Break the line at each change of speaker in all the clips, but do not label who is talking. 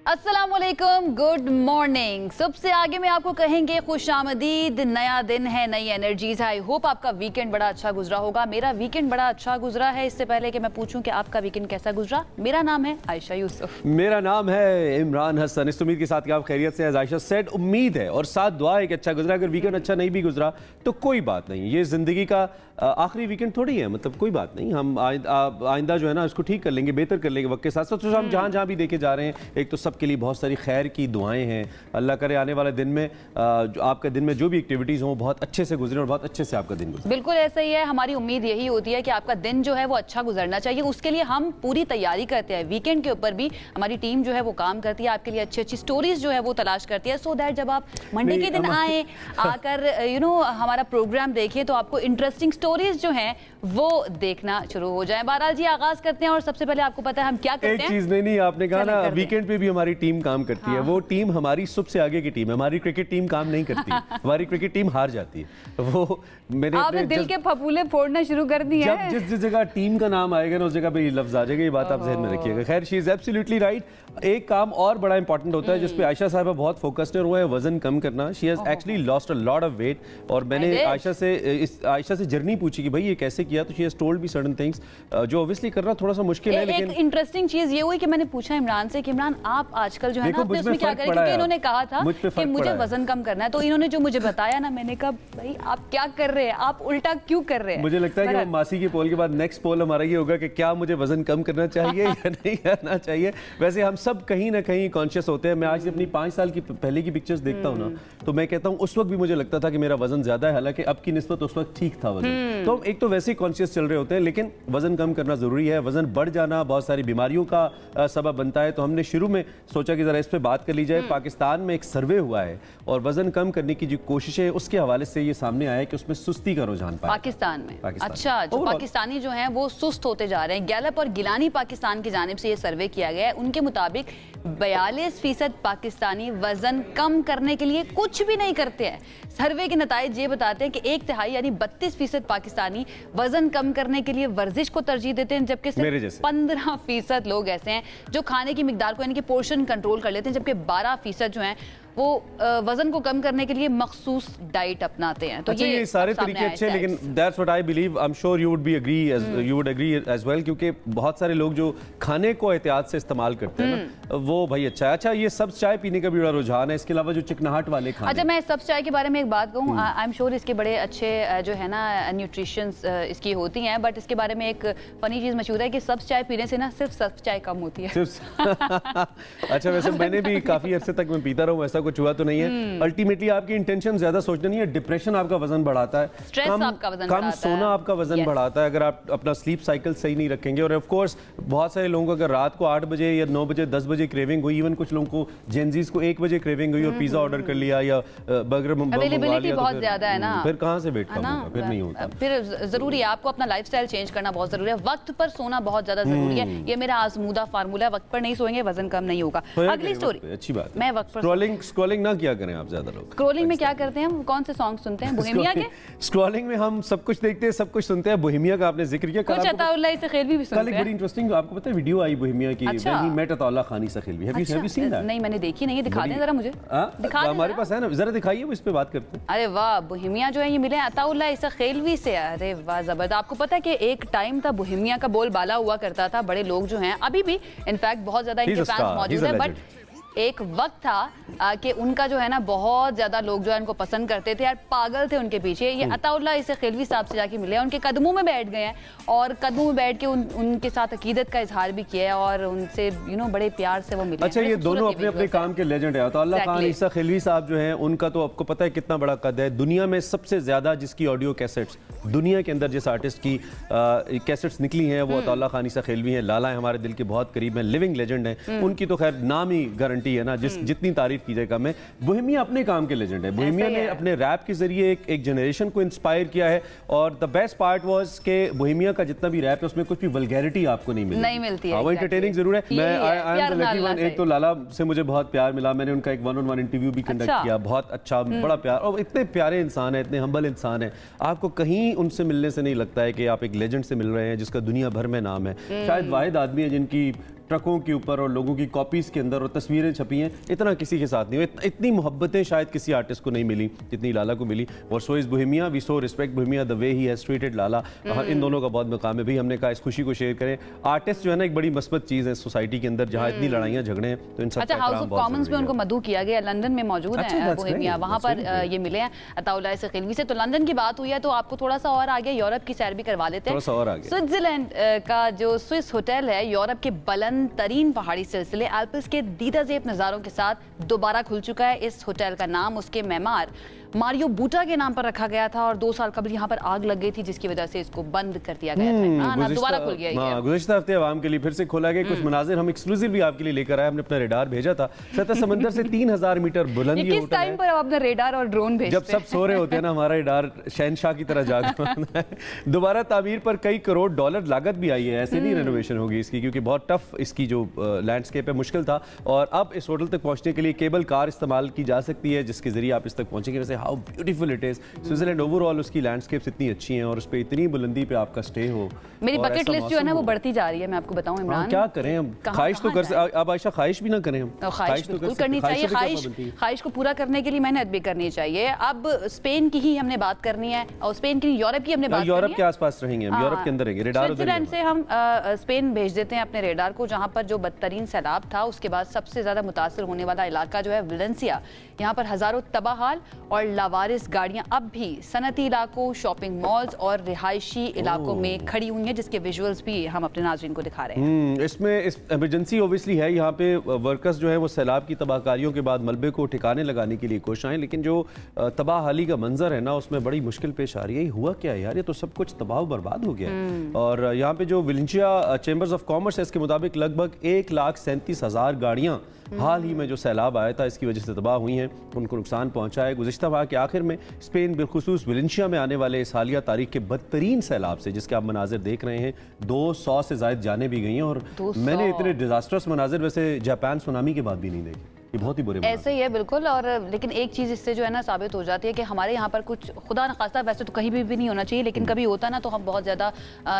अस्सलामुअलैकुम, good morning. सबसे आगे में आपको कहेंगे खुशामदीद, नया दिन है, नई एनर्जीज। आई होप आपका वीकेंड बड़ा अच्छा गुजरा होगा। मेरा वीकेंड बड़ा अच्छा गुजरा है। इससे पहले कि मैं पूछूं कि आपका वीकेंड कैसा गुजरा, मेरा नाम है आयशा यूसुफ।
मेरा नाम है इमरान हसन। इस उम्मीद के साथ कि आप खैरियत से, आयशा सेड, उम्मीद है और साथ दुआ है कि अच्छा गुजरा। अगर वीकेंड अच्छा नहीं भी गुजरा तो कोई बात नहीं, ये ज़िंदगी का आखिरी वीकेंड थोड़ी है, मतलब कोई बात नहीं। हम आइंदा जो है ना इसको ठीक कर लेंगे, बेहतर कर लेंगे वक्त के साथ साथ। तो हम जहाँ जहाँ भी देखे जा रहे हैं, एक तो सबके लिए बहुत सारी खैर की दुआएं हैं। अल्लाह करे आने वाले दिन में जो आपका दिन में जो भी एक्टिविटीज़ हों बहुत अच्छे से गुजरें और बहुत अच्छे से आपका दिन गुजरे।
बिल्कुल ऐसा ही है, हमारी उम्मीद यही होती है कि आपका दिन जो है वो अच्छा गुजरना चाहिए। उसके लिए हम पूरी तैयारी करते हैं। वीकेंड के ऊपर भी हमारी टीम जो है वो काम करती है, आपके लिए अच्छी अच्छी स्टोरीज जो है वो तलाश करती है, सो दैट जब आप मंडे के दिन आए आकर हमारा प्रोग्राम देखिए तो आपको इंटरेस्टिंग स्टोरीज जो हैं वो देखना शुरू हो जाए। बहरहाल जी आगाज करते हैं और सबसे पहले आपको पता है हम क्या करते हैं।
एक चीज नहीं, आपने कहा ना वीकेंड पे भी हमारी टीम काम करती है। वो टीम हमारी सबसे आगे की टीम है। हमारी क्रिकेट टीम काम नहीं करती हमारी क्रिकेट टीम हार जाती है। वो
आपने दिल के फफूले फोड़ना शुरू कर दिए हैं।
जिस जगह टीम का नाम आएगा ना उस जगह पे ये लफ्ज आ जाएगा। ये बात आप ज़हन में रखिएगा। खैर, शी इज एब्सोल्युटली राइट। एक काम और बड़ा इंपॉर्टेंट होता है जिस पे आयशा साहबा बहुत फोकस्ड है, वो है वजन कम करना। She has actually lost a lot of weight. और मैंने आयशा से जर्नी पूछी कि भाई ये कैसे किया, तो she has told me certain things जो ऑब्वियसली करना थोड़ा सा मुश्किल है। लेकिन
एक इंटरेस्टिंग चीज ये हुई कि मैंने पूछा इमरान से कि इमरान आप आजकल जो है ना अपने उसमें क्या करें, क्योंकि इन्होंने कहा था कि मुझे वजन कम करना है। तो इन्होंने जो मुझे बताया ना, मैंने कहा भाई आप क्या कर रहे हैं, आप उल्टा क्यों कर रहे हैं।
मुझे लगता है कि मासी के पोल के बाद नेक्स्ट पोल हमारा ये होगा कि क्या मुझे वजन कम करना चाहिए या नहीं करना चाहिए। वैसे हम सब कहीं ना कहीं कॉन्शियस होते हैं। मैं आज अपनी 5 साल की पहले की पिक्चर्स देखता हूँ ना, तो मैं कहता हूँ उस वक्त भी मुझे लगता था कि मेरा वजन ज्यादा है, हालांकि अब की निस्बत उस वक्त ठीक था वजन। तो एक तो वैसे ही कॉन्शियस चल रहे होते हैं, लेकिन वजन कम करना जरूरी है। वजन बढ़ जाना बहुत सारी बीमारियों का सबब बनता है। तो हमने शुरू में सोचा कि जरा इस पे बात कर ली जाए। पाकिस्तान में एक सर्वे हुआ है और वजन कम करने की जो कोशिशें है उसके हवाले से ये सामने आया कि उसमें सुस्ती का रुझान पाया
पाकिस्तान में। अच्छा, जो पाकिस्तानी जो हैं वो सुस्त होते जा रहे हैं। गैलप और गिलानी पाकिस्तान की जानिब से ये सर्वे किया गया है। उनके मुताबिक 42% पाकिस्तानी वजन कम करने के लिए कुछ भी नहीं करते हैं। सर्वे के नताइज ये बताते हैं कि 1/3 यानी 32% पाकिस्तानी वजन कम करने के लिए वर्जिश को तरजीह देते हैं, जबकि सिर्फ 15% लोग ऐसे हैं जो खाने की मिकदार को यानी कि पोर्शन कंट्रोल कर लेते हैं, जबकि 12% जो हैं वो वजन को कम करने के लिए मखसूस डाइट अपनाते हैं। तो
अच्छा, ये सारे तरीके अच्छे, लेकिन that's what I believe, I am sure you would agree as well, क्योंकि बहुत सारे लोग जो खाने को एहतियात से इस्तेमाल करते हैं ना, वो भाई अच्छा है। अच्छा, ये सब्ज चाय पीने का भी बड़ा रुझान है, इसके अलावा जो चिकनाहट वाले खाने।
अच्छा, मैं सब्ज चाय के बारे में एक बात कहूँ, आई एम श्योर इसके बड़े अच्छे जो है ना न्यूट्रिशंस इसकी होती हैं, बट इसके बारे में एक फनी चीज़ मशहूर है कि सब्ज चाय पीने से ना सिर्फ सब्ज चाय कम होती है।
अच्छा, वैसे मैंने भी काफी अरसे तक मैं पीता रहूँ, ऐसा कुछ हुआ तो नहीं है। अल्टीमेटली आपकी इंटेंशन ज्यादा सोचना नहीं है। डिप्रेशन आपका वजन बढ़ाता है, कम सोना आपका वजन बढ़ाता है अगर आप अपना स्लीप साइकिल सही नहीं रखेंगे। और ऑफ कोर्स बहुत सारे लोगों को अगर रात को 8 बजे या 9 बजे 10 बजे क्रेविंग हुई, इवन कुछ लोगों को जेनजीज को 1 बजे क्रेविंग हुई और पिज्जा ऑर्डर कर लिया या बर्गर मंगवा लिया,
बहुत ज्यादा है ना,
फिर कहां से वेट कम होगा, फिर नहीं होता।
फिर जरूरी है आपको अपना लाइफस्टाइल चेंज करना बहुत जरूरी है। वक्त पर सोना बहुत ज्यादा जरूरी है। ये मेरा आजमूदा फार्मूला है, वक्त पर नहीं सोएंगे वजन कम नहीं होगा। अगली स्टोरी,
अच्छी बात,
मैं वक्त पर
स्क्रॉलिंग ना किया करें आप ज्यादा लोग।
स्क्रॉलिंग में क्या करते हैं हम, कौन से सॉन्ग सुनते हैं बोहेमिया के?
स्क्रॉलिंग में हम सब कुछ देखते हैं, सब कुछ सुनते हैं। बोहेमिया का आपने जिक्र किया,
कुछ अताउल्लाह सखीलवी भी सुनते हैं।
कल एक बड़ी इंटरेस्टिंग आपको पता है वीडियो आई बोहेमिया की, व्हेन ही मेट अताउल्लाह खानी सखीलवी। Have you seen that? नहीं, मैंने देखी नहीं है, दिखा दें जरा मुझे। दिखा दें, हमारे पास है ना, जरा दिखाइए, इस पे बात करते हैं।
अरे वाह, बोहेमिया जो है ये मिले अताउल्लाह सखीलवी से। अरे वाह, जबरदस्त। आपको पता है कि एक टाइम था बोहेमिया का बोलबाला हुआ करता था, बड़े लोग जो हैं अभी भी इनफैक्ट बहुत ज्यादा इनके फैंस मौजूद हैं, बट एक वक्त था कि उनका जो है ना बहुत ज्यादा लोग जो है उनको पसंद करते थे यार, पागल थे उनके पीछे। ये अताउल्लाह खिलवी साहब से जाके मिले, उनके कदमों में बैठ गए हैं और कदमों में बैठ के उनके साथ अकीदत का इजहार भी किया है और उनसे बड़े प्यार से वो मिले।
अच्छा, ये दोनों अपने अपने काम के लेजेंड है। अताउल्लाह खान ईसा खिलवी साहब जो हैं उनका तो आपको पता है कितना बड़ा कद है। दुनिया में सबसे ज्यादा जिसकी ऑडियो कैसेट्स दुनिया के अंदर जिस आर्टिस्ट की कैसेट्स निकली हैं वो अताउल्लाह खान ईसा खिलवी हैं। लाला है हमारे दिल के बहुत करीब हैं, लिविंग लेजेंड हैं। उनकी तो खैर नाम ही गारंटी है ना, जितनी तारीफ की जाए कम है। बोहेमिया अपने काम के लेजेंड है। बोहेमिया ने अपने रैप के जरिए एक जनरेशन को इंस्पायर किया है और द बेस्ट पार्ट वाज के बोहेमिया का जितना भी रैप है उसमें कुछ भी वल्गैरिटी आपको नहीं मिलती है। वो एंटरटेनिंग जरूर है। मैं I am the lucky one. एक तो लाला से मुझे बहुत प्यार मिला, मैंने उनका एक 1-on-1 इंटरव्यू भी कंडक्ट किया, बहुत अच्छा, बड़ा प्यार। और इतने प्यारे इंसान है, इतने हम्बल इंसान है, आपको कहीं उनसे मिलने से नहीं लगता है कि आप एक लेजेंड से मिल रहे हैं जिसका दुनिया भर में नाम है। शायद वाहिद आदमी है जिनकी ट्रकों के ऊपर और लोगों की कॉपीज़ के अंदर और तस्वीरें छपी हैं, इतना किसी के साथ नहीं हुआ। इतनी मोहब्बतें शायद किसी आर्टिस्ट को नहीं मिली जितनी लाला को मिली। और so is Bohemia, we so respect Bohemia the way he has treated Lala. इन दोनों का बहुत मकाम है भी। हमने कहा इस खुशी को शेयर करें। आर्टिस्ट जो है ना एक बड़ी मस्बत चीज़ है सोसाइटी के अंदर, जहाँ इतनी लड़ाइयाँ झगड़े हैं, तो इन सब
अच्छा, हाउस ऑफ कॉमन्स में उनको मदऊ किया गया, लंदन में मौजूद है बोहेमिया, वहाँ पर ये मिले हैं अताउल्लाह खिलवी से। तो लंदन की बात हुई है तो आपको थोड़ा सा और आगे यूरोप की सैर भी करवा लेते हैं। स्विट्जरलैंड का जो स्विस होटल है यूरोप के बुलंद तरीन पहाड़ी सिलसिले एल्प्स के दीदाजेब नज़ारों के साथ दोबारा खुल चुका है। इस होटल का नाम उसके मेमार मारियो बूटा के नाम पर रखा गया था और 2 साल कबल यहाँ पर आग लग गई थी जिसकी वजह से इसको बंद कर दिया गया था। दोबारा खुल गया है।
गुज़िश्ता हफ्ते आवाम के लिए फिर से खोला गया। कुछ मनाजिर हम एक्सक्लूसिव भी आपके लिए लेकर आए। हमने अपना रेडार भेजा था। सतह समंदर से 3000 मीटर बुलंद ये
किस टाइम पर अपना रेडार और ड्रोन भेजते हैं?
जब सब सो रहे होते हैं ना, हमारा रेडार शहनशाह की तरह जाग। दोबारा तामीर पर कई करोड़ डॉलर लागत भी आई है। ऐसे नहीं रेनोवेशन होगी इसकी, क्योंकि बहुत टफ इसकी जो लैंडस्केप है, मुश्किल था। और अब इस होटल तक पहुंचने के लिए केबल कार इस्तेमाल की जा सकती है जिसके जरिए आप इस तक पहुंचेंगे। वैसे how beautiful it is. Switzerland overall उसकी लैंडस्केप्स इतनी अच्छी हैं और उस पर इतनी बुलंदी पे आपका स्टे हो।
मेरी बकेट लिस्ट जो है ना वो बढ़ती जा रही है, मैं आपको बताऊं इमरान।
क्या करें हम? ख्वाहिश तो कर, अब आयशा ख्वाहिश भी ना करें हम।
ख्वाहिश बिल्कुल करनी चाहिए। ख्वाहिश को पूरा करने के लिए मेहनत भी करनी चाहिए। अब स्पेन की ही हमने बात करनी है और स्पेन की यूरोप की हमने बात करनी है।
यूरोप के आसपास रहेंगे हम, यूरोप के अंदर रहेंगे। रेडार
स्विट्जरलैंड से हम स्पेन भेज देते हैं अपने रेडार को, जहां पर जो बदतरीन सैलाब था उसके बाद सबसे ज्यादा मुतासर होने वाला इलाका जो है वेलेंसिया। यहाँ पर हजारों तबाहाल और लावारिस गाड़ियां अब भी सनती इलाकों, शॉपिंग मॉल्स और रिहायशी इलाकों में खड़ी हुई हैं, जिसके विजुअल्स भी हम अपने नाज़रीन को दिखा रहे हैं।
इसमें इस इमरजेंसी ओबियसली है। यहाँ पे वर्कर्स जो है वो सैलाब की तबाहकारियों के बाद मलबे को ठिकाने लगाने के लिए कोशिश हैं, लेकिन जो तबाहाली का मंजर है ना उसमें बड़ी मुश्किल पेश आ रही है। हुआ क्या है यार, ये तो सब कुछ तबाह बर्बाद हो गया है। और यहाँ पे जो वेलेंसिया चैम्बर्स ऑफ कॉमर्स है, इसके मुताबिक लगभग 1,37,000 गाड़ियाँ हाल ही में जो सैलाब आया था इसकी वजह से तबाह हुई हैं, उनको नुकसान पहुंचा है। गुज़िश्ता माह के आखिर में स्पेन बिलखुसूस वेलेंसिया में आने वाले इस हालिया तारीख के बदतरीन सैलाब से, जिसके आप मनाजिर देख रहे हैं, 200 से ज़ायद जाने भी गई हैं। और मैंने इतने डिजास्टर्स मनाजिर वैसे जापान सुनामी के बाद भी नहीं देखे। ये बहुत ही बुरे
ऐसे ही है बिल्कुल। और लेकिन एक चीज़ इससे जो है ना साबित हो जाती है कि हमारे यहाँ पर कुछ खुदा न खास्ता, वैसे तो कहीं भी नहीं होना चाहिए, लेकिन कभी होता ना तो हम बहुत ज़्यादा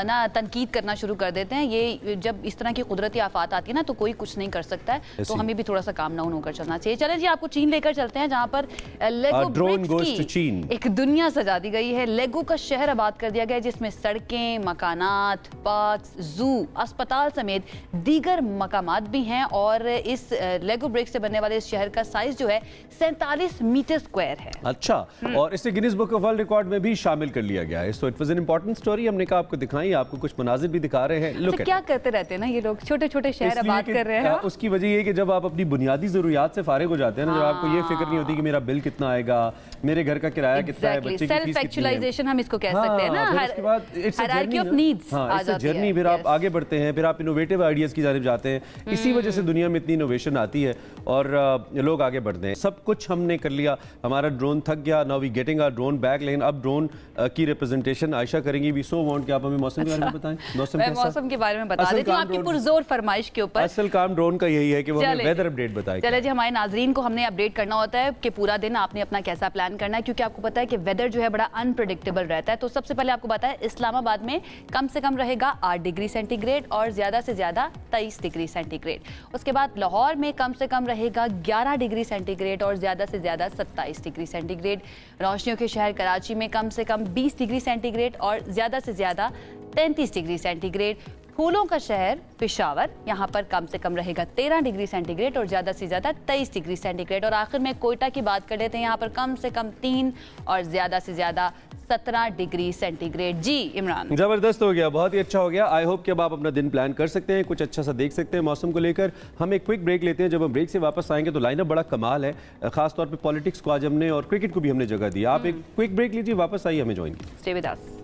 ना तनकीद करना शुरू कर देते हैं। ये जब इस तरह की कुदरती आफात आती है ना तो कोई कुछ नहीं कर सकता है, तो हमें भी थोड़ा सा काम डाउन होकर चलना चाहिए। चले जी, आपको चीन लेकर चलते हैं, जहाँ पर लेगो ब्रिक्स की एक दुनिया सजा दी गई है। लेगो का शहर आबाद कर दिया गया, जिसमें सड़कें, मकानात, पार्क्स, जू, अस्पताल समेत दीगर मकामात भी हैं। और इस लेगो ब्रिक्स से बनने वाले इस शहर का साइज जो है 47 मीटर स्क्वायर है।
अच्छा, और इसे Guinness book of world record में भी शामिल कर लिया गया है। So it was an important story. हमने कहा आपको दिखाई, आपको कुछ मनाजिर भी दिखा रहे हैं।
अच्छा, क्या करते रहते हैं ना ये लोग, छोटे छोटे शहर आबाद कर रहे हैं।
उसकी वजह ये कि जब आप अपनी बुनियादी जरूरियात से फारिग हो जाते हैं ना, जब आपको ये फिक्र नहीं होती कि मेरा बिल कितना आएगा, मेरे घर का किराया कितना है, बच्चे की फीस कितनी है,
हम इसको कह सकते हैं ना।
उसके बाद it's a journey of needs, journey. फिर आप आगे बढ़ते हैं, फिर आप इनोवेटिव आइडियाज की जानिब जाते हैं। इसी वजह से दुनिया में इतनी इनोवेशन आती है और लोग आगे बढ़ते हैं। सब कुछ हमने कर लिया, हमारा ड्रोन थक गया, now we getting our drone back. लेकिन अब ड्रोन की रिप्रेजेंटेशन आयशा करेंगी। वी सो वांट कि आप हमें मौसम के बारे में बताएं।
मौसम के बारे में बता देती हूं आपकी पुरजोर फरमाइश के ऊपर।
असल काम ड्रोन का यही है कि वो हमें वेदर अपडेट बताए।
चले जी, हमारे नाजरीन को हमने अपडेट करना होता है कि पूरा दिन आपने अपना कैसा प्लान करना है, क्योंकि आपको पता है कि वेदर जो है बड़ा अनप्रेडिक्टेबल रहता है। तो सबसे पहले आपको बताया, इस्लामाबाद में कम से कम रहेगा 8 डिग्री सेंटीग्रेड और ज्यादा से ज्यादा 23 डिग्री सेंटीग्रेड। उसके बाद लाहौर में कम से कम रहेगा 11 डिग्री सेंटीग्रेड और ज्यादा से ज्यादा 27 डिग्री सेंटीग्रेड। रोशनियों के शहर कराची में कम से कम 20 डिग्री सेंटीग्रेड और ज्यादा से ज्यादा 33 डिग्री सेंटीग्रेड। फूलों का शहर पेशावर, यहाँ पर कम से कम रहेगा 13 डिग्री सेंटीग्रेड और ज्यादा से ज्यादा 23 डिग्री सेंटीग्रेड। और आखिर में कोयटा की बात कर लेते हैं, यहाँ पर कम से कम 3 और ज्यादा से ज्यादा 17 डिग्री सेंटीग्रेड। जी इमरान,
जबरदस्त हो गया, बहुत ही अच्छा हो गया। आई होप कि अब आप अपना दिन प्लान कर सकते हैं, कुछ अच्छा सा देख सकते हैं मौसम को लेकर। हम एक क्विक ब्रेक लेते हैं। जब हम ब्रेक से वापस आएंगे तो लाइनअप बड़ा कमाल है, खासतौर पे पॉलिटिक्स को आज हमने और क्रिकेट को भी हमने जगह दी। आप एक क्विक ब्रेक लीजिए, वापस आइए, हमें ज्वाइन कीजिए।
स्टे विद अस।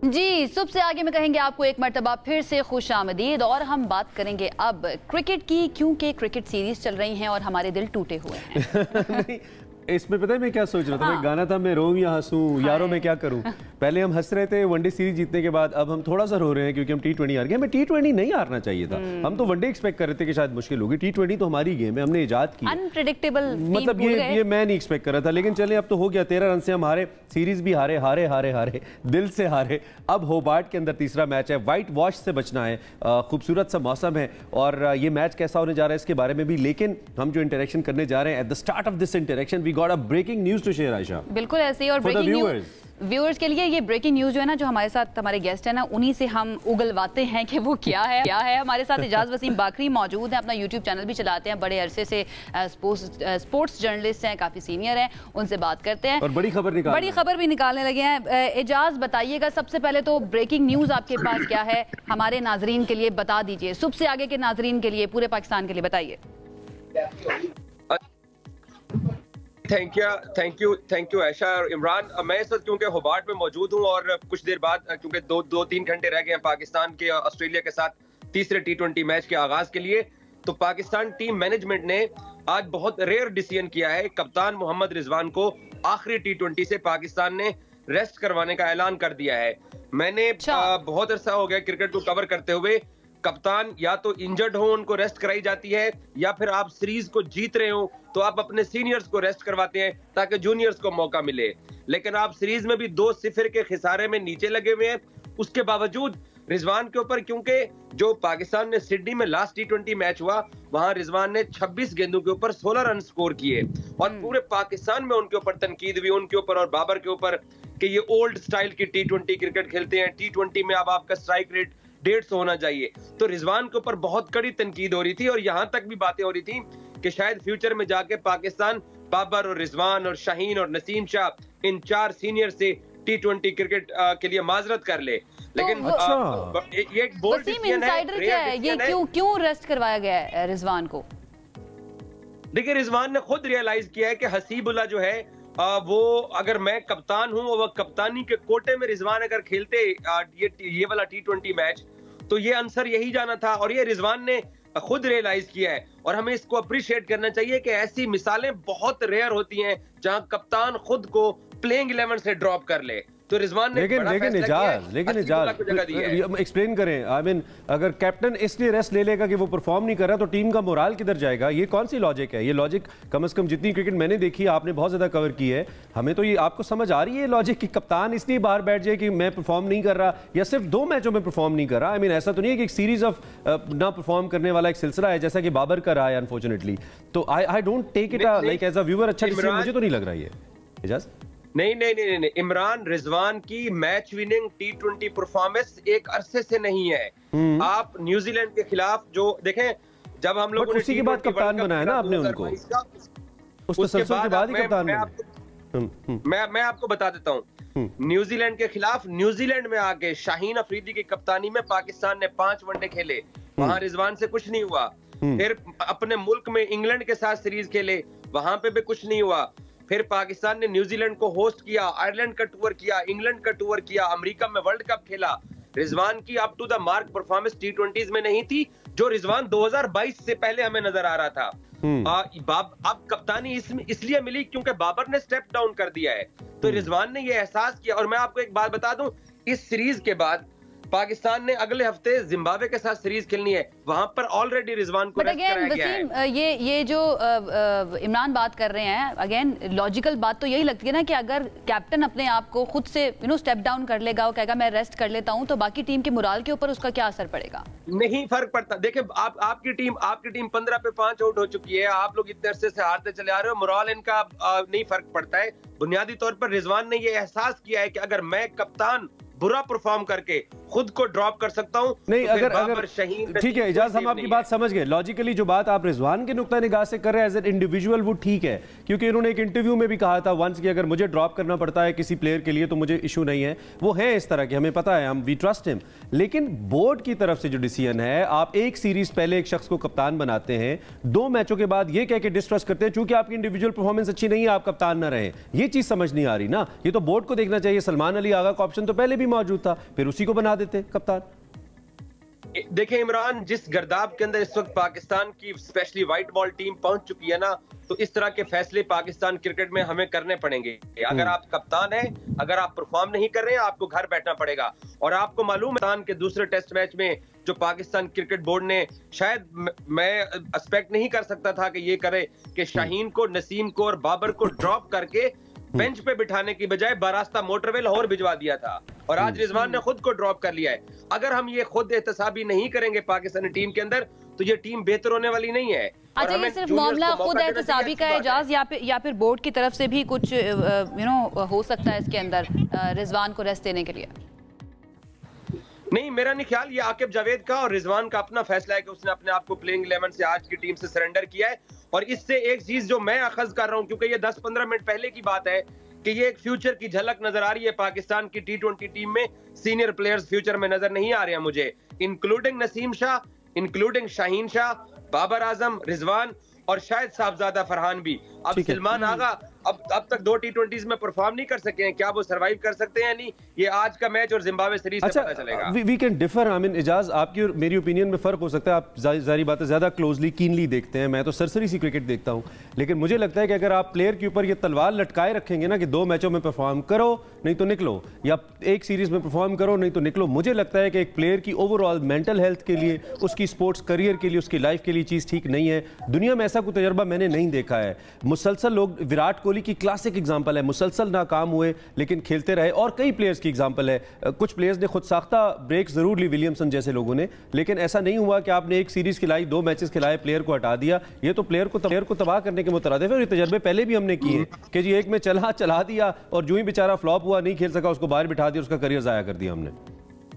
जी, सुबह से आगे में कहेंगे आपको एक मर्तबा फिर से खुश आमदीद। और हम बात करेंगे अब क्रिकेट की, क्योंकि क्रिकेट सीरीज चल रही हैं और हमारे दिल टूटे हुए हैं।
इसमें पता है मैं क्या सोच रहा था? मैं गाना था मैं रोऊं या हंसूं, यारों मैं क्या करूं। पहले हम हंस रहे थे वनडे सीरीज जीतने के बाद, अब हम थोड़ा सा रो रहे हैं क्योंकि हम T20 हार गए। हमें T20 नहीं हारना चाहिए था। हम तो वनडे एक्सपेक्ट कर रहे थे कि शायद मुश्किल होगी। T20 तो हमारी गेम है, हमने इजाद की।
अनप्रेडिक्टेबल,
मतलब ये मैं नहीं एक्सपेक्ट कर रहा था, लेकिन चले अब तो हो गया। 13 रन से हम हारे, सीरीज भी हारे हारे हारे हारे, दिल से हारे। अब होबार्ट के अंदर तीसरा मैच है, व्हाइट वॉश से बचना है। खूबसूरत सा मौसम है और ये मैच कैसा होने जा रहा है इसके बारे में भी। लेकिन हम जो इंटरेक्शन करने जा रहे हैं, at the start of this interaction we got a breaking news to share. Ayesha,
बिल्कुल ऐसे ही, और ब्रेकिंग न्यूज व्यूअर्स के लिए ये ब्रेकिंग न्यूज जो है ना, जो हमारे साथ हमारे गेस्ट है ना, उन्हीं से हम उगलवाते हैं कि वो क्या है। हमारे साथ इजाज वसीम बाकरी मौजूद हैं, अपना यूट्यूब चैनल भी चलाते हैं, बड़े अरसे से स्पोर्ट्स जर्नलिस्ट हैं, काफी सीनियर हैं, उनसे बात करते हैं और बड़ी खबर भी निकालने लगे हैं। इजाज बताइएगा, सबसे पहले तो ब्रेकिंग न्यूज आपके पास क्या है, हमारे नाजरीन के लिए बता दीजिए, सुबह से आगे के नाजरीन के लिए, पूरे पाकिस्तान के लिए बताइए।
थैंक यू आयशा और इमरान। मैं इस वक्त क्योंकि होबार्ट में मौजूद हूं और कुछ देर बाद क्योंकि दो तीन घंटे रह गए हैं पाकिस्तान के ऑस्ट्रेलिया के साथ तीसरे T20 मैच के आगाज के लिए, तो पाकिस्तान टीम मैनेजमेंट ने आज बहुत रेयर डिसीजन किया है। कप्तान मोहम्मद रिजवान को आखिरी T20 से पाकिस्तान ने रेस्ट करवाने का ऐलान कर दिया है। मैंने बहुत अरसा हो गया क्रिकेट को कवर करते हुए, कप्तान या तो इंजर्ड हो उनको रेस्ट कराई जाती है, या फिर आप सीरीज को जीत रहे हो तो आप अपने सीनियर्स को रेस्ट करवाते हैं ताकि जूनियर्स को मौका मिले। लेकिन आप सीरीज में भी 2-0 के खिसारे में नीचे लगे हुए हैं। उसके बावजूद रिजवान के ऊपर, क्योंकि जो पाकिस्तान ने सिडनी में लास्ट T20 मैच हुआ, वहां रिजवान ने 26 गेंदों के ऊपर 16 रन स्कोर किए और पूरे पाकिस्तान में उनके ऊपर तनकीद हुई, उनके ऊपर और बाबर के ऊपर, कि ये ओल्ड स्टाइल की T20 क्रिकेट खेलते हैं। T20 में अब आपका स्ट्राइक रेट 150 होना चाहिए। तो रिजवान के ऊपर बहुत कड़ी तनकीद हो रही थी और यहां तक भी बातें हो रही थी कि शायद फ्यूचर में जाके पाकिस्तान बाबर और रिजवान और शाहीन और नसीम शाह इन 4 सीनियर से T20 क्रिकेट के लिए माजरत कर ले। लेकिन ये एक बोल्ड डिसीजन है।
ये क्यों रेस्ट करवाया गया है रिजवान को?
देखिए, रिजवान ने खुद रियलाइज किया है कि हसीबुल्लाह जो है वो, अगर मैं कप्तान हूं और कप्तानी के कोटे में रिजवान अगर खेलते ये वाला T20 मैच, तो ये आंसर यही जाना था। और ये रिजवान ने खुद रियलाइज किया है और हमें इसको अप्रिशिएट करना चाहिए कि ऐसी मिसालें बहुत रेयर होती हैं जहां कप्तान खुद को प्लेइंग 11 से ड्रॉप कर ले। तो रिजवान ने
लेकिन इजाज एक्सप्लेन करें। आई मीन, अगर कैप्टन इसलिए रेस्ट ले लेगा कि वो परफॉर्म नहीं कर रहा तो टीम का मोराल किधर जाएगा? ये कौन सी लॉजिक है? ये लॉजिक कम से कम जितनी क्रिकेट मैंने देखी, आपने बहुत ज्यादा कवर की है, हमें तो ये आपको समझ आ रही है लॉजिक कि कप्तान इसलिए बाहर बैठ जाए कि मैं परफॉर्म नहीं कर रहा या सिर्फ 2 मैचों में परफॉर्म नहीं कर रहा। आई मीन, ऐसा तो नहीं है कि एक सीरीज ऑफ ना परफॉर्म करने वाला एक सिलसिला है जैसा कि बाबर का रहा है अनफॉर्चुनेटली। तो I don't take it like as a viewer अच्छा डिसीजन, मुझे तो नहीं लग रहा है ये। इजाज
नहीं, इमरान रिजवान की मैच विनिंग T20 परफॉर्मेंस एक अरसे से नहीं है। आप न्यूजीलैंड के खिलाफ जो देखें, जब हम लोगों ने
उसी के बाद कप्तान बनाया ना आपने उनको,
उसके बाद ही कप्तान मैं आपको बता देता हूं, न्यूजीलैंड के खिलाफ न्यूजीलैंड में आके शाहीन अफरीदी की कप्तानी में पाकिस्तान ने 5 वनडे खेले, वहां रिजवान से कुछ नहीं हुआ। फिर अपने मुल्क में इंग्लैंड के साथ सीरीज खेले, वहां पे भी कुछ नहीं हुआ। फिर पाकिस्तान ने न्यूजीलैंड को होस्ट किया, आयरलैंड का टूर किया, इंग्लैंड का टूर किया, अमेरिका में वर्ल्ड कप खेला। रिजवान की up to the mark performance T20s में नहीं थी जो रिजवान 2022 से पहले हमें नजर आ रहा था। अब कप्तानी इसलिए मिली क्योंकि बाबर ने स्टेप डाउन कर दिया है। तो रिजवान ने यह एहसास किया। और मैं आपको एक बात बता दूं, इस सीरीज के बाद पाकिस्तान ने अगले हफ्ते जिम्बाब्वे के साथ सीरीज खेलनी है, वहां पर ऑलरेडी रिजवान को रेस्ट कराया गया है।
ये जो इमरान बात कर रहे हैं, अगेन लॉजिकल बात तो यही लगती है ना कि अगर कैप्टन अपने आप को खुद से स्टेप डाउन कर लेगा और कहेगा मैं रेस्ट कर लेता हूं, तो बाकी टीम के मोराल के ऊपर उसका क्या असर पड़ेगा?
नहीं फर्क पड़ता। देखिए, आपकी टीम 15 पे 5 आउट हो चुकी है, आप लोग इतने अरसे से हारते चले आ रहे हो, मोराल इनका नहीं फर्क पड़ता है। बुनियादी तौर पर रिजवान ने यह एहसास किया है कि अगर मैं कप्तान बुरा परफॉर्म करके खुद को ड्रॉप कर सकता हूं,
नहीं,
तो
अगर ठीक है इजाज, हम आपकी बात समझ गए। लॉजिकली जो बात आप रिजवान के नुक्ता निगाह से कर रहे हैं एज एन इंडिविजुअल, वो ठीक है, क्योंकि इन्होंने एक इंटरव्यू में भी कहा था वंस कि अगर मुझे ड्रॉप करना पड़ता है किसी प्लेयर के लिए तो मुझे इशू नहीं है। वो है इस तरह के, हमें पता है, हम वी ट्रस्ट हिम। लेकिन बोर्ड की तरफ से जो डिसीजन है, आप एक सीरीज पहले एक शख्स को कप्तान बनाते हैं, 2 मैचों के बाद ये कह के डिस्ट्रस्ट करते हैं चूंकि आपकी इंडिविजुअल परफॉर्मेंस अच्छी नहीं है आप कप्तान ना रहे। ये चीज समझ नहीं आ रही ना, ये तो बोर्ड को देखना चाहिए। सलमान अली आगा का ऑप्शन तो पहले भी मौजूद था, फिर उसी को बना देते कप्तान।
देखें इमरान, जिस गर्दाब के अंदर इस वक्त पाकिस्तान की स्पेशली व्हाइट बॉल टीम पहुंच चुकी है ना, तो इस तरह के फैसले पाकिस्तान क्रिकेट में हमें करने पड़ेंगे। अगर आप कप्तान हैं, अगर आप परफॉर्म नहीं कर रहे हैं, आपको घर बैठना पड़ेगा। और आपको मालूम है के दूसरे टेस्ट मैच में जो पाकिस्तान क्रिकेट बोर्ड ने, शायद मैं एक्सपेक्ट नहीं कर सकता था कि ये करे कि शाहीन को, नसीम को और बाबर को ड्रॉप करके बेंच पे बिठाने की बजाय बारास्ता मोटरवे लाहौर भिजवा दिया था। और आज रिजवान ने खुद को ड्रॉप कर लिया है। अगर हम ये खुद एहतसाबी नहीं करेंगे पाकिस्तानी टीम के अंदर, तो ये टीम बेहतर होने वाली नहीं है।
अच्छा, ये सिर्फ मामला खुद एहतसाबी का है इजाज, या फिर बोर्ड की तरफ से भी कुछ हो सकता है इसके अंदर रिजवान को रेस्ट देने के लिए?
नहीं, मेरा नहीं ख्याल। ये आकिब जावेद का और रिजवान का अपना फैसला है कि उसने अपने आप को प्लेइंग 11 से आज की टीम से सरेंडर किया है। और इससे एक चीज जो मैं अखज कर रहा हूं, क्योंकि ये 10-15 मिनट पहले की बात है, कि ये एक फ्यूचर की झलक नजर आ रही है पाकिस्तान की T20 टीम में। सीनियर प्लेयर्स फ्यूचर में नजर नहीं आ रहे हैं मुझे, इंक्लूडिंग नसीम शाह, इंक्लूडिंग शाहीन शाह, बाबर आजम, रिजवान और शायद साहबजादा फरहान भी। अब सलमान आगा अब तक 2 T20s में परफॉर्म नहीं कर सके हैं, क्या वो सरवाइव कर सकते हैं? नहीं, ये आज का मैच और जिम्बाब्वे सीरीज से पता चलेगा।
We can differ. I mean Ijaz, आपकी और मेरी ओपिनियन में फर्क हो सकता है। आप जारी बात है ज्यादा क्लोजली कीनली देखते हैं, मैं तो सरसरी सी क्रिकेट देखता हूं। लेकिन मुझे लगता है कि अगर आप प्लेयर के ऊपर ये तलवार लटकाए रखेंगे ना कि 2 मैचों में परफॉर्म करो नहीं तो निकलो, या एक सीरीज में परफॉर्म करो नहीं तो निकलो, मुझे लगता है कि एक प्लेयर की ओवरऑल मेंटल हेल्थ के लिए, उसकी स्पोर्ट्स करियर के लिए, उसकी लाइफ के लिए चीज़ ठीक नहीं है। दुनिया में ऐसा कोई तजर्बा मैंने नहीं देखा है। मुसलसल लोग, विराट कोहली की क्लासिक एग्जांपल है, मुसलसल नाकाम हुए लेकिन खेलते रहे। और कई प्लेयर्स की एग्जांपल है, कुछ प्लेयर्स ने खुद साख्ता ब्रेक जरूर ली, विलियमसन जैसे लोगों ने, लेकिन ऐसा नहीं हुआ कि आपने एक सीरीज खिलाई, 2 मैचेस खिलाए, प्लेयर को हटा दिया। ये तो प्लेयर को तबाह करने के मुतरादिफ है। और ये तजर्बे पहले भी हमने किए कि जी एक में चला दिया और जो ही बेचारा फ्लॉप हुआ, नहीं खेल सका, उसको बाहर बिठा दिया, उसका करियर जाया कर दिया हमने।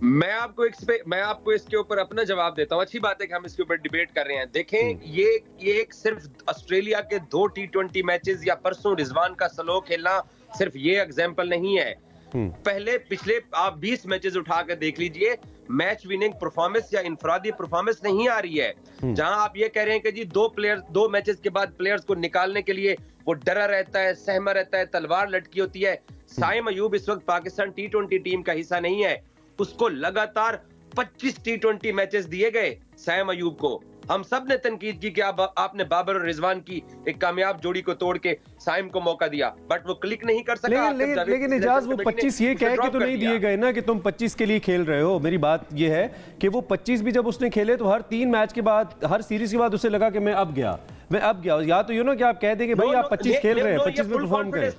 मैं आपको इसके ऊपर अपना जवाब देता हूं। अच्छी बात है कि हम इसके ऊपर डिबेट कर रहे हैं। देखें, ये एक सिर्फ ऑस्ट्रेलिया के 2 T20 मैचेस या परसों रिजवान का स्लो खेलना सिर्फ ये एग्जांपल नहीं है। पिछले आप 20 मैचेस उठा कर देख लीजिए, मैच विनिंग परफॉर्मेंस या इनफरादी परफॉर्मेंस नहीं आ रही है। जहां आप ये कह रहे हैं कि जी 2 मैचेस के बाद प्लेयर्स को निकालने के लिए वो डरा रहता है, सहमा रहता है, तलवार लटकी होती है। साइम अयूब इस वक्त पाकिस्तान T20 टीम का हिस्सा नहीं है। उसको लगातार 25 T20 मैचेस दिए गए साइम अयूब को। हम सब ने तनकीद की कि आपने बाबर और रिजवान की एक कामयाब जोड़ी को तोड़ के साइम को मौका दिया, बट वो क्लिक नहीं कर सका।
लेकिन इजाज, वो 25 ये कह के तो नहीं दिए गए ना कि तुम 25 के लिए खेल रहे हो। मेरी बात ये है कि वो 25 भी जब उसने खेले तो हर 3 मैच के बाद, हर सीरीज के बाद उसे लगा कि मैं अब गया। या तो कि आप कह देंगे भाई आप 25 खेल रहे हैं, 25 में परफॉर्म करें।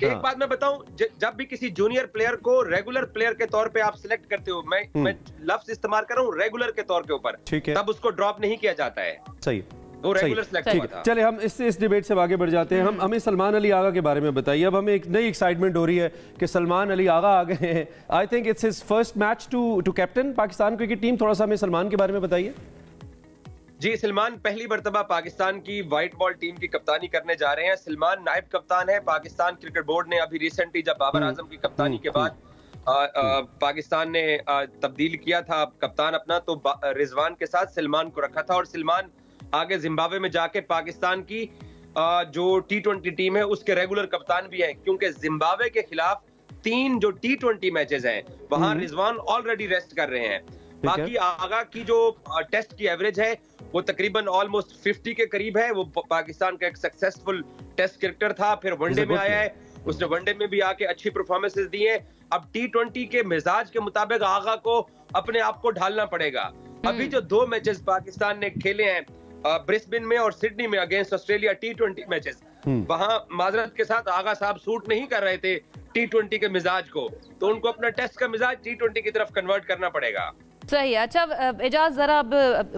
एक बात मैं बताऊं, जब भी किसी जूनियर प्लेयर को रेगुलर प्लेयर के तौर पे आप सिलेक्ट करते हो, मैं लफ्ज इस्तेमाल कर रहा हूं रेगुलर के तौर के ऊपर, तब उसको ड्रॉप नहीं किया जाता है।
सही,
वो रेगुलर सिलेक्ट हुआ था।
चले हम इस डिबेट से आगे बढ़ जाते हैं। हमें सलमान अली आगा के बारे में बताइए। अब हमें एक नई एक्साइटमेंट हो रही है कि सलमान अली आगा आ गए हैं। I think it's his first match to captain Pakistan cricket team. थोड़ा सा हमें सलमान के बारे में बताइए।
जी, सलमान पहली मर्तबा पाकिस्तान की व्हाइट बॉल टीम की कप्तानी करने जा रहे हैं। सलमान नायब कप्तान है। पाकिस्तान क्रिकेट बोर्ड ने अभी रिसेंटली जब बाबर आजम की कप्तानी के बाद पाकिस्तान ने तब्दील किया था कप्तान अपना, तो रिजवान के साथ सलमान को रखा था। और सलमान आगे जिम्बाब्वे में जाके पाकिस्तान की जो T20 टीम है उसके रेगुलर कप्तान भी हैं, क्योंकि जिम्बाब्वे के खिलाफ 3 जो T20 मैचेस हैं वहां रिजवान ऑलरेडी रेस्ट कर रहे हैं। बाकी आगा की जो टेस्ट की एवरेज है वो तकरीबन ऑलमोस्ट 50 के करीब है। वो पाकिस्तान का एक सक्सेसफुल टेस्ट क्रिकेटर था, फिर वनडे में आया है, उसने वनडे में भी आके अच्छी परफॉर्मेंसेस दी है। अब T20 के मिजाज के मुताबिक आगा को अपने आप को ढालना पड़ेगा। अभी जो 2 मैचेस पाकिस्तान ने खेले हैं ब्रिस्बेन में और सिडनी में अगेंस्ट ऑस्ट्रेलिया T20 मैचेस, वहां माजरत के साथ आगा साहब सूट नहीं कर रहे थे T20 के मिजाज को, तो उनको अपना टेस्ट का मिजाज T20 की तरफ कन्वर्ट करना पड़ेगा।
सही है। अच्छा एजाज, जरा अब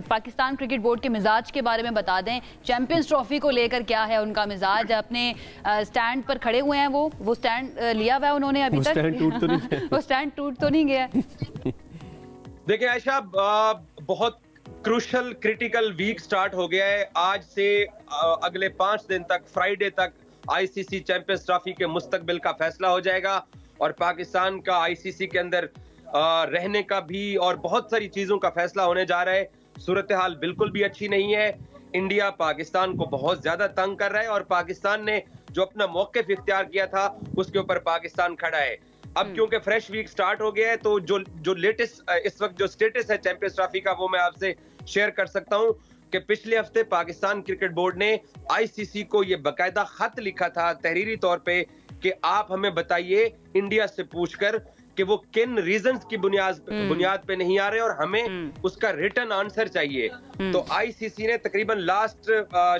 पाकिस्तान क्रिकेट बोर्ड के मिजाज के बारे में बता दें। चैंपियंस ट्रॉफी को लेकर क्या है उनका मिजाज? अपने स्टैंड पर खड़े हुए हैं, वो स्टैंड लिया हुआ है उन्होंने अभी तक? वो स्टैंड टूट तो नहीं गया?
देखिए आयशा, बहुत क्रूशल क्रिटिकल वीक स्टार्ट हो गया है। आज से अगले 5 दिन तक, फ्राइडे तक ICC चैंपियंस ट्रॉफी के मुस्तकबिल का फैसला हो जाएगा और पाकिस्तान का ICC के अंदर रहने का भी और बहुत सारी चीजों का फैसला होने जा रहा है। सूरत हाल बिल्कुल भी अच्छी नहीं है। इंडिया पाकिस्तान को बहुत ज्यादा तंग कर रहा है और पाकिस्तान ने जो अपना मौक़िफ़ इख्तियार किया था उसके ऊपर पाकिस्तान खड़ा है। अब क्योंकि फ्रेश वीक स्टार्ट हो गया है तो जो लेटेस्ट इस वक्त जो स्टेटस है चैंपियंस ट्रॉफी का वो मैं आपसे शेयर कर सकता हूं कि पिछले हफ्ते पाकिस्तान क्रिकेट बोर्ड ने आईसीसी को ये बाकायदा खत लिखा था तहरीरी तौर पे कि आप हमें बताइए इंडिया से पूछकर कि वो किन रीजंस की बुनियाद पे नहीं आ रहे और हमें उसका रिटर्न आंसर चाहिए। तो आईसीसी ने तकरीबन लास्ट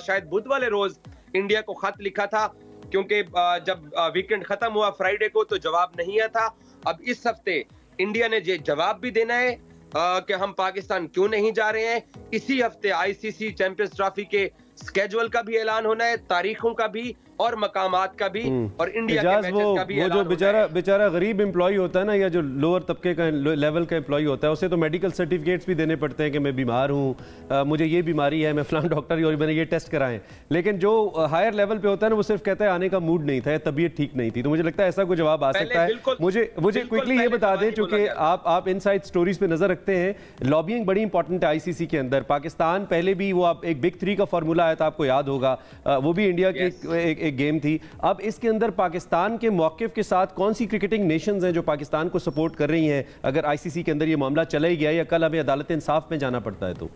शायद बुध वाले रोज इंडिया को खत लिखा था, क्योंकि जब वीकेंड खत्म हुआ फ्राइडे को तो जवाब नहीं आया था। अब इस हफ्ते इंडिया ने ये जवाब भी देना है कि हम पाकिस्तान क्यों नहीं जा रहे हैं। इसी हफ्ते आईसीसी चैंपियंस ट्रॉफी के स्केड्यूल का भी ऐलान होना है, तारीखों का भी और मकामात का भी, और इंडिया के मैचेस का भी।
वो जो बेचारा गरीब एम्प्लॉय होता है ना, या जो लोअर तबके का लेवल का एम्प्लॉय होता है, उसे तो मेडिकल सर्टिफिकेट्स भी देने पड़ते हैं कि मैं बीमार हूँ, मुझे ये बीमारी है, मैं फलां डॉक्टर और मैंने ये टेस्ट कराएं। लेकिन जो हायर लेवल पे होता है ना, वो सिर्फ कहता है आने का मूड नहीं था, तबीयत ठीक नहीं थी। तो मुझे लगता है ऐसा कोई जवाब आ सकता है। मुझे क्विकली ये बता दें, चूंकि आप इनसाइड स्टोरीज पे नजर रखते हैं, लॉबिंग बड़ी इंपॉर्टेंट है आईसीसी के अंदर। पाकिस्तान पहले भी वो आप एक बिग 3 का फॉर्मूला आया था, आपको याद होगा, वो भी इंडिया की एक गेम थी। अब इसके अंदर पाकिस्तान के मौकिफ के साथ कौन सी क्रिकेटिंग नेशंस हैं जो पाकिस्तान को सपोर्ट कर रही हैं, अगर आईसीसी के अंदर ये मामला चला ही गया या कल हमें अदालत इंसाफ में जाना पड़ता है? तो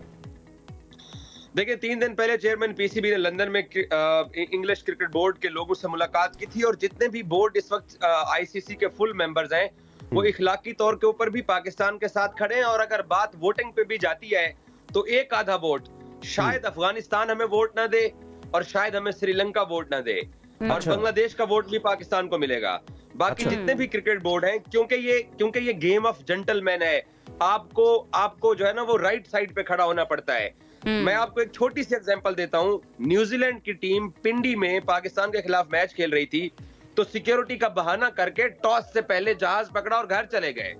देखिए, 3 दिन पहले चेयरमैन पीसीबी ने लंदन में इंग्लिश क्रिकेट बोर्ड के लोगों से मुलाकात की थी, और जितने भी बोर्ड इस वक्त आईसीसी के फुल मेंबर्स हैं वो इखलाकी तौर के ऊपर भी पाकिस्तान के साथ खड़े हैं। और अगर बात वोटिंग पे भी जाती है तो एक आधा वोट शायद अफगानिस्तान हमें वोट ना दे और शायद हमें श्रीलंका वोट ना दे, और बांग्लादेश का वोट भी पाकिस्तान को मिलेगा। बाकी जितने भी क्रिकेट बोर्ड हैं, क्योंकि ये गेम ऑफ जेंटलमैन है, आपको जो है ना वो राइट साइड पे खड़ा होना पड़ता है। मैं आपको एक छोटी सी एग्जांपल देता हूं। न्यूजीलैंड की टीम पिंडी में पाकिस्तान के खिलाफ मैच खेल रही थी, तो सिक्योरिटी का बहाना करके टॉस से पहले जहाज पकड़ा और घर चले गए।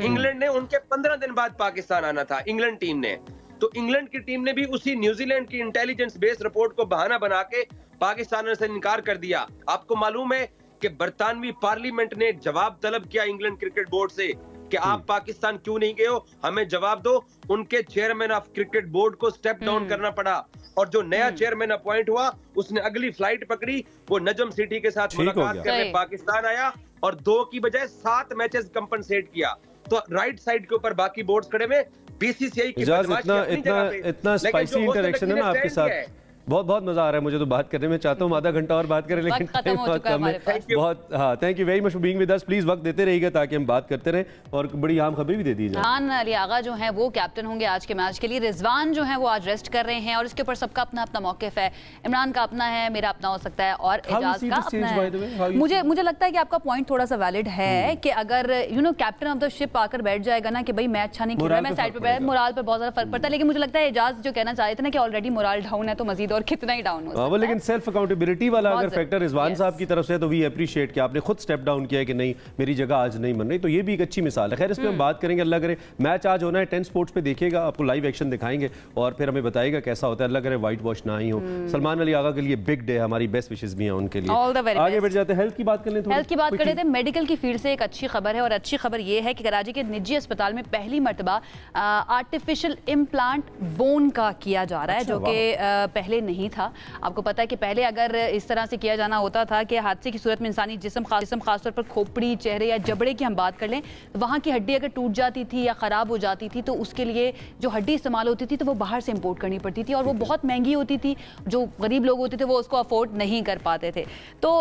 इंग्लैंड ने उनके 15 दिन बाद पाकिस्तान आना था, इंग्लैंड टीम ने, तो इंग्लैंड की टीम ने भी उसी न्यूजीलैंड की इंटेलिजेंस बेस्ड रिपोर्ट को बहाना बना के पाकिस्तान से इनकार कर दिया। आपको मालूम है कि बरतानवी पार्लियामेंट ने जवाब तलब किया इंग्लैंड क्रिकेट बोर्ड से कि आप पाकिस्तान क्यों नहीं गए हो, हमें जवाब दो। उनके चेयरमैन ऑफ क्रिकेट बोर्ड को स्टेप डाउन करना पड़ा, और जो नया चेयरमैन अपॉइंट हुआ उसने अगली फ्लाइट पकड़ी, वो नजम सिटी के साथ मुलाकात करने पाकिस्तान आया और 2 की बजाय 7 मैचेस कंपनसेट किया। तो राइट साइड के ऊपर बाकी बोर्ड्स खड़े में, बीसीसीआई की
इतना स्पाइसी इंटरेक्शन है ना आपके साथ, बहुत बहुत मजा आ रहा है मुझे तो बात करने में। चाहता हूँ आधा घंटा और बात करें, लेकिन टाइम बहुत कम है। बहुत हाँ, thank you very much for being with us. Please वक्त देते रहिएगा ताकि हम बात करते रहें और बड़ी अहम खबरें भी दे दी जाए।
खान अली आगा जो है वो कैप्टन होंगे आज के मैच के लिए। रिजवान जो है वो आज रेस्ट कर रहे हैं, और इसके ऊपर सबका अपना अपना मौकिफ है। इमरान का अपना है, मेरा अपना हो सकता है, और एजाज का अपना है। मुझे लगता है कि आपका पॉइंट थोड़ा सा वैलिड है कि अगर कैप्टन ऑफ द शिप आकर बैठ जाएगा ना कि भाई मैं अच्छा नहीं खेल रहा, मैं साइड पे बैठ, मोराल पर बहुत ज्यादा फर्क पड़ता है। लेकिन मुझे लगता है एजाज जो कहना चाहते थे ना कि ऑलरेडी मोराल डाउन है, तो मजीद और कितना ही डाउन हो।
वो लेकिन सेल्फ अकाउंटेबिलिटी वाला अगर फैक्टर रिजवान साहब की तरफ से है तो वी अप्रिशिएट कि आपने खुद स्टेप डाउन किया है कि नहीं मेरी जगह आज नहीं बन रही, तो ये भी एक अच्छी मिसाल है। खैर इस पे हम बात करेंगे, अल्लाह करे मैच आज होना है 10 स्पोर्ट्स पे देखिएगा, आपको लाइव एक्शन दिखाएंगे और फिर हमें बताएगा कैसा होता है। अल्लाह करे व्हाइट वॉश ना ही हो। सलमान अली आगा के लिए बिग डे, हमारी बेस्ट विशेस भी हैं उनके लिए। आगे बढ़ जाते हैं, हेल्थ की बात कर लेते हैं।
हेल्थ की बात कर लेते हैं। मेडिकल की फील्ड से एक अच्छी खबर है, और अच्छी खबर ये है कि कराची के निजी अस्पताल में पहली मरतबा आर्टिफिशियल इम्प्लांट बोन का किया जा रहा है, जो कि पहले नहीं था। आपको पता है कि पहले अगर इस तरह से किया जाना होता था कि हादसे की सूरत में इंसानी जिस्म खासतौर पर खोपड़ी, चेहरे या जबड़े की हम बात कर लें, तो वहाँ की हड्डी अगर टूट जाती थी या ख़राब हो जाती थी तो उसके लिए जो हड्डी इस्तेमाल होती थी तो वो बाहर से इंपोर्ट करनी पड़ती थी, और वो बहुत महंगी होती थी। जो गरीब लोग होते थे वो उसको अफोर्ड नहीं कर पाते थे। तो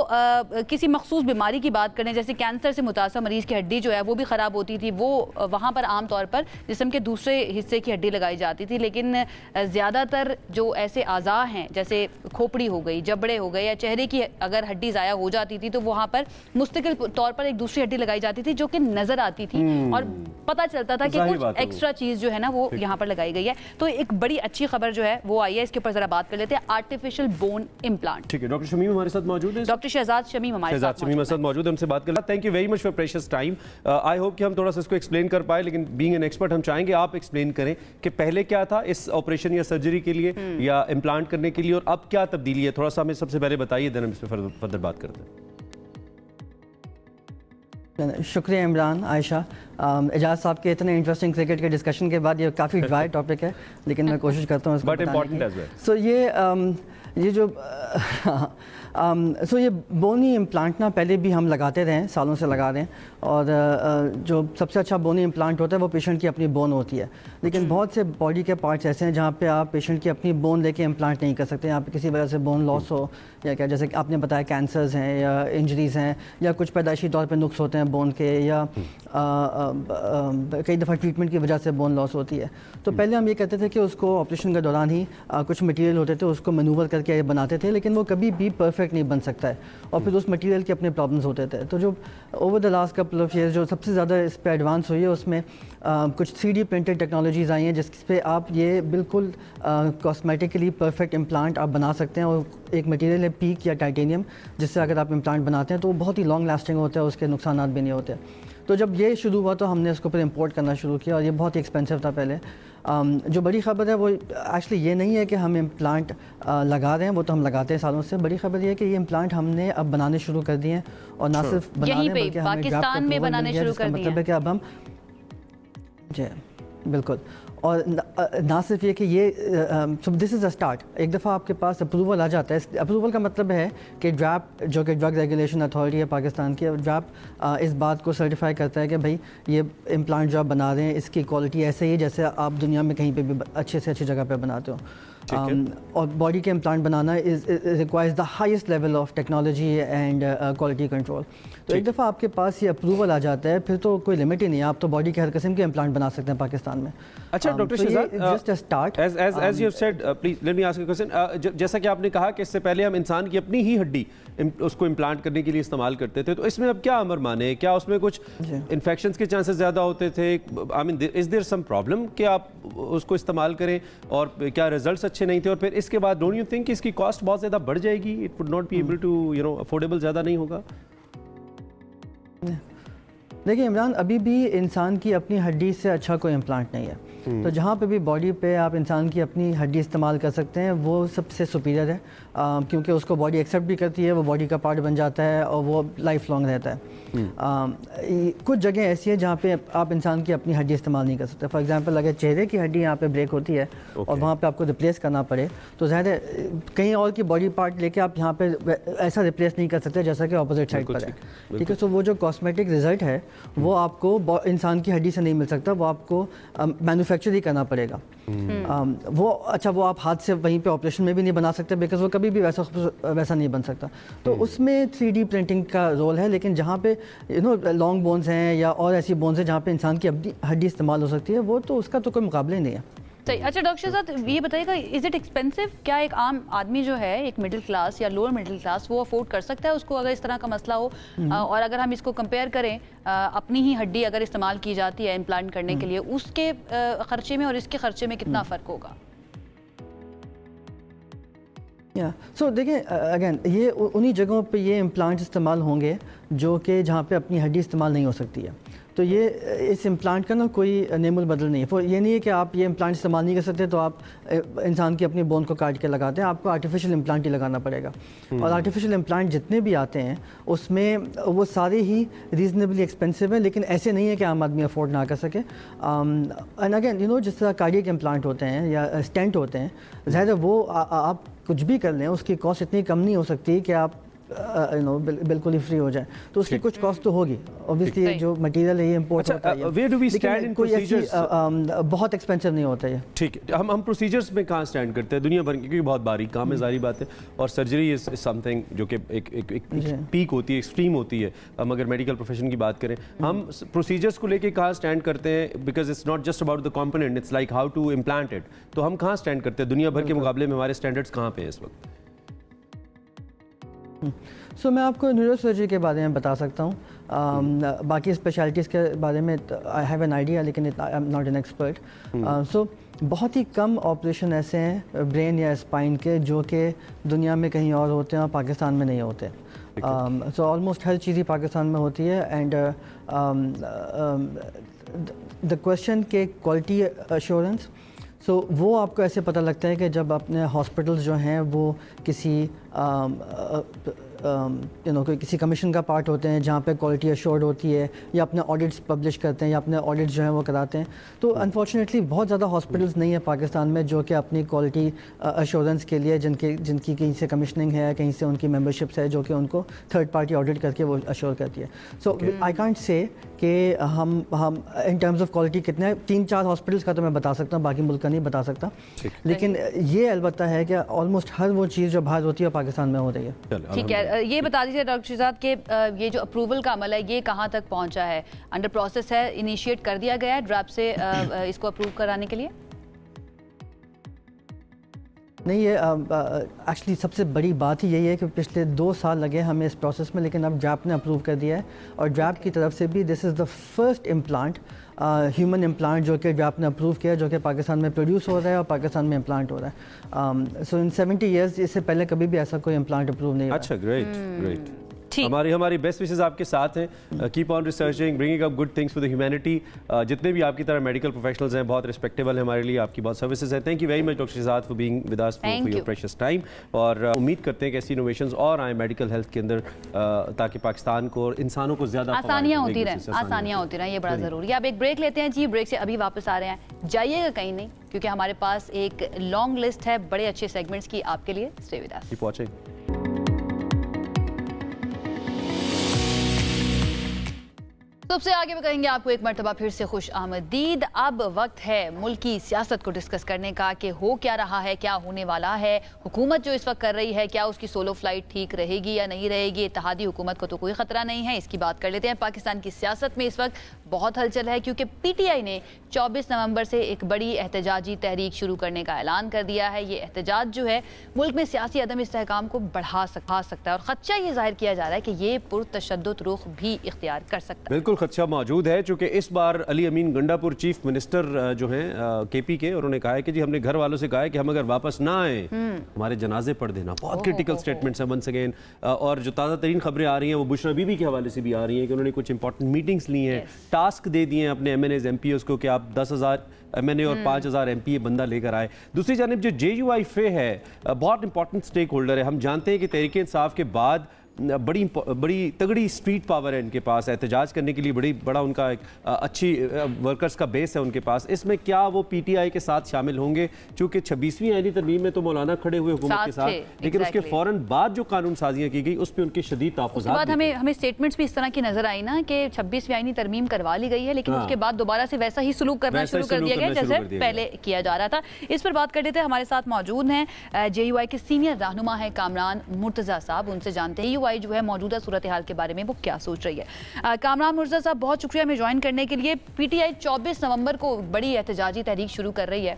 किसी मखसूस बीमारी की बात करें, जैसे कैंसर से मुतासर मरीज़ की हड्डी जो है वो भी ख़राब होती थी, वो वहाँ पर आम तौर पर जिस्म के दूसरे हिस्से की हड्डी लगाई जाती थी। लेकिन ज़्यादातर जो ऐसे आज़ा हैं, जैसे खोपड़ी हो गई, जबड़े हो गए, या चेहरे की अगर हड्डी ज़ाया हो जाती थी तो वहाँ पर मुस्तकिल तौर पर एक दूसरी हड्डी लगाई जाती थी जो कि नजर आती थी और पता चलता था कि कुछ एक्स्ट्रा चीज जो है ना वो यहाँ पर लगाई गई है। तो एक बड़ी अच्छी खबर जो है वो आई है, इसके ऊपर जरा बात कर लेते हैं। Artificial bone implant.
ठीक है, डॉक्टर शमीम हमारे साथ मौजूद है।
डॉक्टर शहजाद शमीम हमारे साथ
मौजूद है, उनसे बात कर। Thank you very much for precious time. I hope कि हम थोड़ा सा इसको एक्सप्लेन कर पाए, लेकिन बीइंग एन एक्सपर्ट हम चाहेंगे आप एक्सप्लेन करें कि पहले क्या था इस ऑपरेशन या सर्जरी के लिए या इम्प्लांट करने के लिए, और अब क्या तब्दीली है, थोड़ा सा हमें सबसे पहले बताइए, देन हम इस पर फर्दर बात करते हैं।
शुक्रिया इमरान, आयशा। एजाज साहब के इतने इंटरेस्टिंग क्रिकेट के डिस्कशन के बाद ये काफ़ी ड्राई टॉपिक है, लेकिन मैं कोशिश करता हूँ इसको बताने की। सो ये जो ये बोनी इम्प्लांट ना पहले भी हम लगाते रहे हैं, सालों से लगा रहे हैं, और जो सबसे अच्छा बोनी इम्प्लांट होता है वो पेशेंट की अपनी बोन होती है। लेकिन बहुत से बॉडी के पार्ट्स ऐसे हैं जहाँ पे आप पेशेंट की अपनी बोन लेके इम्प्लांट नहीं कर सकते। यहाँ पे किसी वजह से बोन लॉस हो या क्या, जैसे कि आपने बताया कैंसर्स हैं या इंजरीज़ हैं या कुछ पैदाइशी तौर पे नुक्स होते हैं बोन के, या कई दफ़ा ट्रीटमेंट की वजह से बोन लॉस होती है। तो पहले हम ये कहते थे कि उसको ऑपरेशन के दौरान ही कुछ मटेरियल होते थे उसको मैनूवर करके बनाते थे, लेकिन वो कभी भी परफेक्ट नहीं बन सकता है और फिर उस मटेरियल के अपने प्रॉब्लम्स होते थे। तो जो over the last couple of years जो सबसे ज़्यादा इस पर एडवांस हुई है उसमें कुछ 3D प्रिंटेड टेक्नोलॉजीज़ आई हैं जिस पे आप ये बिल्कुल कॉस्मेटिकली परफेक्ट इम्प्लांट आप बना सकते हैं। और एक मटेरियल है पीक या टाइटेनियम, जिससे अगर आप इम्प्लांट बनाते हैं तो वो बहुत ही लॉन्ग लास्टिंग होता है, उसके नुकसान भी नहीं होते। तो जब ये शुरू हुआ तो हमने इसको फिर इम्पोर्ट करना शुरू किया और ये बहुत ही एक्सपेंसिव था पहले। जो बड़ी ख़बर है वो एक्चुअली ये नहीं है कि हम इम्प्लांट लगा रहे हैं, वो तो हम लगाते हैं सालों से। बड़ी ख़बर ये है कि ये इम्प्लांट हमने अब बनाने शुरू कर दिए हैं, और ना सिर्फ बना रहे हैं बल्कि हमने
पाकिस्तान में बनाने शुरू कर दिए हैं।
मतलब है कि अब हम जी बिल्कुल, और ना सिर्फ ये कि ये दिस इज़ अ स्टार्ट। एक दफ़ा आपके पास अप्रूवल आ जाता है, अप्रूवल का मतलब है कि ड्रैप जो कि ड्रग रेगुलेशन अथॉरिटी है पाकिस्तान की, ड्रैप इस बात को सर्टिफाई करता है कि भाई ये इम्प्लांट जो आप बना रहे हैं इसकी क्वालिटी ऐसे ही है जैसे आप दुनिया में कहीं पे भी अच्छे से अच्छी जगह पे बनाते हो। और बॉडी के implant banana requires the highest level of technology and quality control. तो एक दफ़ा आपके पास ये अप्रूवल आ जाता है फिर तो कोई लिमिट ही नहीं है, आप तो बॉडी के हर किस्म के इम्प्लांट बना सकते हैं पाकिस्तान में।
अच्छा doctor Shahzad, just a start as you have said, please let me ask you question. जैसा कि आपने कहा कि इससे पहले हम इंसान की अपनी ही हड्डी उसको इम्प्लांट करने के लिए इस्तेमाल करते थे, तो इसमें अब क्या अमर माने? क्या उसमें कुछ इन्फेक्शंस के चांसेस ज़्यादा होते थे? I mean is there some problem कि आप उसको इस्तेमाल करें और क्या रिजल्ट्स अच्छे नहीं थे? और फिर इसके बाद डोंट यू थिंक कि इसकी कॉस्ट बहुत ज़्यादा बढ़ जाएगी? It would not be able to affordable ज़्यादा नहीं होगा?
देखिए इमरान, अभी भी इंसान की अपनी हड्डी से अच्छा कोई इम्प्लांट नहीं है। तो जहाँ पे भी बॉडी पे आप इंसान की अपनी हड्डी इस्तेमाल कर सकते हैं वो सबसे सुपीरियर है, क्योंकि उसको बॉडी एक्सेप्ट भी करती है, वो बॉडी का पार्ट बन जाता है और वो लाइफ लॉन्ग रहता है। कुछ जगह ऐसी है जहाँ पे आप इंसान की अपनी हड्डी इस्तेमाल नहीं कर सकते। फॉर एग्जांपल अगर चेहरे की हड्डी यहाँ पे ब्रेक होती है और वहाँ पे आपको रिप्लेस करना पड़े तो ज़ाहिर है कहीं और की बॉडी पार्ट लेके आप यहाँ पे ऐसा रिप्लेस नहीं कर सकते जैसा कि अपोजिट साइड पर है। ठीक है, तो वो जो कॉस्मेटिक रिजल्ट है वो आपको इंसान की हड्डी से नहीं मिल सकता, वो आपको मैन्युफैक्चर ही करना पड़ेगा। वो आप हाथ से वहीं पे ऑपरेशन में भी नहीं बना सकते बिकॉज वो कभी भी वैसा नहीं बन सकता। तो उसमें 3D प्रिंटिंग का रोल है। लेकिन जहाँ पे लॉन्ग बोन्स हैं या और ऐसी बोन्स हैं जहाँ पे इंसान की हड्डी इस्तेमाल हो सकती है, वो तो उसका तो कोई मुकाबले नहीं है।
अच्छा डॉक्टर साहब ये बताइएगा, इज इट एक्सपेंसिव? क्या एक आम आदमी जो है, एक मिडिल क्लास या लोअर मिडिल क्लास, वो अफोर्ड कर सकता है उसको अगर इस तरह का मसला हो? और अगर हम इसको कंपेयर करें अपनी ही हड्डी अगर इस्तेमाल की जाती है इम्प्लांट करने के लिए, उसके खर्चे में और इसके खर्चे में कितना फ़र्क होगा?
सो देखिए अगेन ये उन्हीं जगहों पे ये इम्प्लांट इस्तेमाल होंगे जो कि जहाँ पे अपनी हड्डी इस्तेमाल नहीं हो सकती है। तो ये इस इम्प्लांट का ना कोई नेमुल बदल नहीं है। ये नहीं है कि आप ये इम्प्लांट इस्तेमाल नहीं कर सकते तो आप इंसान की अपनी बोन को काट के लगाते हैं, आपको आर्टिफिशियल इम्प्लांट ही लगाना पड़ेगा। और आर्टिफिशियल इम्प्लांट जितने भी आते हैं उसमें वो सारे ही रीज़नेबली एक्सपेंसिव है, लेकिन ऐसे नहीं है कि आम आदमी अफोर्ड ना कर सके। एंड अगेन जिस तरह कार्डियक इम्प्लांट होते हैं या स्टेंट होते हैं, ज़ाहिर है वो आप कुछ भी कर लें उसकी कॉस्ट इतनी कम नहीं हो सकती कि आप बिल्कुल ही फ्री हो जाए, तो उसकी कुछ कॉस्ट तो होगी ऑब्वियसली। जो मटेरियल है ये इंपोर्ट होता है,
where do we stand in procedures?
बहुत एक्सपेंसिव नहीं होता ये।
ठीक है, हम प्रोसीजर्स में कहाँ स्टैंड करते हैं दुनिया भर की? क्योंकि बहुत बारीक काम है, जारी बात है, और सर्जरी इज समथिंग जो कि एक पीक होती है, एक्सट्रीम होती है। हम अगर मेडिकल प्रोफेशन की बात करें, हम प्रोसीजर्स को लेके कहाँ स्टैंड करते हैं? Because it's not just about the component, it's like how to implant it. तो हम कहाँ स्टैंड करते हैं दुनिया भर के मुकाबले में? हमारे स्टैंडर्ड्स कहाँ पे हैं इस वक्त?
मैं आपको न्यूरो सर्जरी के बारे में बता सकता हूँ। बाकी स्पेशलिटीज़ के बारे में आई हैव एन आइडिया, लेकिन I am not an expert. बहुत ही कम ऑपरेशन ऐसे हैं ब्रेन या स्पाइन के जो कि दुनिया में कहीं और होते हैं और पाकिस्तान में नहीं होते। ऑलमोस्ट हर चीज़ ही पाकिस्तान में होती है। एंड द क्वेश्चन के क्वालिटी अश्योरेंस, वो आपको ऐसे पता लगता है कि जब अपने हॉस्पिटल्स जो हैं वो किसी कोई किसी कमीशन का पार्ट होते हैं जहाँ पे क्वालिटी अश्योर्ड होती है, या अपने ऑडिट्स पब्लिश करते हैं, या अपने ऑडिट्स जो हैं वो कराते हैं। तो अनफॉर्चुनेटली बहुत ज़्यादा हॉस्पिटल्स नहीं है पाकिस्तान में जो कि अपनी क्वालिटी अश्योरेंस के लिए जिनकी कहीं से कमीशनिंग है, कहीं से उनकी मेंबरशिप्स है जो कि उनको थर्ड पार्टी ऑडिट करके वो अश्योर करती है। सो आई कांट से कि हम इन टर्म्स ऑफ क्वालिटी कितने 3-4 हॉस्पिटल्स का तो मैं बता सकता हूँ, बाकी मुल्क का नहीं बता सकता, लेकिन ये अलबत्ता है कि ऑलमोस्ट हर वो चीज़ जो बाहर होती है पाकिस्तान में हो रही है।
ठीक है, ये बता दीजिए डॉक्टर शहजाद के ये जो अप्रूवल का अमल है ये कहाँ तक पहुँचा है? अंडर प्रोसेस है, इनिशिएट कर दिया गया है ड्राफ्ट से इसको अप्रूव कराने के लिए?
नहीं, ये एक्चुअली सबसे बड़ी बात ही यही है कि पिछले 2 साल लगे हमें इस प्रोसेस में, लेकिन अब ड्रैप ने अप्रूव कर दिया है और ड्रैप की तरफ से भी this is the first implant, human implant जो कि ड्रैप ने अप्रूव किया, जो कि पाकिस्तान में प्रोड्यूस हो रहा है और पाकिस्तान में इम्प्लांट हो रहा है। सो इन 70 ईयर्स इससे पहले कभी भी ऐसा कोई इम्प्लांट अप्रूव नहीं हुआ।
अच्छा, ग्रेट। हमारी बेस्ट विशेस आपके साथ हैं। Keep on researching, bringing up good things for the humanity. जितने भी आपकी तरह मेडिकल प्रोफेशनल्स हैं बहुत रिस्पेक्टेबल है हमारे लिए, आपकी बहुत सर्विसेज है। Thank you very much doctor Shahzad for being with us for your precious time. और उम्मीद करते हैं कि ऐसी इनोवेशंस और आए मेडिकल हेल्थ के अंदर ताकि पाकिस्तान को और इंसानों को ज़्यादा
आसानियाँ होती रहें, ये बड़ा ज़रूरी है। अब एक ब्रेक लेते हैं जी, ब्रेक से अभी वापस आ रहे हैं, जाइएगा कहीं नहीं क्योंकि हमारे पास एक लॉन्ग लिस्ट है बड़े अच्छे सेगमेंट्स की आपके लिए। स्टे विद अस।
पहुँचे
सबसे आगे भी कहेंगे आपको एक मरतबा फिर से खुश आमदीद। अब वक्त है मुल्क की सियासत को डिस्कस करने का कि हो क्या रहा है, क्या होने वाला है। हुकूमत जो इस वक्त कर रही है, क्या उसकी सोलो फ्लाइट ठीक रहेगी या नहीं रहेगी? इत्तेहादी हुकूमत को तो कोई खतरा नहीं है, इसकी बात कर लेते हैं। पाकिस्तान की सियासत में इस वक्त बहुत हलचल है क्योंकि PTI ने 24 नवंबर से एक बड़ी एहतजाजी तहरीक शुरू करने का ऐलान कर दिया है। ये एहतजाज जो है मुल्क में सियासी अदम इस्तेहकाम को बढ़ा सकता है और खदशा ये जाहिर किया जा रहा है कि ये पुरतशद्दुद रुख भी इख्तियार कर सकता है।
बिल्कुल खदशा मौजूद है, चूंकि इस बार अली अमीन गंडापुर चीफ मिनिस्टर जो हैं KP के, उन्होंने कहा है कि जी हमने घर वालों से कहा है कि हम अगर वापस ना आए हमारे जनाजे पढ़ देना। बहुत क्रिटिकल स्टेटमेंट्स हैं वंस अगेन। और जो ताज़ा तरीन खबरें आ रही हैं वो बुशरा बीबी के हवाले से भी आ रही हैं कि उन्होंने कुछ इंपॉर्टेंट मीटिंग्स ली हैं, टास्क दे दिए हैं अपने MNAs MPOs को कि आप 10,000 MNA और 5,000 MPA बंदा लेकर आए। दूसरी जानिब जो JUIFA है बहुत इंपॉर्टेंट स्टेक होल्डर है। हम जानते हैं कि तहरीक इंसाफ के बाद बड़ी तगड़ी स्ट्रीट पावर है इनके पास, एहतजाज करने के लिए बड़ा उनका एक अच्छी वर्कर्स का बेस है उनके पास। इसमें क्या वो PTI के साथ शामिल होंगे? चूँकि 26वीं आईनी तरमीम में तो मौलाना खड़े हुए हुकूमत के साथ, लेकिन उसके फ़ौरन बाद जो कानून साजियाँ की गई उस पर उनके शदीद तहफ़्फ़ुज़ात।
बाद हमें स्टेटमेंट्स भी इस तरह की नजर आई ना कि 26वीं आईनी तरमीम करवा ली गई है, लेकिन उसके बाद दोबारा से वैसा ही सलूक करना शुरू कर दिया गया जैसे पहले किया जा रहा था। इस पर बात कर लेते हैं। हमारे साथ मौजूद हैं JUI के सीनियर रहनुमा है कामरान मुर्तज़ा साहब, उनसे जानते हैं JUI जो है मौजूदा सूरत हाल के बारे में वो क्या सोच रही है। कामरान मुर्तज़ा साहब, बहुत शुक्रिया हमें ज्वाइन करने के लिए। PTI 24 नवंबर को बड़ी एहतजाजी तहरीक शुरू कर रही है,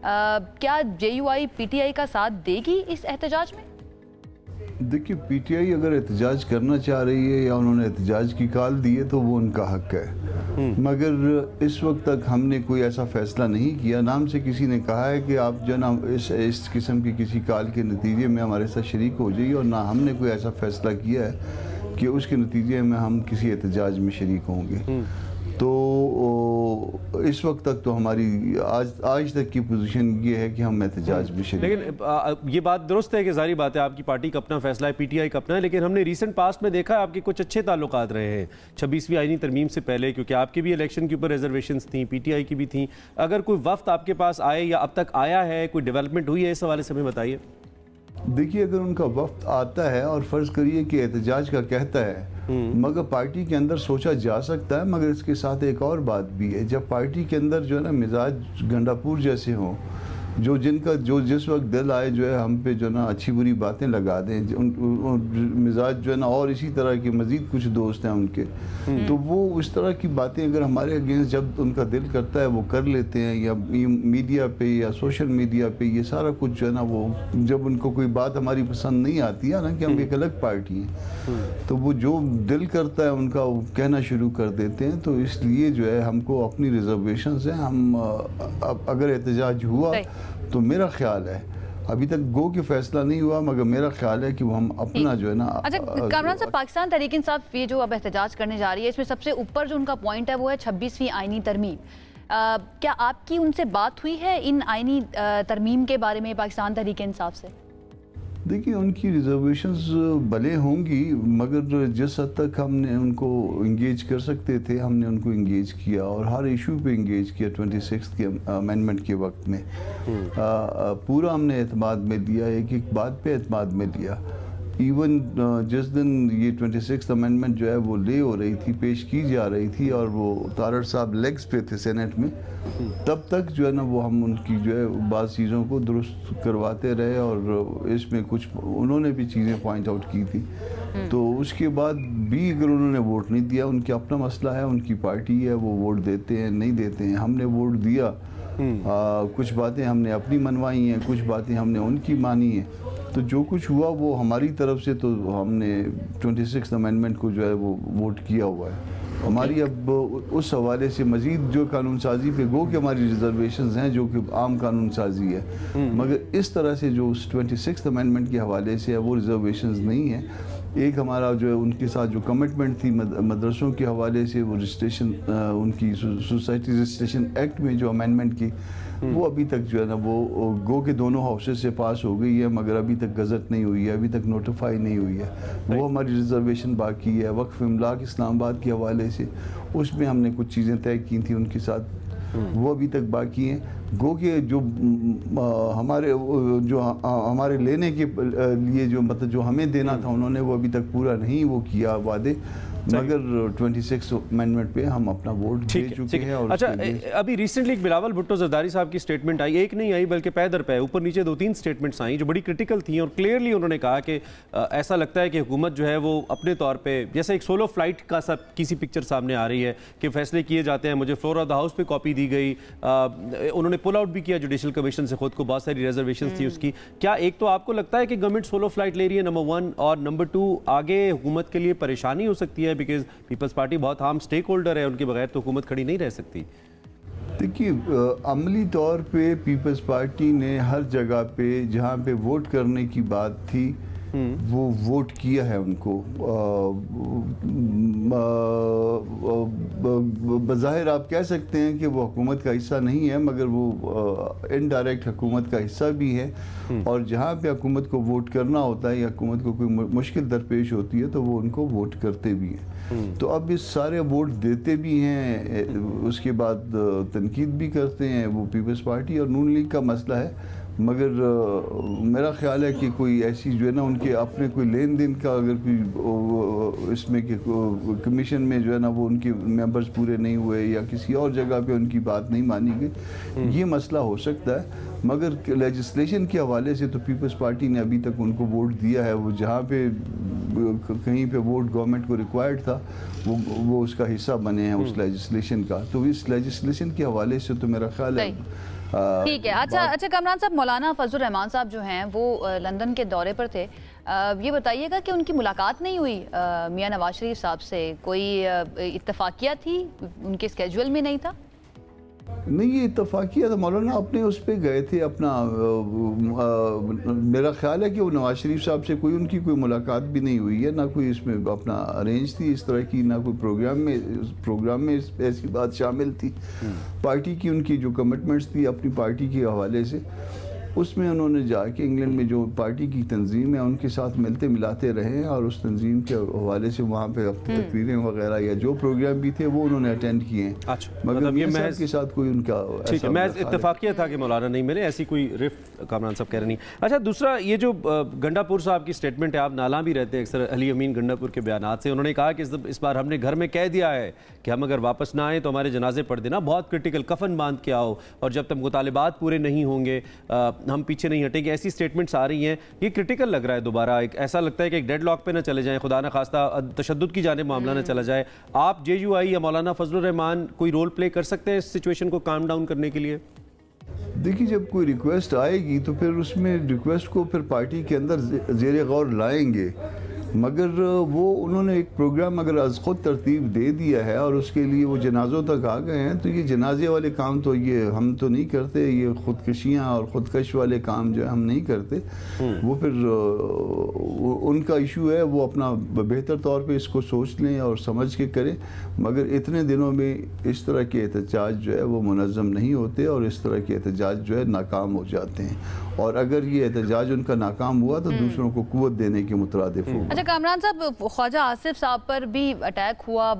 क्या JUI PTI का साथ देगी इस एहतजाज में?
देखिए, PTI अगर एहतजाज करना चाह रही है या उन्होंने एहतजाज की कॉल दी है तो वो उनका हक है, मगर इस वक्त तक हमने कोई ऐसा फैसला नहीं किया। नाम से किसी ने कहा है कि आप जो ना इस किस्म की किसी कॉल के नतीजे में हमारे साथ शरीक हो जाइए, और ना हमने कोई ऐसा फैसला किया है कि उसके नतीजे में हम किसी एहतजाज में शरीक होंगे। तो इस वक्त तक तो हमारी आज तक की पोजीशन ये है कि हम एहतजाज में शरीक।
लेकिन ये बात दुरुस्त है कि जारी बात है आपकी पार्टी का अपना फैसला है, PTI का अपना है, लेकिन हमने रीसेंट पास्ट में देखा है आपके कुछ अच्छे ताल्लुकात रहे हैं 26वीं आईनी तरमीम से पहले, क्योंकि आपके भी इलेक्शन के ऊपर रिजर्वेशंस थी, PTI की भी थी। अगर कोई वफ्त आपके पास आए या अब तक आया है, कोई डेवलपमेंट हुई है, इस हवाले से हमें बताइए।
देखिए, अगर उनका वक्त आता है और फ़र्ज़ करिए कि एहतजाज का कहता है, मगर पार्टी के अंदर सोचा जा सकता है। मगर इसके साथ एक और बात भी है, जब पार्टी के अंदर जो है ना मिजाज गंडापुर जैसे हों, जो जिस वक्त दिल आए जो है हम पे जो ना अच्छी बुरी बातें लगा दें, मिजाज जो है ना, और इसी तरह के मज़ीद कुछ दोस्त हैं उनके, तो वो उस तरह की बातें अगर हमारे अगेंस्ट जब उनका दिल करता है वो कर लेते हैं, या मीडिया पे या सोशल मीडिया पे ये सारा कुछ जो है ना, वो जब उनको कोई बात हमारी पसंद नहीं आती है ना कि हम एक अलग पार्टी हैं, तो वो जो दिल करता है उनका वो कहना शुरू कर देते हैं। तो इसलिए जो है हमको अपनी रिजर्वेशंस हैं। हम अगर एहतजाज हुआ तो मेरा ख्याल है, अभी तक गो के फैसला नहीं हुआ, मगर मेरा ख्याल है कि वो हम अपना जो है ना।
अच्छा कामरान साहब, पाकिस्तान तहरीक इंसाफ ये जो अब एहतजाज करने जा रही है, इसमें सबसे ऊपर जो उनका पॉइंट है वो है 26वीं आईनी तरमीम। क्या आपकी उनसे बात हुई है इन आईनी तरमीम के बारे में पाकिस्तान तहरीक इंसाफ से?
देखिए उनकी रिजर्वेशंस भले होंगी, मगर जिस हद तक हमने उनको इंगेज कर सकते थे हमने उनको इंगेज किया, और हर इशू पे इंगेज किया 26 के अमेंडमेंट के वक्त में। पूरा हमने एतमाद में लिया, एक एक बात पे एतमाद में लिया। इवन जिस दिन ये 26 अमेंडमेंट जो है वो ले हो रही थी, पेश की जा रही थी, और वो तारड़ साहब लेग्स पे थे सेनेट में, तब तक जो है ना वो हम उनकी जो है बात चीज़ों को दुरुस्त करवाते रहे, और इसमें कुछ उन्होंने भी चीज़ें पॉइंट आउट की थी। तो उसके बाद भी अगर उन्होंने वोट नहीं दिया, उनका अपना मसला है, उनकी पार्टी है, वो वोट देते हैं नहीं देते हैं। हमने वोट दिया, कुछ बातें हमने अपनी मनवाई हैं, कुछ बातें हमने उनकी मानी हैं। तो जो कुछ हुआ वो हमारी तरफ से, तो हमने 26 अमेंडमेंट को जो है वो वोट किया हुआ है। हमारी अब उस हवाले से मजीद जो कानून साजी पे गो कि हमारी रिजर्वेशंस हैं जो कि आम कानून साजी है, मगर इस तरह से जो उस 26 अमेंडमेंट के हवाले से है वो रिजर्वेशंस नहीं है। एक हमारा जो है उनके साथ जो कमिटमेंट थी मदरसों के हवाले से, वो रजिस्ट्रेशन उनकी सोसाइटी रजिस्ट्रेशन एक्ट में जो अमेंडमेंट की, वो अभी तक जो है ना वो गो के दोनों हाउसेस से पास हो गई है, मगर अभी तक गजट नहीं हुई है, अभी तक नोटिफाई नहीं हुई है। वो हमारी रिजर्वेशन बाकी है। वक्फ इमलाक इस्लामाबाद के हवाले से उसमें हमने कुछ चीज़ें तय की थी उनके साथ, वो अभी तक बाकी हैं। गो के जो हमारे लेने के लिए जो मतलब जो हमें देना था उन्होंने वो अभी तक पूरा नहीं वो किया वादे, मगर 26 अमेंडमेंट पे हम अपना वोट दे चुके हैं। और
अच्छा, अभी रिसेंटली एक बिलावल भुट्टो जरदारी साहब की स्टेटमेंट आई, एक नहीं आई बल्कि पैदर पे ऊपर नीचे 2-3 स्टेटमेंट्स आई जो बड़ी क्रिटिकल थी, और क्लियरली उन्होंने कहा कि ऐसा लगता है कि हुकूमत जो है वो अपने तौर पे, जैसे एक सोलो फ्लाइट का सब किसी पिक्चर सामने आ रही है कि फैसले किए जाते हैं। मुझे फ्लोर ऑफ द हाउस पे कॉपी दी गई, उन्होंने पुल आउट भी किया जुडिशल कमीशन से खुद को, बहुत सारी रिजर्वेशन थी उसकी। क्या एक तो आपको लगता है कि गवर्नमेंट सोलो फ्लाइट ले रही है, नंबर 1, और नंबर 2 आगे हुकूमत के लिए परेशानी हो सकती है, बिकॉज पीपल्स पार्टी बहुत आम स्टेक होल्डर है, उनके बगैर तो हुकूमत खड़ी नहीं रह सकती।
देखिए अमली तौर पे पीपल्स पार्टी ने हर जगह पे जहाँ पे वोट करने की बात थी वो वोट किया है उनको। बज़ाहिर आप कह सकते हैं कि वो हुकूमत का हिस्सा नहीं है, मगर वो इनडायरेक्ट हुकूमत का हिस्सा भी है, और जहाँ पे हुकूमत को वोट करना होता है या हुकूमत को कोई मुश्किल दरपेश होती है तो वो उनको वोट करते भी हैं। तो अब इस सारे वोट देते भी हैं, उसके बाद तनकीद भी करते हैं। वो पीपल्स पार्टी और नून लीग का मसला है, मगर मेरा ख्याल है कि कोई ऐसी जो है ना उनके अपने कोई लेन देन का अगर कोई इसमें कि कमीशन में जो है ना वो उनके मेंबर्स पूरे नहीं हुए या किसी और जगह पे उनकी बात नहीं मानी गई, ये मसला हो सकता है। मगर लेजिस्लेशन के हवाले से तो पीपल्स पार्टी ने अभी तक उनको वोट दिया है। वो जहाँ पे कहीं पे वोट गवर्नमेंट को रिक्वायर्ड था वो उसका हिस्सा बने हैं उस लेजिस्लेशन का। तो इस लेजिस्लेशन के हवाले से तो मेरा ख्याल है
ठीक है। अच्छा कमरान साहब, मौलाना फजल रहमान साहब जो हैं वो लंदन के दौरे पर थे। ये बताइएगा कि उनकी मुलाकात नहीं हुई मियां नवाज शरीफ साहब से? कोई इत्तफाकिया थी, उनके स्केड्यूल में नहीं था?
नहीं, ये इत्तफाकिया था। मौलाना अपने उस पर गए थे अपना, मेरा ख्याल है कि वो नवाज शरीफ साहब से उनकी कोई मुलाकात भी नहीं हुई है, ना कोई इसमें अपना अरेंज थी इस तरह की, ना कोई प्रोग्राम में ऐसी बात शामिल थी। पार्टी की उनकी जो कमिटमेंट्स थी अपनी पार्टी के हवाले से, उसमें उन्होंने जाके इंग्लैंड में जो पार्टी की तंजीम है उनके साथ मिलते मिलाते रहे, और उस तंजीम के हवाले से वहाँ पे तकरीरें वगैरह या जो प्रोग्राम भी थे वो उन्होंने अटेंड किए हैं।
अच्छा,
मगर ये महज के साथ कोई उनका
ठीक है, महज इत्तेफाकिया था कि मौलाना नहीं मिले, ऐसी कोई रिफ्ट कामरान साहब कह रहे नहीं। अच्छा, दूसरा ये जो गंडापुर साहब की स्टेटमेंट है, आप नाला भी रहते हैं अक्सर अली अमीन गंडापुर के बयानात से, उन्होंने कहा कि इस बार हमने घर में कह दिया है कि हम अगर वापस ना आए तो हमारे जनाजे पढ़ देना, बहुत क्रिटिकल, कफन बांध के आओ, और जब तक मुतालिबात पूरे नहीं होंगे हम पीछे नहीं हटेंगे। ऐसी स्टेटमेंट्स आ रही हैं, ये क्रिटिकल लग रहा है। दोबारा एक ऐसा लगता है कि एक डेडलॉक पे ना चले जाएं, खुदा ना खास्ता तशद्दुद की जाने मामला ना चला जाए। आप JUI या मौलाना फजलुर रहमान कोई रोल प्ले कर सकते हैं इस सिचुएशन को काम डाउन करने के लिए?
देखिए, जब कोई रिक्वेस्ट आएगी तो फिर उसमें रिक्वेस्ट को फिर पार्टी के अंदर ज़ेरे गौर लाएंगे, मगर वो उन्होंने एक प्रोग्राम अगर आज खुद तरतीब दे दिया है और उसके लिए वो जनाजों तक आ गए हैं, तो ये जनाजे वाले काम तो ये हम तो नहीं करते, ये खुदकशियाँ और ख़ुदकश वाले काम जो है हम नहीं करते। वो फिर उनका इशू है, वो अपना बेहतर तौर पे इसको सोच लें और समझ के करें, मगर इतने दिनों में इस तरह के एहतजाज जो है वो मुनज़्ज़म नहीं होते और इस तरह के एहतजाज जो है नाकाम हो जाते हैं। और अगर ये एहतजाज उनका नाकाम हुआ तो दूसरों को कुव्वत देने के मुतरादिफ होगा।
अच्छा कामरान साहब, ख्वाजा आसिफ साहब पर भी अटैक हुआ,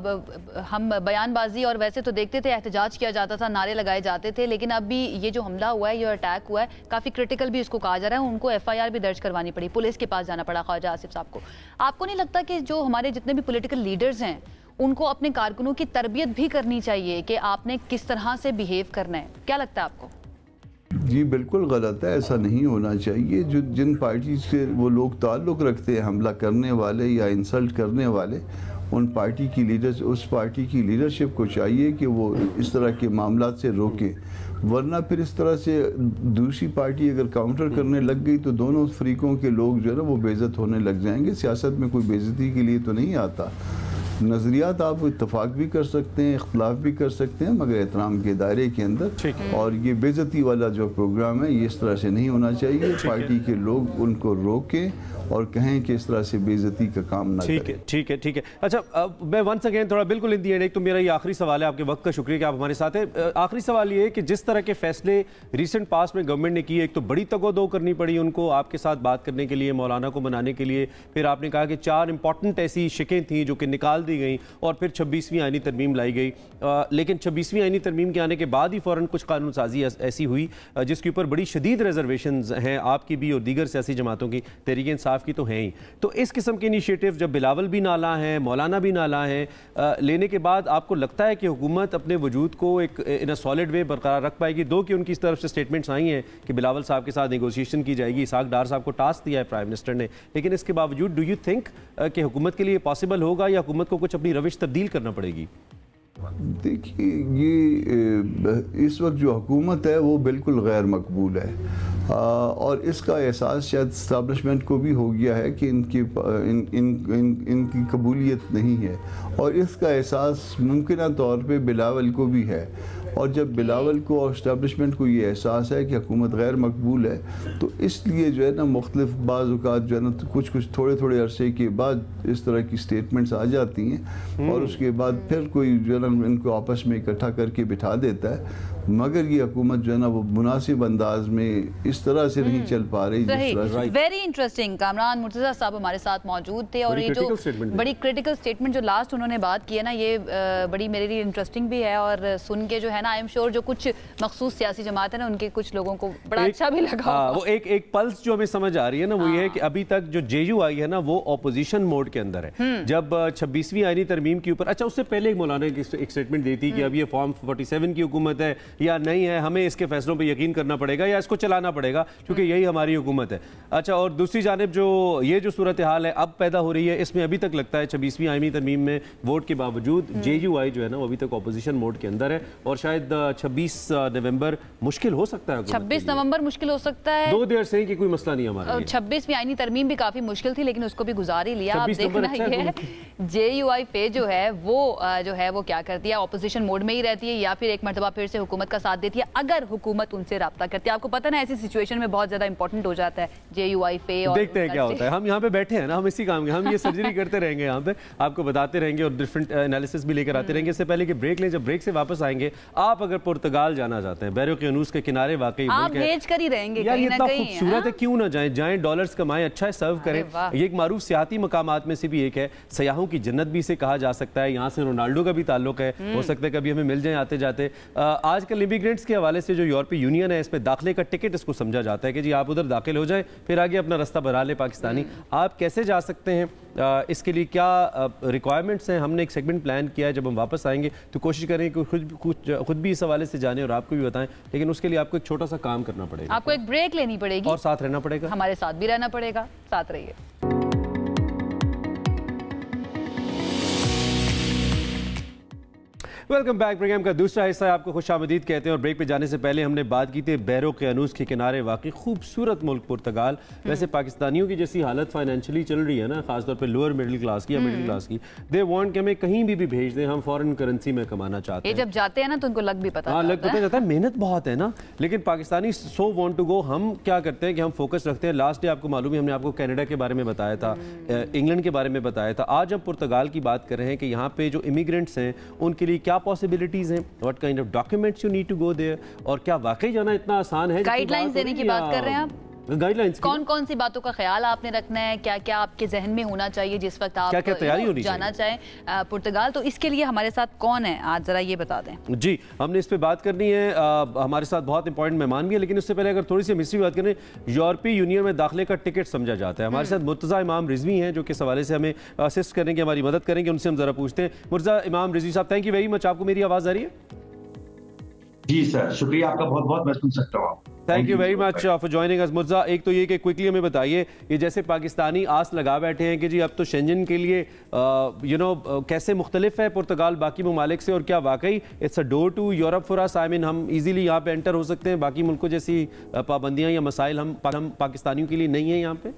हम बयानबाजी और वैसे तो देखते थे एहतजाज किया जाता था, नारे लगाए जाते थे, लेकिन अब भी ये जो हमला हुआ है, ये अटैक हुआ है, काफ़ी क्रिटिकल भी इसको कहा जा रहा है, उनको FIR भी दर्ज करवानी पड़ी, पुलिस के पास जाना पड़ा ख्वाजा आसिफ साहब को। आपको नहीं लगता कि जो हमारे जितने भी पॉलिटिकल लीडर्स हैं उनको अपने कारकुनों की तरबियत भी करनी चाहिए कि आपने किस तरह से बिहेव करना है? क्या लगता है आपको?
जी बिल्कुल गलत है, ऐसा नहीं होना चाहिए। जो जिन पार्टी से वो लोग ताल्लुक़ रखते हैं, हमला करने वाले या इंसल्ट करने वाले, उन पार्टी की लीडर्स, उस पार्टी की लीडरशिप को चाहिए कि वो इस तरह के मामलात से रोके, वरना फिर इस तरह से दूसरी पार्टी अगर काउंटर करने लग गई तो दोनों फरीकों के लोग जो है ना वो बेइज्जत होने लग जाएंगे। सियासत में कोई बेइज्जती के लिए तो नहीं आता। नज़रियात आप इत्तफाक भी कर सकते हैं, इख्तलाफ भी कर सकते हैं, मगर एहतराम के दायरे के अंदर। और ये बेइज्जती वाला जो प्रोग्राम है ये इस तरह से नहीं होना चाहिए। पार्टी के लोग उनको रोकें और कहें कि इस तरह से बेइज्जती का काम ना करें।
ठीक है। अच्छा मैं वंस अगेन थोड़ा बिल्कुल इन दी एंड, एक तो मेरा ये आखिरी सवाल है, आपके वक्त का शुक्रिया कि आप हमारे साथ हैं। आखिरी सवाल ये है कि जिस तरह के फैसले रिसेंट पास्ट में गवर्नमेंट ने किए, एक तो बड़ी तगोदो करनी पड़ी उनको आपके साथ बात करने के लिए, मौलाना को मनाने के लिए, फिर आपने कहा कि 4 इंपॉर्टेंट ऐसी शिकें थी जो कि निकाल दी गई और फिर 26वीं आईनी तरमीम लाई गई। लेकिन 26वीं आईनी तरमीम के आने के बाद ही फ़ौरन कुछ कानून साजी ऐसी हुई जिसके ऊपर बड़ी शदीद रिजर्वेशंस हैं, आपकी भी और दीगर सियासी जमातों की, तहरीक इंसाफ की तो हैं ही। तो इस किस्म के इनिशिएटिव जब बिलावल भी नाला है, मौलाना भी नाला है, लेने के बाद आपको लगता है कि हुकूमत अपने वजूद को एक इन अ सॉलिड वे बरकरार रख पाएगी? दो कि उनकी इस तरफ से स्टेटमेंट्स आई हैं कि बिलावल साहब के साथ नेगोशिएशन की जाएगी, इसाक डार साहब को टास्क दिया है प्राइम मिनिस्टर ने, लेकिन इसके बावजूद डू यू थिंक कि हुकूमत के लिए पॉसिबल होगा या हुकूमत को कुछ अपनी रविश तब्दील करना पड़ेगी?
देखिए, ये इस वक्त जो हुकूमत है वो बिल्कुल गैर मकबूल है और इसका एहसास शायद इस्टेब्लिशमेंट को भी हो गया है कि इनकी कबूलियत नहीं है, और इसका एहसास मुमकिन तौर पे बिलावल को भी है। और जब बिलावल को और इस्टेब्लिशमेंट को ये एहसास है कि हुकूमत गैर मकबूल है, तो इसलिए जो है ना मुख्तलिफ बाज़ औक़ात जो है ना कुछ थोड़े थोड़े अरसे के बाद इस तरह की स्टेटमेंट्स आ जाती हैं और उसके बाद फिर कोई जो है ना इनको आपस में इकट्ठा करके बिठा देता है। मगर ये हुकूमत जो है ना वो मुनासिब अंदाज में इस तरह से नहीं चल पा रही जिस तरह से।
Very interesting. कामरान मुर्तज़ा साहब हमारे साथ मौजूद थे और ये जो बड़ी क्रिटिकल स्टेटमेंट जो लास्ट उन्होंने बात की है ना, ये बड़ी मेरे लिए इंटरेस्टिंग भी है और सुन के जो है ना आई एम श्योर जो कुछ मखसूस सियासी जमात है ना उनके कुछ लोगों को बड़ा अच्छा भी लगा।
वो एक पल्स जो हमें समझ आ रही है ना वो ये है कि अभी तक जो JUI है ना वो ऑपोजिशन मोड के अंदर है। जब 26वीं आईनी तरमीम के ऊपर, अच्छा उससे पहले मौलाना की एक स्टेटमेंट दी थी कि अब ये फॉर्म 47 की हुकूमत है या नहीं है, हमें इसके फैसलों पे यकीन करना पड़ेगा या इसको चलाना पड़ेगा क्योंकि यही हमारी हुकूमत है। अच्छा, और दूसरी जानिब जो ये जो सूरत हाल है अब पैदा हो रही है, इसमें अभी तक लगता है 26वीं आईनी तरमीम में वोट के बावजूद JUI जो है ना वो अभी तक ऑपोजिशन मोड के अंदर है और शायद 26 नवंबर मुश्किल हो सकता है।
26 नवंबर मुश्किल हो सकता है।
2 देर से कि कोई मसला नहीं हमारा।
26वीं आईनी तरमीम भी काफी मुश्किल थी लेकिन उसको भी गुजार ही लिया। आप देखना ये JUI पे जो है वो क्या करती है, ऑपोजिशन मोड में ही रहती है या फिर एक मरतबा फिर से हुकूमत का साथ देती है अगर हुकूमत उनसे राब्ता करती है। आपको पता ना ऐसी सिचुएशन में बहुत ज्यादा इंपॉर्टेंट हो जाता है JUI पे। और
देखते हैं क्या होता है। हम यहाँ पे बैठे हैं ना, हम इसी काम के, हम ये सर्जरी करते रहेंगे यहाँ पे, आपको बताते रहेंगे और डिफरेंट एनालिसिस भी लेकर आते रहेंगे। इससे पहले कि ब्रेक लें, जब ब्रेक से वापस आएंगे, आप अगर पुर्तगाल जाना चाहते हैं, बैरो-ए-क़ानूस के किनारे वाकई
आप भेज कर ही रहेंगे,
यार ये इतना खूबसूरत है, क्यों ना जाएं, डॉलर्स कमाएं, अच्छा है, सर्व करें। ये एक मारूफ सियाती मकामात में से भी एक है, सयाहों की जन्नत भी इसे कहा जा सकता है। यहाँ से रोनाल्डो का भी ताल्लुक है, हो सकता है कभी हमें मिल जाए आते जाते। आजकल इमिग्रेंट्स के हवाले से जो यूरोपीय यूनियन है, इस पर दाखिले का टिकट इसको समझा जाता है कि जी आप उधर दाखिल हो जाए फिर आगे अपना रास्ता बना ले पाकिस्तानी। आप कैसे जा सकते हैं, इसके लिए क्या रिक्वायरमेंट्स हैं, हमने एक सेगमेंट प्लान किया है। जब हम वापस आएंगे तो कोशिश करें कि खुद भी इस हवाले से जाने और आपको भी बताएं, लेकिन उसके लिए आपको एक छोटा सा काम करना पड़ेगा,
आपको एक ब्रेक लेनी पड़ेगी
और साथ रहना पड़ेगा,
हमारे साथ भी रहना पड़ेगा। साथ रहिए।
Welcome back. प्रोग्राम का दूसरा हिस्सा आपको खुशामदीद कहते हैं और ब्रेक पे जाने से पहले हमने बात की थी बैरो क़यानूस के किनारे वाकई खूबसूरत मुल्क पुर्तगाल। वैसे पाकिस्तानियों की जैसी हालत फाइनेंशियली चल रही है ना, खासतौर पे लोअर मिडिल क्लास की या मिडिल क्लास की, दे वांट कि हमें कहीं भी भेज दें, हम फॉरेन करेंसी में कमाना चाहते हैं।
जब जाते हैं ना तो उनको लग भी पता
जाता है मेहनत बहुत है ना, लेकिन Pakistani so want to go. हम क्या करते हैं कि हम फोकस रखते हैं। लास्ट डे आपको मालूम है हमने आपको कनाडा के बारे में बताया था, इंग्लैंड के बारे में बताया था। आज हम पुर्तगाल की बात कर रहे हैं कि यहाँ पे जो इमिग्रेंट्स हैं उनके लिए क्या पॉसिबिलिटीज हैं, what kind of documents you need to go there, और क्या वाकई जाना इतना आसान है।
गाइडलाइंस देने की बात कर रहे हैं आप?
गाइडलाइंस
कौन कौन सी बातों का ख्याल आपने रखना है, क्या क्या आपके जहन में होना चाहिए जिस वक्त आप
क्या तैयारी होनी
जाना चाहें पुर्तगाल? तो इसके लिए हमारे साथ कौन है आज, जरा ये बता दें।
जी, हमने इस पे बात करनी है। हमारे साथ बहुत इंपॉर्टेंट मेहमान भी है, लेकिन उससे पहले अगर थोड़ी सी हिस्ट्री बात करें, यूरोपीय यूनियन में दाखिले का टिकट समझा जाता है। हमारे साथ मुर्तज़ा इमाम रिजवी हैं जो कि इस हवाले से हमें असिस्ट करेंगे, हमारी मदद करेंगे। उनसे हम जरा पूछते हैं। मुर्तज़ा इमाम रिजवी साहब, थैंक यू वेरी मच। आपको मेरी आवाज़ आ रही है?
जी सर, शुक्रिया आपका बहुत बहुत, मैं सुन सकता हूँ।
Thank you very much for joining us. Murtaza, एक तो ये कि क्विकली हमें बताइए, ये जैसे पाकिस्तानी आस लगा बैठे हैं कि जी अब तो शेंजन के लिए कैसे मुख्तलिफ है पुर्तगाल बाकी ममालिक से, और क्या वाकई it's a door to Europe for us? I mean हम इजीली यहाँ पे एंटर हो सकते हैं, बाकी मुल्कों जैसी पाबंदियाँ या मसाइल हम पाकिस्तानियों के लिए नहीं है यहाँ पे?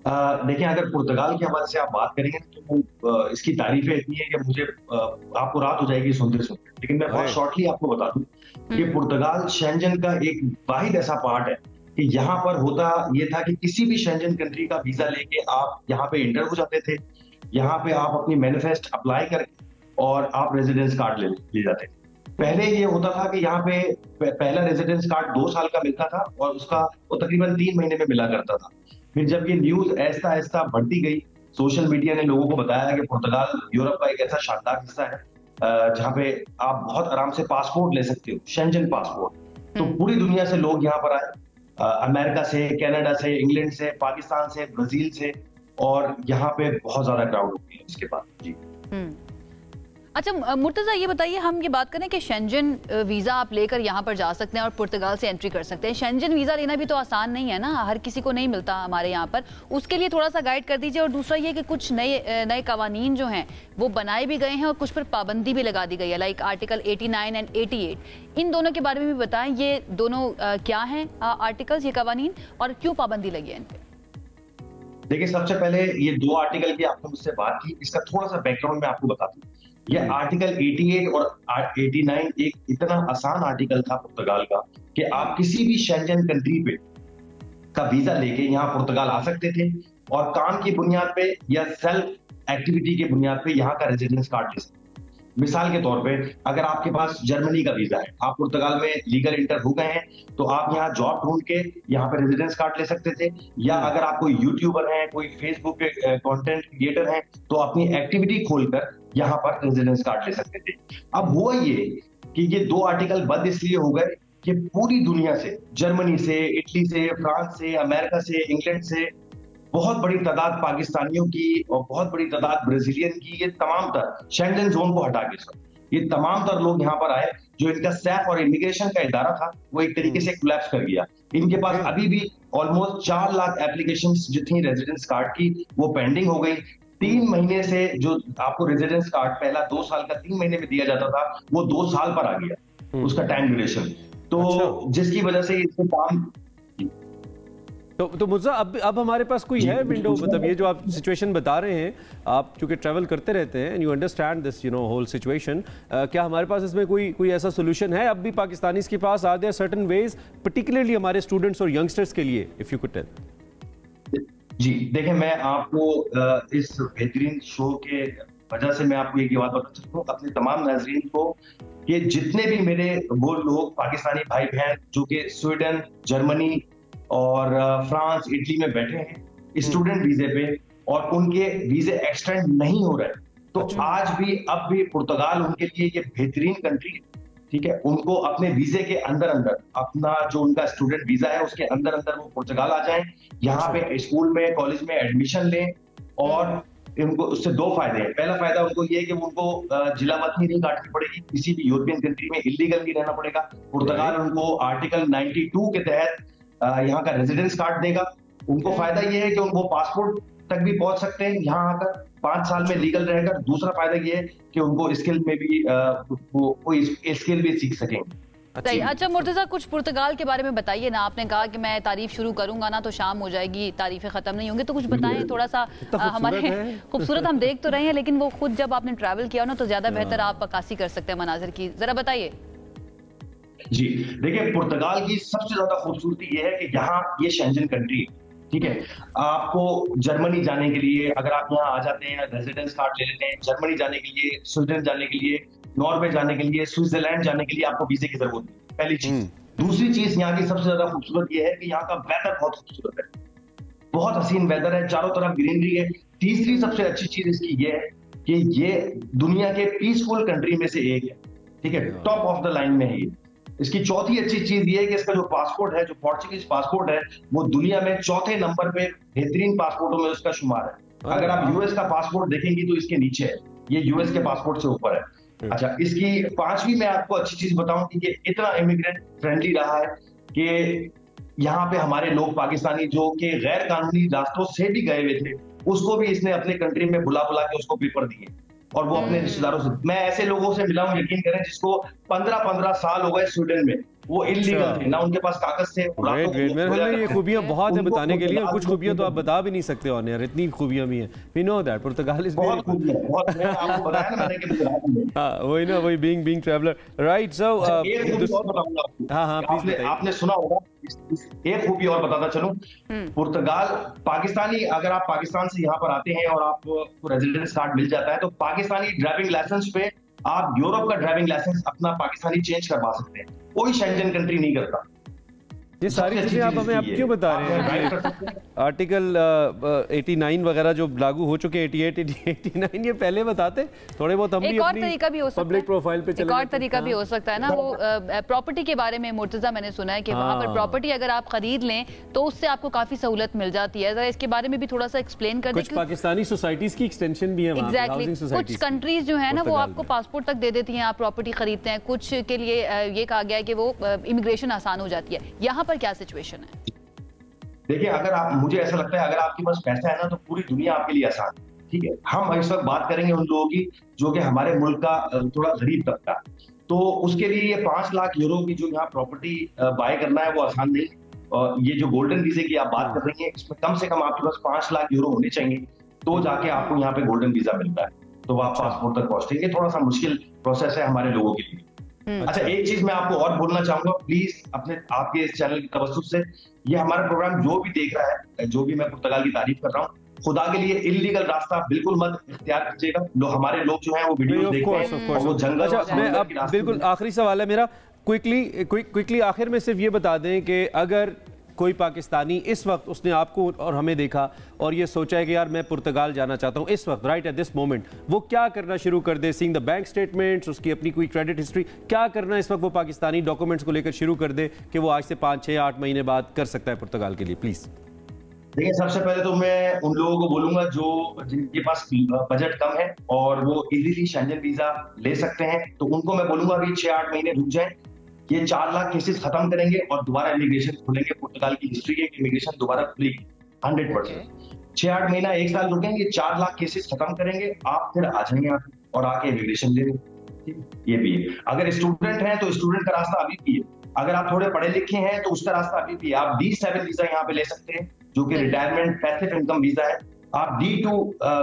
देखिए, अगर पुर्तगाल के हवाले से आप बात करेंगे तो इसकी तारीफें इतनी है कि मुझे आपको रात हो जाएगी सुनते सुनते, लेकिन मैं बहुत शॉर्टली आपको बता दूं कि पुर्तगाल शेंजन का एक वाहिद ऐसा पार्ट है कि यहाँ पर होता ये था कि किसी भी शेंजन कंट्री का वीजा लेके आप यहाँ पे एंटर हो जाते थे। यहाँ पे आप अपनी मैनिफेस्ट अप्लाई करके और आप रेजिडेंस कार्ड ले जाते थे। पहले ये होता था कि यहाँ पे पहला रेजिडेंस कार्ड 2 साल का मिलता था और उसका वो तकरीबन 3 महीने में मिला करता था। फिर जब ये न्यूज ऐसा ऐसा बढ़ती गई, सोशल मीडिया ने लोगों को बताया कि पुर्तगाल यूरोप का एक ऐसा शानदार हिस्सा है जहाँ पे आप बहुत आराम से पासपोर्ट ले सकते हो, शेंजन पासपोर्ट। तो पूरी दुनिया से लोग यहाँ पर आए, अमेरिका से, कनाडा से, इंग्लैंड से, पाकिस्तान से, ब्राजील से, और यहाँ पे बहुत ज्यादा क्राउड होती है उसके बाद। जी
अच्छा मुर्तज़ा, ये बताइए, हम ये बात करें कि शेंजन वीज़ा आप लेकर यहाँ पर जा सकते हैं और पुर्तगाल से एंट्री कर सकते हैं। शेंजन वीज़ा लेना भी तो आसान नहीं है ना, हर किसी को नहीं मिलता हमारे यहाँ पर। उसके लिए थोड़ा सा गाइड कर दीजिए। और दूसरा ये कि कुछ नए कवानीन जो हैं वो बनाए भी गए हैं और कुछ पर पाबंदी भी लगा दी गई है, लाइक आर्टिकल 89 एंड 88। इन दोनों के बारे में भी बताएं, ये दोनों क्या हैं आर्टिकल्स, ये कवानीन, और क्यों पाबंदी लगी है इन पर?
देखिए, सबसे पहले ये 2 आर्टिकल की आपने मुझसे बात की, इसका थोड़ा सा बैकग्राउंड में आपको बता दूं। ये आर्टिकल 88 और 89 एक इतना आसान आर्टिकल था पुर्तगाल का कि आप किसी भी शेंजन कंट्री पे का वीजा लेके यहाँ पुर्तगाल आ सकते थे और काम की बुनियाद पे या सेल्फ एक्टिविटी की बुनियाद पे यहाँ का रेजिडेंस कार्ड ले सकते। मिसाल के तौर पे, अगर आपके पास जर्मनी का वीजा है, आप पुर्तगाल में लीगल एंटर हो गए हैं, तो आप यहाँ जॉब ढूंढ के यहाँ पे रेजिडेंस कार्ड ले सकते थे। या अगर आप कोई यूट्यूबर हैं, कोई फेसबुक के कंटेंट क्रिएटर हैं, तो अपनी एक्टिविटी खोलकर यहाँ पर रेजिडेंस कार्ड ले सकते थे। अब हुआ ये कि ये 2 आर्टिकल बंद इसलिए हो गए कि पूरी दुनिया से, जर्मनी से, इटली से, फ्रांस से, अमेरिका से, इंग्लैंड से बहुत बड़ी तादाद पाकिस्तानियों की और बहुत बड़ी तादाद ब्राजीलियन की, ये तमाम तर शेंजन जोन को हटा के ये तमाम तर लोग यहाँ पर आए। जो इनका सैफ और इमिग्रेशन का इदारा था वो एक तरीके से कोलैप्स कर गया। इनके पास अभी भी ऑलमोस्ट 4 लाख एप्लीकेशंस जो थी रेजिडेंस कार्ड की, वो पेंडिंग हो गई। 3 महीने से जो आपको रेजिडेंस कार्ड पहला 2 साल का 3 महीने में दिया जाता था, वो 2 साल पर आ गया उसका टाइम ड्यूरेशन। तो जिसकी वजह से इसको काम
तो मुर्तज़ा, अब हमारे पास कोई है विंडो? मतलब ये जो आप सिचुएशन बता रहे हैं, आप चूंकि ट्रैवल करते रहते हैं, you understand this whole situation, क्या हमारे पास इसमें कोई ऐसा सोल्यूशन है अब भी पाकिस्तानीज़ के पास? Are there certain ways particularly हमारे स्टूडेंट्स और यंगस्टर्स के लिए, इफ यू कुड टेल?
जी देखिए, मैं आपको इस बेहतरीन शो के वजह से मैं आपको एक बात बता सकता हूँ अपने तमाम नाज़रीन को, कि जितने भी मेरे वो लोग पाकिस्तानी भाई बहन जो कि स्वीडन, जर्मनी और फ्रांस, इटली में बैठे हैं स्टूडेंट वीजे पे और उनके वीजे एक्सटेंड नहीं हो रहे, तो आज भी अब भी पुर्तगाल उनके लिए ये बेहतरीन कंट्री है। ठीक है, उनको अपने वीजे के अंदर अंदर अपना जो उनका स्टूडेंट वीजा है उसके अंदर अंदर वो पुर्तगाल आ जाएं, यहाँ पे स्कूल में, कॉलेज में एडमिशन लें। और उनको उससे 2 फायदे हैं। पहला फायदा उनको ये है कि उनको जिलावतनी नहीं काटनी पड़ेगी, किसी भी यूरोपियन कंट्री में इलीगल नहीं रहना पड़ेगा। पुर्तगाल उनको आर्टिकल 92 के तहत यहाँ का रेजिडेंस कार्ड देगा। उनको फायदा ये है कि उनको पासपोर्ट तक भी पहुंच सकते हैं यहाँ आकर, 5 साल में लीगल रहेगा। दूसरा फायदा ये है कि उनको स्किल में भी वो स्किल भी सीख सकेंगे।
अच्छा मुर्तजा, कुछ पुर्तगाल के बारे में बताइए ना। आपने कहा कि मैं तारीफ शुरू करूंगा ना तो शाम हो जाएगी, तारीफें खत्म नहीं होंगी, तो कुछ बताएं थोड़ा सा। हमारे खूबसूरत हम देख तो रहे हैं, लेकिन वो खुद जब आपने ट्रैवल किया ना तो ज्यादा बेहतर आप अक्कासी कर सकते हैं मनाजिर की, जरा बताइए।
जी देखिए, पुर्तगाल की सबसे ज्यादा खूबसूरती ये है कि यहाँ ये शेंजन कंट्री है, ठीक है। आपको जर्मनी जाने के लिए अगर आप यहाँ आ जाते हैं, रेजिडेंस कार्ड ले लेते हैं, जर्मनी जाने के लिए, स्वीडन जाने के लिए, नॉर्वे जाने के लिए, स्विट्जरलैंड जाने के लिए आपको वीजे की जरूरत नहीं, पहली चीज। दूसरी चीज यहाँ की सबसे ज्यादा खूबसूरत ये है कि यहाँ का वेदर बहुत खूबसूरत है, बहुत हसीन वेदर है, चारों तरफ ग्रीनरी है। तीसरी सबसे अच्छी चीज इसकी ये है कि ये दुनिया के पीसफुल कंट्री में से एक है, ठीक है, टॉप ऑफ द लाइन में है ये। इसकी चौथी अच्छी चीज ये है कि इसका जो पासपोर्ट है, जो पोर्चुगीज पासपोर्ट है, वो दुनिया में चौथे नंबर पे बेहतरीन पासपोर्टों में उसका शुमार है। अगर आप यूएस का पासपोर्ट देखेंगे तो इसके नीचे है, ये यूएस के पासपोर्ट से ऊपर है। अच्छा, इसकी पांचवी मैं आपको अच्छी चीज बताऊं कि ये इतना इमिग्रेंट फ्रेंडली रहा है कि यहाँ पे हमारे लोग पाकिस्तानी जो कि गैर कानूनी रास्तों से भी गए हुए थे, उसको भी इसने अपने कंट्री में बुला बुला के उसको पेपर दिए और वो अपने रिश्तेदारों से। मैं ऐसे लोगों से मिला हूं, यकीन करें, जिसको 15-15 साल हो गए स्वीडन में, वो इलीगल थे ना, उनके पास कागज थे।
ये खूबियां बहुत है बताने के लिए, और कुछ खूबियां तो आप बता भी नहीं सकते और यार, इतनी खूबियां भी हैं। We know that Portugal is बहुत
आपको बताया ना मैंने कि
हां वही ना, वही बीइंग ट्रैवलर, राइट। सो हां प्लीज
आपने सुना होगा, एक खूबी और बताता चलूं, पुर्तगाल पाकिस्तानी, अगर आप पाकिस्तान से यहाँ पर आते हैं और आपको रेजिडेंस कार्ड मिल जाता है तो पाकिस्तानी ड्राइविंग लाइसेंस पे आप यूरोप का ड्राइविंग लाइसेंस अपना पाकिस्तानी चेंज करवा सकते हैं, कोई शेंजन कंट्री नहीं करता।
ये सारी चीजें आप हमें अब क्यों बता रहे हैं? आर्टिकल 89 वगैरह जो लागू हो चुके, 88, 89, ये पहले बताते थोड़े बहुत, हम भी
एक और तरीका भी हो सकता है,
पब्लिक प्रोफाइल पे चले,
एक और तरीका भी हो सकता है ना, वो प्रॉपर्टी के बारे में मुर्तजा मैंने सुना है कि वहाँ पर प्रॉपर्टी अगर आप खरीद लें तो उससे आपको काफी सहूलत मिल जाती है। जरा इसके बारे में भी थोड़ा सा एक्सप्लेन कर दें।
कुछ पाकिस्तानी सोसाइटीज की एक्सटेंशन भी है वहाँ,
एग्जैक्टली, कुछ कंट्रीज जो है ना वो आपको पासपोर्ट तक दे देती हैं, आप प्रॉपर्टी खरीदते हैं, कुछ के लिए ये कहा गया है कि वो इमिग्रेशन आसान हो जाती है। यहाँ पर क्या सिचुएशन है?
देखिए, अगर आप, मुझे ऐसा लगता है अगर आपके पास पैसा है ना तो पूरी दुनिया आपके लिए आसान है, ठीक है। हम इस वक्त बात करेंगे उन लोगों की जो कि हमारे मुल्क का थोड़ा गरीब तबका, तो उसके लिए ये 5 लाख यूरो की जो यहाँ प्रॉपर्टी बाय करना है वो आसान नहीं। और ये जो गोल्डन वीजे की आप बात कर रही हैं, इसमें कम से कम आपके पास 5 लाख यूरो होने चाहिए, तो जाके आपको यहाँ पे गोल्डन वीजा मिलता है, तो आप पासपोर्ट तक पहुंचेंगे। थोड़ा सा मुश्किल प्रोसेस है हमारे लोगों के लिए। अच्छा, एक चीज मैं आपको और बोलना चाहूंगा, प्लीज अपने आपके इस चैनल की तवज्जुह से, ये हमारा प्रोग्राम जो भी देख रहा है, जो भी मैं पुर्तगाल की तारीफ कर रहा हूँ, खुदा के लिए इल्लीगल रास्ता बिल्कुल मत इख्तियार कीजिएगा। हमारे लोग जो हैं वो वीडियो देखते हैं और वो जंगल।
अच्छा, मैं अब बिल्कुल आखिरी सवाल है मेरा, क्विकली आखिर में सिर्फ ये बता दें कि अगर कोई पाकिस्तानी इस वक्त, उसने आपको और हमें देखा और ये सोचा है कि यार मैं पुर्तगाल जाना चाहता हूँ इस वक्त, राइट एट दिस मोमेंट, वो क्या करना शुरू कर दे? सीइंग द बैंक स्टेटमेंट्स, उसकी अपनी कोई क्रेडिट हिस्ट्री, क्या करना इस वक्त वो पाकिस्तानी डॉक्यूमेंट्स को लेकर शुरू कर दे कि वो आज से 5, 6, 8 महीने बाद कर सकता है पुर्तगाल के लिए? प्लीज।
देखिए, सबसे पहले तो मैं उन लोगों को बोलूंगा जो जिनके पास बजट कम है और वो इजीली शेंजन वीजा ले सकते हैं, तो उनको मैं बोलूंगा कि 6-8 महीने रुक जाएं। ये 4 लाख केसेस खत्म करेंगे और दोबारा इमिग्रेशन खोलेंगे। पुर्तगाल की हिस्ट्री है कि इमिग्रेशन दोबारा खुलेगी 100%। 6-8 महीना, 1 साल रुकेंगे, 4 लाख केसेस खत्म करेंगे, आप फिर आ जाएंगे यहाँ और आके इमिग्रेशन ले लेंगे। ये भी है। अगर स्टूडेंट हैं तो स्टूडेंट का रास्ता अभी भी है। अगर आप थोड़े पढ़े लिखे हैं तो उसका रास्ता अभी भी है। आप D7 वीजा यहाँ पे ले सकते हैं जो कि रिटायरमेंट पैसिव इनकम वीजा है। आप D2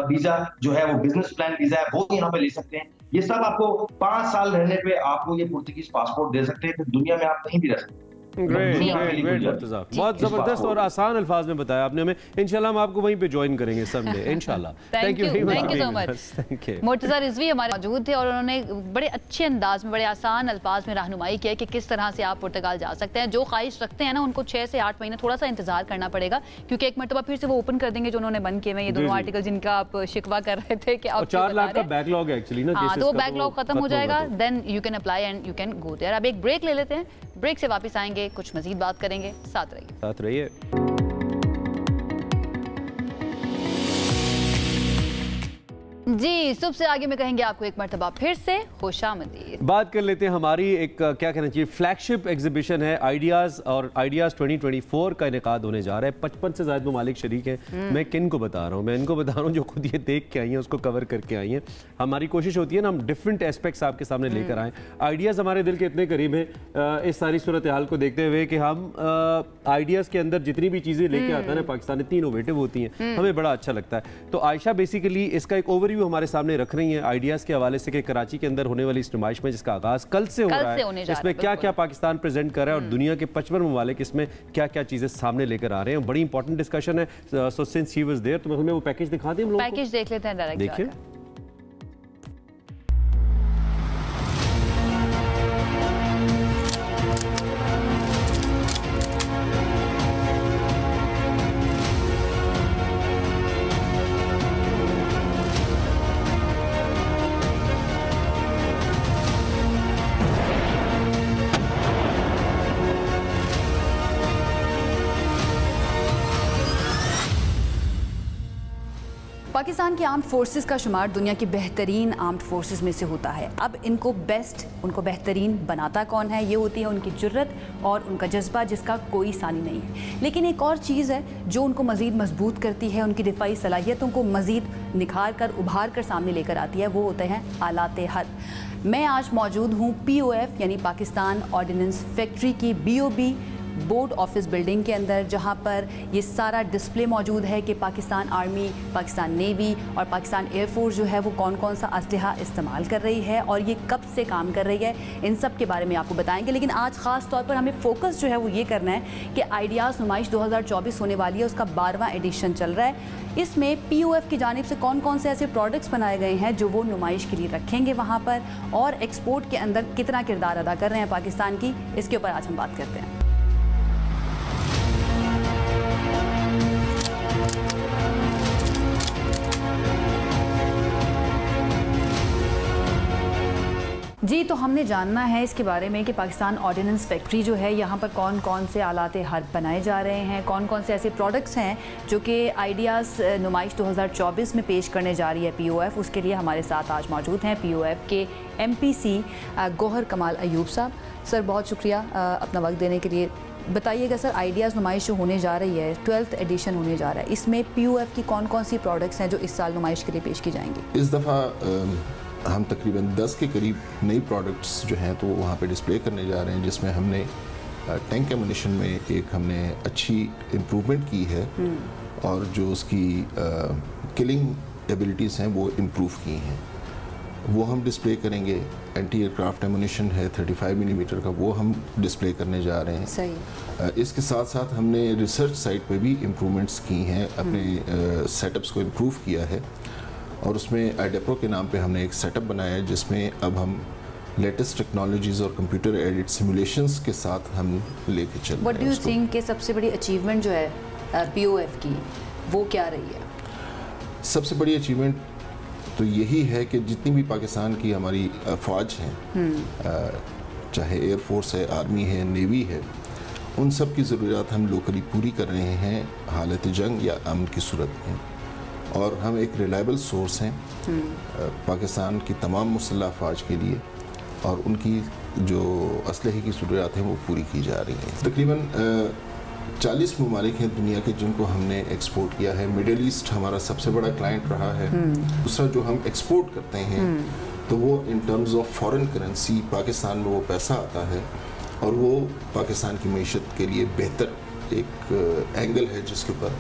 वीजा जो है वो बिजनेस प्लान वीजा है, वो यहाँ पे ले सकते हैं। ये सब आपको 5 साल रहने पे आपको ये पुर्तगीज पासपोर्ट दे सकते हैं, फिर दुनिया में आप कहीं भी रह सकते हैं।
बहुत जबरदस्त और आसान अल्फाज में बताया आपने हमें। इंशाल्लाह हम आपको वहीं पे ज्वाइन करेंगे समडे इंशाल्लाह।
Thank you so much. Murtaza Rizvi हमारे मौजूद थे और उन्होंने बड़े अच्छे अंदाज में, बड़े आसान अल्फाज में रहनुमाई किया कि किस तरह से आप पुर्तगाल जा सकते हैं। जो ख्वाहिश रखते हैं ना उनको 6 से 8 महीने थोड़ा सा इंतजार करना पड़ेगा, क्योंकि एक मरतबा फिर से वो ओपन कर देंगे जो उन्होंने बंद किए हुए ये दोनों आर्टिकल जिनका आप शिकवा कर रहे थे कि आप
4 लाख का बैकलॉग है एक्चुअली ना,
तो वो बैकलॉग खत्म हो जाएगा, then you can apply and you can go there. अब एक ब्रेक ले लेते हैं, ब्रेक से वापस आएंगे, कुछ मजीद बात करेंगे, साथ रहिए। जी, सुबह से आगे में कहेंगे आपको एक मर्तबा फिर से खुशामदीद।
बात कर लेते हैं हमारी एक क्या कहना चाहिए फ्लैगशिप एग्जीबिशन है आइडियाज़, और आइडियाज़ 2024 का इनेकाद होने जा रहा है। 55 से ज़्यादा ममालिक शरीक हैं। मैं किन को बता रहा हूँ? मैं इनको बता रहा हूँ जो खुद ये देख के आई हैं, उसको कवर करके आई हैं। हमारी कोशिश होती है ना, हम डिफरेंट एस्पेक्ट्स आपके सामने लेकर आएँ। आइडियाज़ हमारे दिल के इतने करीब है इस सारी सूरत हाल को देखते हुए कि हम आइडियाज़ के अंदर जितनी भी चीज़ें लेके आता है ना पाकिस्तान, इतनी इनोवेटिव होती हैं, हमें बड़ा अच्छा लगता है। तो आयशा बेसिकली इसका एक ओवरव्यू हमारे सामने रख रही हैं आइडियाज़ के हवाले से कि कराची के अंदर होने वाली इस नुमाइश में जिसका आगाज़ कल से हो रहा है, इसमें क्या क्या पाकिस्तान प्रेजेंट कर रहा है और दुनिया के 55 ममालिक इसमें क्या क्या चीज़ें सामने लेकर आ रहे हैं। बड़ी इंपॉर्टेंट डिस्कशन है। So since she was there, तो हमें वो पैकेज दिखा दें हम लोग।
पैकेज देख लेते हैं डायरेक्ट।
देखिए
पाकिस्तान की आर्म्ड फोर्सेस का शुमार दुनिया की बेहतरीन आर्म्ड फोर्सेस में से होता है। अब उनको बेहतरीन बनाता कौन है? ये होती है उनकी जुर्रत और उनका जज्बा, जिसका कोई सानी नहीं है। लेकिन एक और चीज़ है जो उनको मज़ीद मजबूत करती है, उनकी दिफाई सलाहियतों को मज़ीद निखार कर उभार कर सामने लेकर आती है। वो होते हैं आलाते हर्ब। मैं आज मौजूद हूँ POF यानी पाकिस्तान ऑर्डिनेंस फैक्ट्री की BOB बोर्ड ऑफिस बिल्डिंग के अंदर, जहां पर ये सारा डिस्प्ले मौजूद है कि पाकिस्तान आर्मी, पाकिस्तान नेवी और पाकिस्तान एयरफोर्स जो है वो कौन कौन सा असलहा इस्तेमाल कर रही है और ये कब से काम कर रही है, इन सब के बारे में आपको बताएंगे। लेकिन आज ख़ास तौर पर हमें फोकस जो है वो ये करना है कि आइडियाज़ नुमाइश 2024 होने वाली है, उसका 12वां एडिशन चल रहा है। इसमें POF की जानिब से कौन कौन से ऐसे प्रोडक्ट्स बनाए गए हैं जो वो नुमाइश के लिए रखेंगे वहाँ पर, और एक्सपोर्ट के अंदर कितना किरदार अदा कर रहे हैं पाकिस्तान की, इसके ऊपर आज हम बात करते हैं। जी, तो हमने जानना है इसके बारे में कि पाकिस्तान ऑर्डिनेंस फैक्ट्री जो है, यहाँ पर कौन कौन से आलाते हर्ब बनाए जा रहे हैं, कौन कौन से ऐसे प्रोडक्ट्स हैं जो कि आइडियाज़ नुमाइश 2024 में पेश करने जा रही है POF। उसके लिए हमारे साथ आज मौजूद हैं POF के MPC गौहर कमाल अयूब साहब। सर, बहुत शुक्रिया अपना वक्त देने के लिए। बताइएगा सर, आइडियाज़ नुमाइश जो होने जा रही है, 12th एडिशन होने जा रहा है, इसमें POF की कौन कौन सी प्रोडक्ट्स हैं जो इस साल नुमाइश के लिए पेश की जाएंगी?
इस दफ़ा हम तकरीबन 10 के करीब नई प्रोडक्ट्स जो हैं तो वहाँ पे डिस्प्ले करने जा रहे हैं, जिसमें हमने टैंक एमुनिशन में एक हमने अच्छी इम्प्रूवमेंट की है और जो उसकी किलिंग एबिलिटीज़ हैं वो इम्प्रूव की हैं, वो हम डिस्प्ले करेंगे। एंटी एयरक्राफ्ट एमुनिशन है 35 मिलीमीटर का, वो हम डिस्प्ले करने जा रहे हैं।
सही।
इसके साथ साथ हमने रिसर्च साइट पे भी इम्प्रूवमेंट्स की हैं, अपने सेटअप्स को इम्प्रूव किया है, और उसमें आईडेप्रो के नाम पे हमने एक सेटअप बनाया है जिसमें अब हम लेटेस्ट टेक्नोलॉजीज़ और कंप्यूटर एडेड सिमुलेशंस के साथ हम लेके चल रहे हैं।
व्हाट डू यू थिंक कि सबसे बड़ी अचीवमेंट जो है POF की वो क्या रही है?
सबसे बड़ी अचीवमेंट तो यही है कि जितनी भी पाकिस्तान की हमारी फ़ौज हैं, चाहे एयरफोर्स है, आर्मी है, नेवी है, उन सब की ज़रूरियात हम लोकली पूरी कर रहे हैं हालत जंग या अमन की सूरत में, और हम एक रिलायबल सोर्स हैं पाकिस्तान की तमाम मुसल्लह अफवाज के लिए, और उनकी जो असलहे की ज़रूरियात हैं वो पूरी की जा रही हैं। तकरीबन 40 ममालिक हैं दुनिया के जिनको हमने एक्सपोर्ट किया है। मिडल ईस्ट हमारा सबसे बड़ा क्लाइंट रहा है। दूसरा जो हम एक्सपोर्ट करते हैं तो वो in terms of foreign currency Pakistan में वो पैसा आता है, और वो पाकिस्तान की मईशत के लिए बेहतर एक एंगल है जिसके ऊपर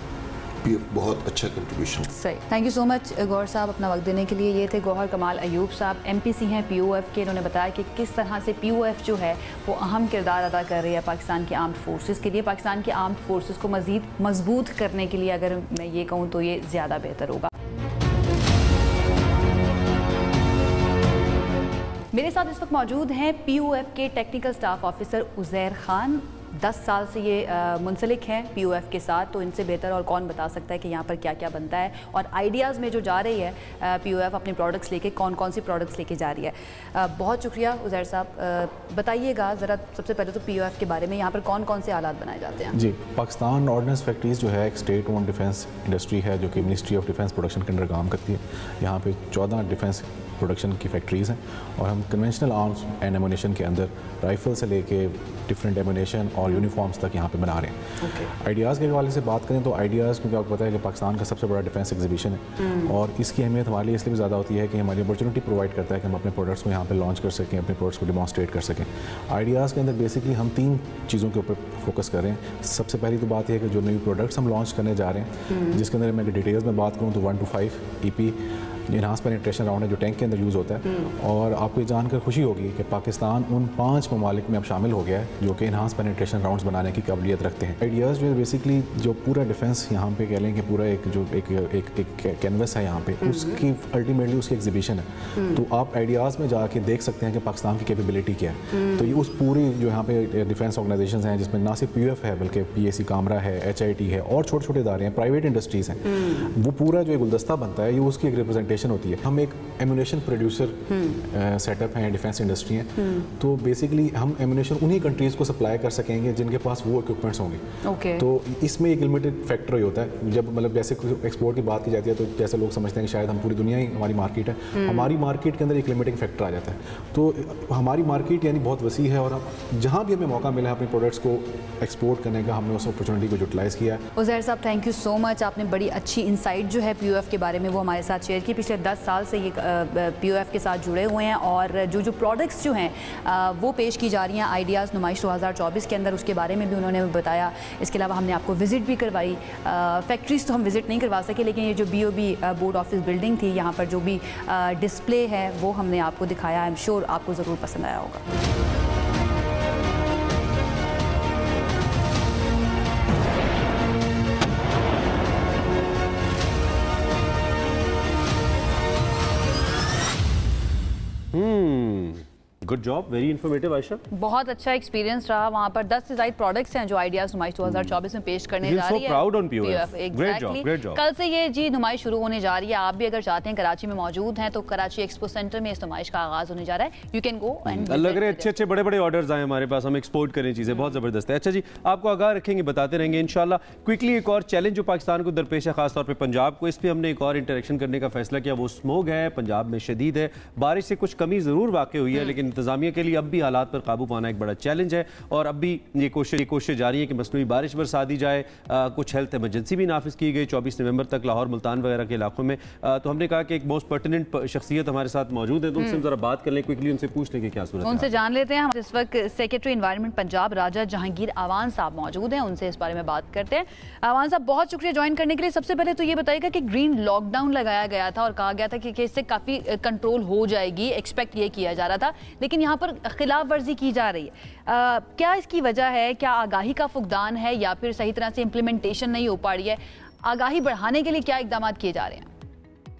POF बहुत अच्छा कंट्रीब्यूशन।
सही, thank you so much Gohar sahab अपना वक्त देने के लिए। ये थे गौहर कमाल अयूब साहब, MPC हैं POF के। इन्होंने बताया कि किस तरह से POF जो है वो अहम किरदार अदा कर रही है पाकिस्तान की आर्म्ड फोर्सेस के लिए। पाकिस्तान की आर्म्ड फोर्सेस को मज़ीद मजबूत करने के लिए अगर मैं ये कहूँ तो ये ज़्यादा बेहतर होगा। मेरे साथ इस वक्त मौजूद हैं POF के technical staff officer Uzair Khan. 10 साल से ये मुंसलिक हैं POF के साथ, तो इनसे बेहतर और कौन बता सकता है कि यहाँ पर क्या क्या बनता है और आइडियाज़ में जो जा रही है POF अपने प्रोडक्ट्स लेके, कौन कौन सी प्रोडक्ट्स लेके जा रही है। बहुत शुक्रिया उज़ैर साहब। बताइएगा ज़रा सबसे पहले तो POF के बारे में, यहाँ पर कौन कौन से आलात बनाए जाते हैं? जी,
पाकिस्तान ऑर्डिनेंस फैक्ट्रीज़ जो है एक स्टेट ओन डिफेंस इंडस्ट्री है जो कि मिनिस्ट्री ऑफ डिफेंस प्रोडक्शन के अंडर काम करती है। यहाँ पे 14 डिफेंस प्रोडक्शन की फैक्ट्रीज़ हैं और हम कन्वेंशनल आर्म्स एंड एमुनेशन के अंदर राइफल से लेके डिफरेंट एमुनेशन और यूनिफॉर्म्स तक यहाँ पे बना रहे हैं। आइडियाज़ के हवाले से बात करें तो आइडियाज़, क्योंकि आपको पता है कि पाकिस्तान का सबसे बड़ा डिफेंस एग्जीबिशन है और इसकी अहमियत हमारे लिए इसलिए भी ज़्यादा होती है कि हमारी अपॉर्चुनिटी प्रोवाइड करता है कि हम अपने प्रोडक्ट्स को यहाँ पे लॉन्च कर सकें, अपने प्रोडक्ट्स को डिमॉन्स्ट्रेट कर सकें। आइडियाज़ के अंदर बेसिकली हम 3 चीज़ों के ऊपर फोकस कर रहे हैं। सबसे पहली तो बात यह है कि जो नई प्रोडक्ट्स हम लॉन्च करने जा रहे हैं, जिसके अंदर मैं डिटेल्स में बात करूँ तो 1 to 5 EP enhance penetration round है जो टैंक के अंदर यूज़ होता है। और आपको ये जानकर खुशी होगी कि पाकिस्तान उन 5 ममालिक में अब शामिल हो गया है जो कि इनहांस पेनिट्रेशन राउंड्स बनाने की काबिलियत रखते हैं। आइडियाज़ जो बेसिकली जो पूरा डिफेंस यहाँ पे कह लें कि पूरा एक कैनवस है यहाँ पे, उसकी अल्टीमेटली उसकी एग्जीबिशन है। तो आप आइडियाज़ में जाके देख सकते हैं कि पाकिस्तान की कैपेबिलिटी क्या है। तो ये उस पूरी जो यहाँ पे डिफेंस ऑर्गेनाइजेशन हैं जिसमें ना सिर्फ POF है बल्कि PAC कामरा है, HIT है और छोटे छोटे इदारे हैं, प्राइवेट इंडस्ट्रीज़ हैं, वो पूरा जो एक गुलदस्ता बनता है ये उसकी एक रिप्रेजेंटेशन होती है। हम एक एमुनेशन प्रोड्यूसर सेटअप है, डिफेंस इंडस्ट्री है, तो बेसिकली हम एमुनेशन उन्हीं कंट्रीज़ को सप्लाई कर सकेंगे जिनके पास वो इक्विपमेंट्स होंगे। तो इसमें एक लिमिटेड फैक्टर ही होता है। जब मतलब जैसे एक्सपोर्ट की बात की जाती है तो जैसे लोग समझते हैं कि शायद हम पूरी दुनिया ही हमारी मार्केट है, हमारी मार्केट के अंदर एक लिमिटिंग फैक्टर आ जाता है। तो हमारी मार्केट यानी बहुत वसी है और जहाँ भी हमें मौका मिला है अपने प्रोडक्ट्स को एक्सपोर्ट करने का, हमने उस अपॉर्चुनिटी को यूटिलाइज़ किया है।
उज़ैर साहब थैंक यू सो मच, आपने बड़ी अच्छी इंसाइट जो है POF के बारे में वो हमारे साथ शेयर की। पिछले 10 साल से ये POF के साथ जुड़े हुए हैं और जो प्रोडक्ट्स जो हैं वो पेश की जा रही हैं आइडियाज़ नुमाइश 2024 के अंदर, उसके बारे में भी उन्होंने बताया। इसके अलावा हमने आपको विज़िट भी करवाई, फैक्ट्रीज़ तो हम विज़िट नहीं करवा सके, लेकिन ये जो BOB बोर्ड ऑफिस बिल्डिंग थी, यहाँ पर जो भी डिस्प्ले है वो हमने आपको दिखाया। आई एम श्योर आपको ज़रूर पसंद आया होगा।
Good job, very informative Ayesha.
बहुत अच्छा एक्सपीरियंस रहा। वहाँ पर 10 से ज़ायद प्रोडक्ट्स हैं जो आइडियाज़ नुमाइश 2024 में पेश करने जा रही है। Exactly. कल से ये जी नुमाइश शुरू होने जा रही है। आप भी अगर चाहते हैं कराची में मौजूद हैं तो कराची एक्सपो सेंटर में इस नुमाइश का आगाज होने जा रहा है। यू कैन गो एंड
लग रहे अच्छे बड़े बड़े ऑर्डर्स आए हमारे पास, हम एक्सपोर्ट करें चीज़ें, बहुत ज़बरदस्त है। अच्छा जी, आपको आगाह रखेंगे, बताते रहेंगे इंशाल्लाह। क्विकली एक और चैलेंज जो पाकिस्तान को दरपेश है, खासतौर पर पंजाब को, इस पर हमने एक और इंटरेक्शन करने का फैसला किया। वो स्मोग है, पंजाब में शदीद है, बारिश से कुछ कमी ज़रूर वाक़ हुई है, लेकिन इंतजामिया के लिए अब भी हालात पर काबू पाना एक बड़ा चैलेंज है और अब भी ये कोशिश जारी है कि मसनूई बारिश बरसा दी जाए। कुछ हेल्थ इमरजेंसी भी नाफिज की गई 24 नवंबर तक लाहौर, मुल्तान वगैरह के इलाकों में। तो हमने कहा कि एक मोस्ट पर्टिनेंट शख्सियत हमारे साथ मौजूद है, तो उनसे जरा बात कर लें, क्विकली उनसे पूछ लें कि क्या सूरत है,
उनसे जान लेते हैं। हम इस वक्त सेक्रेटरी एनवायरनमेंट पंजाब राजा जहांगीर आवान साहब मौजूद हैं, उनसे इस बारे में बात करते हैं। आवान साहब बहुत शुक्रिया ज्वाइन करने के लिए। सबसे पहले तो ये बताइएगा कि ग्रीन लॉकडाउन लगाया गया था और कहा गया था कि इससे काफ़ी कंट्रोल हो जाएगी, एक्सपेक्ट ये किया जा रहा था, लेकिन यहाँ पर खिलाफ वर्जी की जा रही है। क्या इसकी वजह है? क्या आगाही का फुकदान है या फिर सही तरह से इम्प्लीमेंटेशन नहीं हो पा रही है? आगाही बढ़ाने के लिए क्या इकदाम किए जा रहे हैं?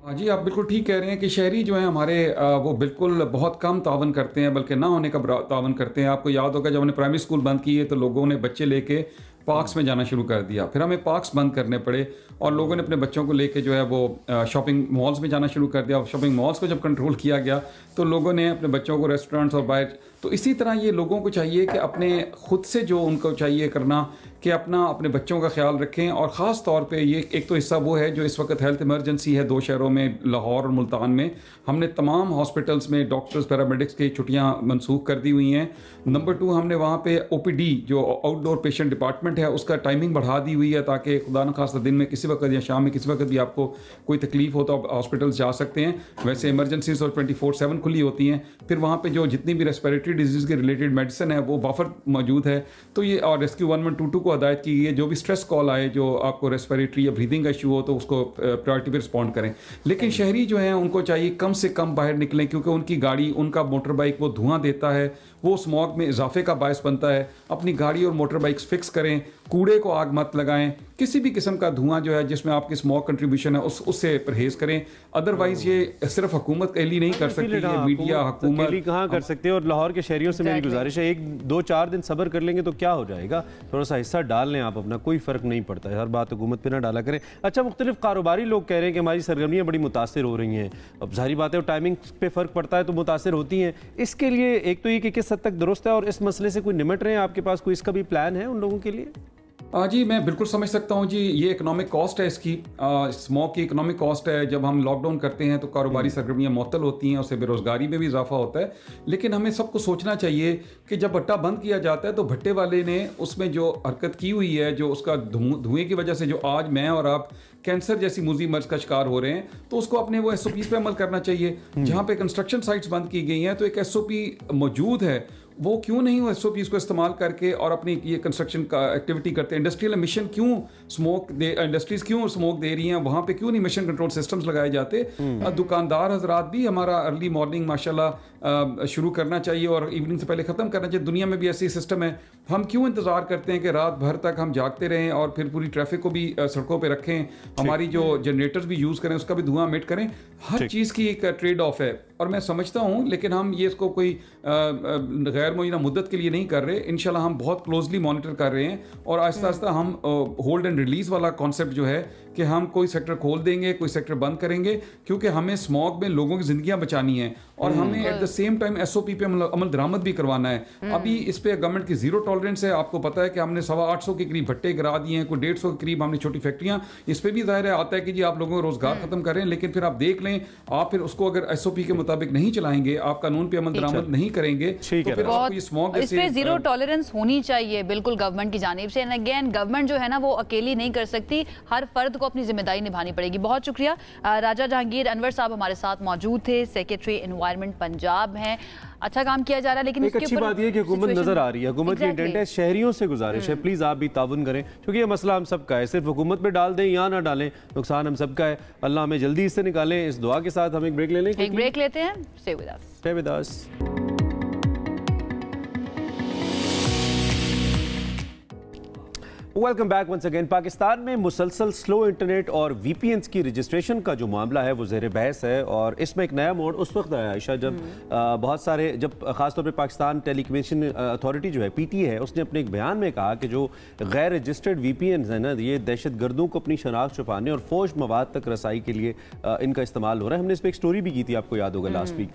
हाँ जी, आप बिल्कुल ठीक कह रहे हैं कि शहरी जो हैं हमारे वो बिल्कुल बहुत कम तावन करते हैं, बल्कि ना होने का तावन करते हैं। आपको याद होगा जब हमने प्राइमरी स्कूल बंद किए तो लोगों ने बच्चे लेके पार्क्स में जाना शुरू कर दिया, फिर हमें पार्क्स बंद करने पड़े और लोगों ने अपने बच्चों को लेके जो है वो शॉपिंग मॉल्स में जाना शुरू कर दिया। शॉपिंग मॉल्स को जब कंट्रोल किया गया तो लोगों ने अपने बच्चों को रेस्टोरेंट्स और बाहर, तो इसी तरह ये लोगों को चाहिए कि अपने खुद से जो उनको चाहिए करना कि अपने बच्चों का ख्याल रखें। और ख़ास तौर पे ये एक तो हिस्सा वो है जो इस वक्त हेल्थ इमरजेंसी है 2 शहरों में, लाहौर और मुल्तान में। हमने तमाम हॉस्पिटल्स में डॉक्टर्स पैरामेडिक्स की छुट्टियां मनसूख कर दी हुई हैं। नंबर 2, हमने वहाँ पे OPD जो आउटडोर पेशेंट डिपार्टमेंट है उसका टाइमिंग बढ़ा दी हुई है ताकि खुदा न खास्ता दिन में किसी वक्त या शाम में किसी वक्त भी आपको कोई तकलीफ हो तो आप हॉस्पिटल जा सकते हैं। वैसे इमरजेंसीज और 24/7 खुली होती हैं। फिर वहाँ पे जो जितनी भी रेस्पिरेटरी डिजीज़ के रिलेटेड मेडिसिन है वो बफर मौजूद है। तो ये और रेस्क्यू 1122 को हदायत की गई है, जो भी स्ट्रेस कॉल आए, जो आपको रेस्पिरेटरी या ब्रीदिंग का इशू हो तो उसको प्रायोरिटी पे रिस्पॉन्ड करें। लेकिन शहरी जो हैं उनको चाहिए कम से कम बाहर निकलें, क्योंकि उनकी गाड़ी, उनका मोटर बाइक वो धुआं देता है, वो स्मॉग में इजाफे का बायस बनता है। अपनी गाड़ी और मोटर बाइक्स फिक्स करें, कूड़े को आग मत लगाएं, किसी भी किस्म का धुआं जो है जिसमें आपकी स्मॉग कंट्रीब्यूशन है उससे परहेज करें। अदरवाइज ये सिर्फ हुकूमत अकेली नहीं कर सकती, ये मीडिया हुकूमत
कहाँ कर सकते हैं। और लाहौर के शहरियों से मेरी गुजारिश है, 1-2-4 दिन सब्र कर लेंगे तो क्या हो जाएगा, थोड़ा सा हिस्सा डाल लें आप अपना, कोई फ़र्क नहीं पड़ता है, हर बात हुकूमत पे ना डाला करें। अच्छा, मुख्तलिफ कारोबारी लोग कह रहे हैं कि हमारी सरगर्मियाँ बड़ी मुतासर हो रही हैं। अब जाहिर बात है टाइमिंग पे फ़र्क पड़ता है तो मुतासर होती हैं। इसके लिए एक तो ये कि किस हद तक दुरुस्त है और इस मसले से कोई निमट रहे हैं, आपके पास कोई इसका भी प्लान है उन लोगों के लिए?
जी मैं बिल्कुल समझ सकता हूँ जी, ये इकोनॉमिक कॉस्ट है इसकी, स्मोक की इकोनॉमिक कॉस्ट है। जब हम लॉकडाउन करते हैं तो कारोबारी सरगर्मियाँ मुअत्तल होती हैं, उससे बेरोज़गारी में भी इजाफा होता है। लेकिन हमें सबको सोचना चाहिए कि जब भट्टा बंद किया जाता है तो भट्टे वाले ने उसमें जो हरकत की हुई है, जो उसका धुएँ की वजह से जो आज मैं और आप कैंसर जैसी मूजी मर्ज का शिकार हो रहे हैं, तो उसको अपने वो SOPs पे अमल करना चाहिए। जहाँ पे कंस्ट्रक्शन साइट्स बंद की गई हैं तो एक SOP मौजूद है, वो क्यों नहीं वो SOPs को इस्तेमाल करके और अपनी ये कंस्ट्रक्शन का एक्टिविटी करते हैं। इंडस्ट्रियल एमिशन क्यों इंडस्ट्रीज क्यों स्मोक दे रही हैं, वहाँ पे क्यों नहीं एमिशन कंट्रोल सिस्टम्स लगाए जाते। दुकानदार हजरात भी हमारा अर्ली मॉर्निंग माशाल्लाह शुरू करना चाहिए और इवनिंग से पहले ख़त्म करना चाहिए। दुनिया में भी ऐसी सिस्टम है, हम क्यों इंतज़ार करते हैं कि रात भर तक हम जागते रहें और फिर पूरी ट्रैफिक को भी सड़कों पर रखें, हमारी जो जनरेटर्स भी यूज़ करें उसका भी धुआं एमिट करें। हर चीज़ की एक ट्रेड ऑफ है और मैं समझता हूँ, लेकिन हम ये इसको कोई गैर मुय्यना मुद्दत के लिए नहीं कर रहे। इंशाल्लाह हम बहुत क्लोजली मॉनिटर कर रहे हैं और आहिस्ता आहिस्ता हम होल्ड एंड रिलीज़ वाला कॉन्सेप्ट जो है कि हम कोई सेक्टर खोल देंगे, कोई सेक्टर बंद करेंगे, क्योंकि हमें स्मॉग में लोगों की ज़िंदगियां बचानी है और हमें at the same time SOP पे अमल दरामद भी करवाना है। अभी इस पे गवर्नमेंट की ज़ीरो टॉलरेंस है। आपको पता है कि हमने 850 के करीब भट्टे गिरा दिए हैं, कोई 150 के करीब हमने छोटी फैक्ट्रियाँ। इस पर भी जाहिर है आता है कि जी आप लोगों को रोज़गार ख़त्म करें, लेकिन फिर आप देख लें, आप फिर उसको अगर SOP के मुताबिक नहीं चलाएंगे, आप कानून पे अमल दरामद नहीं करेंगे तो फिर आपको ये स्मॉग
इस पे जीरो टॉलरेंस होनी चाहिए बिल्कुल गवर्नमेंट की जानिब से। एंड अगेन गवर्नमेंट जो है ना वो अकेली नहीं कर सकती, हर फर्द को अपनी जिम्मेदारी निभानी पड़ेगी। बहुत शुक्रिया। राजा जहांगीर अनवर साहब हमारे साथ मौजूद थे, सेक्रेटरी एनवायरनमेंट पंजाब हैं। अच्छा काम किया जा रहा है, लेकिन
एक अच्छी बात यह है कि हुकूमत नजर आ रही है, हुकूमत की इंटेंट है। शहरियों से गुजारिश है, प्लीज आप भी ताउन करें, क्योंकि ये मसला हम सबका है। सिर्फ हुकूमत पे डाल दें या ना डालें, नुकसान हम सबका है। अल्लाह हमें जल्दी इससे निकालें। इस दुआ के साथ हम एक ब्रेक ले लें।
एक ब्रेक लेते हैं। Stay with us.
Welcome back once again. Pakistan में मुसलसल स्लो इंटरनेट और VPNs की रजिस्ट्रेशन का जो मामला है वो ज़ेर बहस है और इसमें एक नया मोड़ उस वक्त आया आयशा जब बहुत सारे ख़ासतौर पे पाकिस्तान टेलीकम्युनिकेशन अथॉरिटी जो है PTA है, उसने अपने एक बयान में कहा कि जो गैर रजिस्टर्ड VPNs हैं ना, ये दहशत गर्दों को अपनी शनाख्त छुपाने और फौज मवाद तक रसाई के लिए इनका इस्तेमाल हो रहा है। हमने इस पर एक स्टोरी भी की थी, आपको याद होगा लास्ट वीक।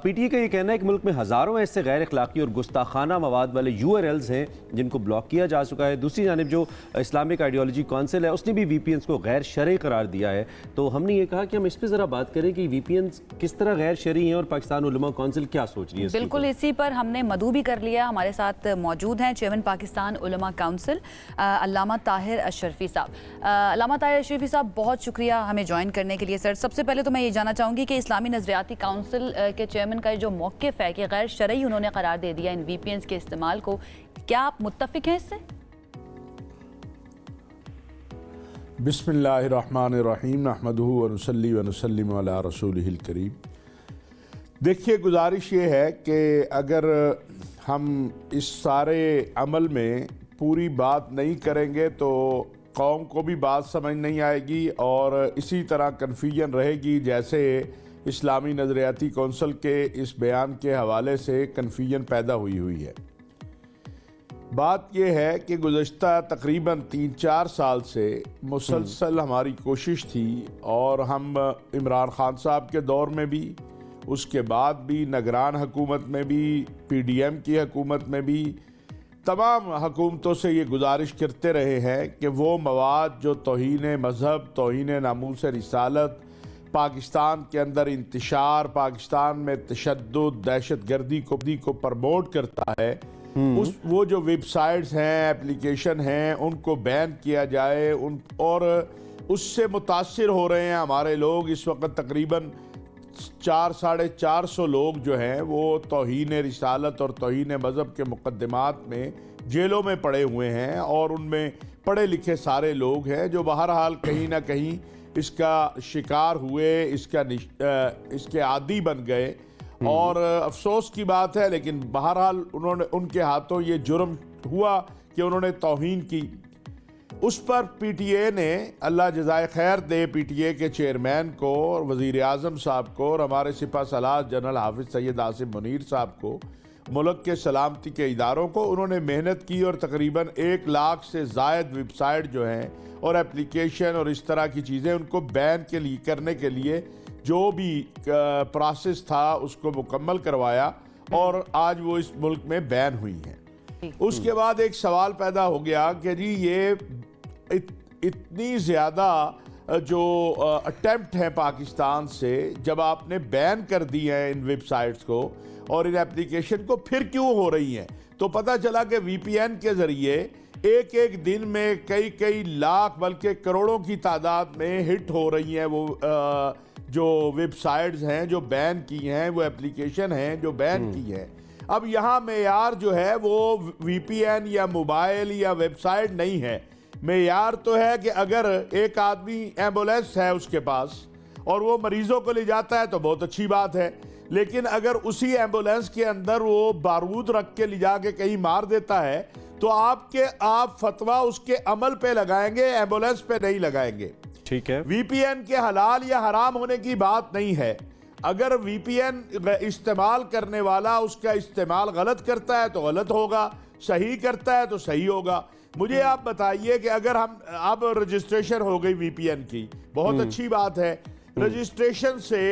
PTA का ये कहना है कि मुल्क में हज़ारों ऐसे गैर अखलाकी और गुस्ताखाना मवाद वाले URLs हैं जिनको ब्लॉक किया जा चुका है। दूसरी जानिब जो इस्लामिक आइडियोलॉजी काउंसिल है उसने भी VPNs को गैर शरई करार दिया है। तो हमने ये कहा कि हम इस पर ज़रा बात करें कि VPNs किस तरह गैर शरई हैं और पाकिस्तान उलमा काउंसिल क्या सोच रही है।
बिल्कुल इसी पर हमने मधु भी कर लिया। हमारे साथ मौजूद हैं चेयरमैन पाकिस्तान उलमा काउंसिल अल्लामा ताहिर अशरफी साहब। अल्लामा ताहिर अशरफी साहब, बहुत शुक्रिया हमें ज्वाइन करने के लिए। सर, सबसे पहले तो मैं ये जानना चाहूँगी कि इस्लामी नजरियाती काउंसिल के चेयरमैन का जो मौक़िफ़ है कि गैर शरई उन्होंने करार दे दिया इन VPNs के इस्तेमाल को, क्या आप मुत्तफ़िक हैं इससे?
बिस्मिल्लाहिर्रहमानिर्रहीम नहमदुहु व नुसल्ली व नुसल्लिम अला रसूलिहिल करीम। देखिए, गुजारिश ये है कि अगर हम इस सारे अमल में पूरी बात नहीं करेंगे तो कौम को भी बात समझ नहीं आएगी और इसी तरह कन्फ्यूजन रहेगी, जैसे इस्लामी नज़रियाती कौंसिल के इस बयान के हवाले से कन्फ्यूजन पैदा हुई है। बात यह है कि गुज़श्ता तकरीबन 3-4 साल से मुसलसल हमारी कोशिश थी और हम इमरान खान साहब के दौर में भी, उसके बाद भी निगरान हुकूमत में भी, PDM की हुकूमत में भी, तमाम हुकूमतों से ये गुजारिश करते रहे हैं कि वो मवाद जो तौहीन मज़हब, तौहीन नामूस रिसालत, पाकिस्तान के अंदर इंतशार, पाकिस्तान में तशद्दुद, दहशत गर्दी को प्रमोट करता है, वो जो वेबसाइट्स हैं, एप्लीकेशन हैं, उनको बैन किया जाए। और उससे मुतासिर हो रहे हैं हमारे लोग। इस वक्त तकरीबन 400-450 लोग जो हैं वो तौहीन रिसालत और तौहीन मज़हब के मुकदमात में जेलों में पड़े हुए हैं और उनमें पढ़े लिखे सारे लोग हैं जो बहरहाल कहीं ना कहीं इसका शिकार हुए, इसके आदी बन गए और अफसोस की बात है, लेकिन बहरहाल उनके हाथों ये जुर्म हुआ कि उन्होंने तौहीन की। उस पर पीटीए ने, अल्लाह जज़ाए खैर दे पीटीए के चेयरमैन को और वज़ीर आज़म साहब को और हमारे सिपा सलाह जनरल हाफिज़ सैयद आसिम मुनीर साहब को, मुल्क के सलामती के इदारों को, उन्होंने मेहनत की और तकरीबन 1 लाख से ज़ायद वेबसाइट जो हैं और एप्लीकेशन और इस तरह की चीज़ें उनको बैन के लिए करने के लिए जो भी प्रोसेस था उसको मुकम्मल करवाया और आज वो इस मुल्क में बैन हुई हैं। उसके बाद एक सवाल पैदा हो गया कि जी ये इतनी ज़्यादा जो अटेम्प्ट है पाकिस्तान से, जब आपने बैन कर दी है इन वेबसाइट्स को और इन एप्लीकेशन को, फिर क्यों हो रही हैं? तो पता चला कि वीपीएन के ज़रिए एक एक दिन में कई लाख बल्कि करोड़ों की तादाद में हिट हो रही हैं वो जो वेबसाइट्स हैं जो बैन की हैं, वो एप्लीकेशन हैं जो बैन की हैं। अब यहाँ मेयार जो है वो वीपीएन या मोबाइल या वेबसाइट नहीं है, मेयार तो है कि अगर एक आदमी एम्बुलेंस है उसके पास और वो मरीजों को ले जाता है तो बहुत अच्छी बात है, लेकिन अगर उसी एम्बुलेंस के अंदर वो बारूद रख के ले जाके कहीं मार देता है तो आप फतवा उसके अमल पे लगाएंगे, एम्बुलेंस पे नहीं लगाएंगे।
ठीक है,
वीपीएन के हलाल या हराम होने की बात नहीं है। अगर वीपीएन इस्तेमाल करने वाला उसका इस्तेमाल गलत करता है तो गलत होगा, सही करता है तो सही होगा। मुझे आप बताइए कि अगर हम अब रजिस्ट्रेशन हो गई वीपीएन की, बहुत अच्छी बात है। रजिस्ट्रेशन से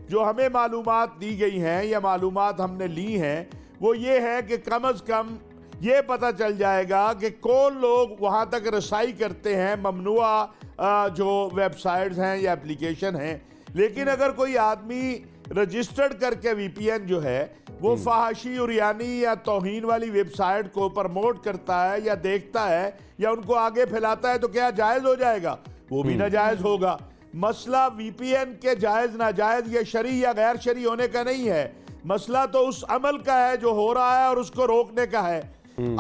जो हमें मालूमात दी गई हैं या मालूमात हमने ली हैं वो ये है कि कम अज़ कम ये पता चल जाएगा कि कौन लोग वहाँ तक रसाई करते हैं ममनुआ जो वेबसाइट्स हैं या एप्लीकेशन हैं। लेकिन अगर कोई आदमी रजिस्टर्ड करके वीपीएन जो है वो फहाशी उरियानी या तौहीन वाली वेबसाइट को प्रमोट करता है या देखता है या उनको आगे फैलाता है तो क्या जायज़ हो जाएगा? वो भी नाजायज़ होगा। मसला वीपीएन के जायज़ नाजायज़ या शरी या गैर शरी होने का नहीं है, मसला तो उस अमल का है जो हो रहा है और उसको रोकने का है।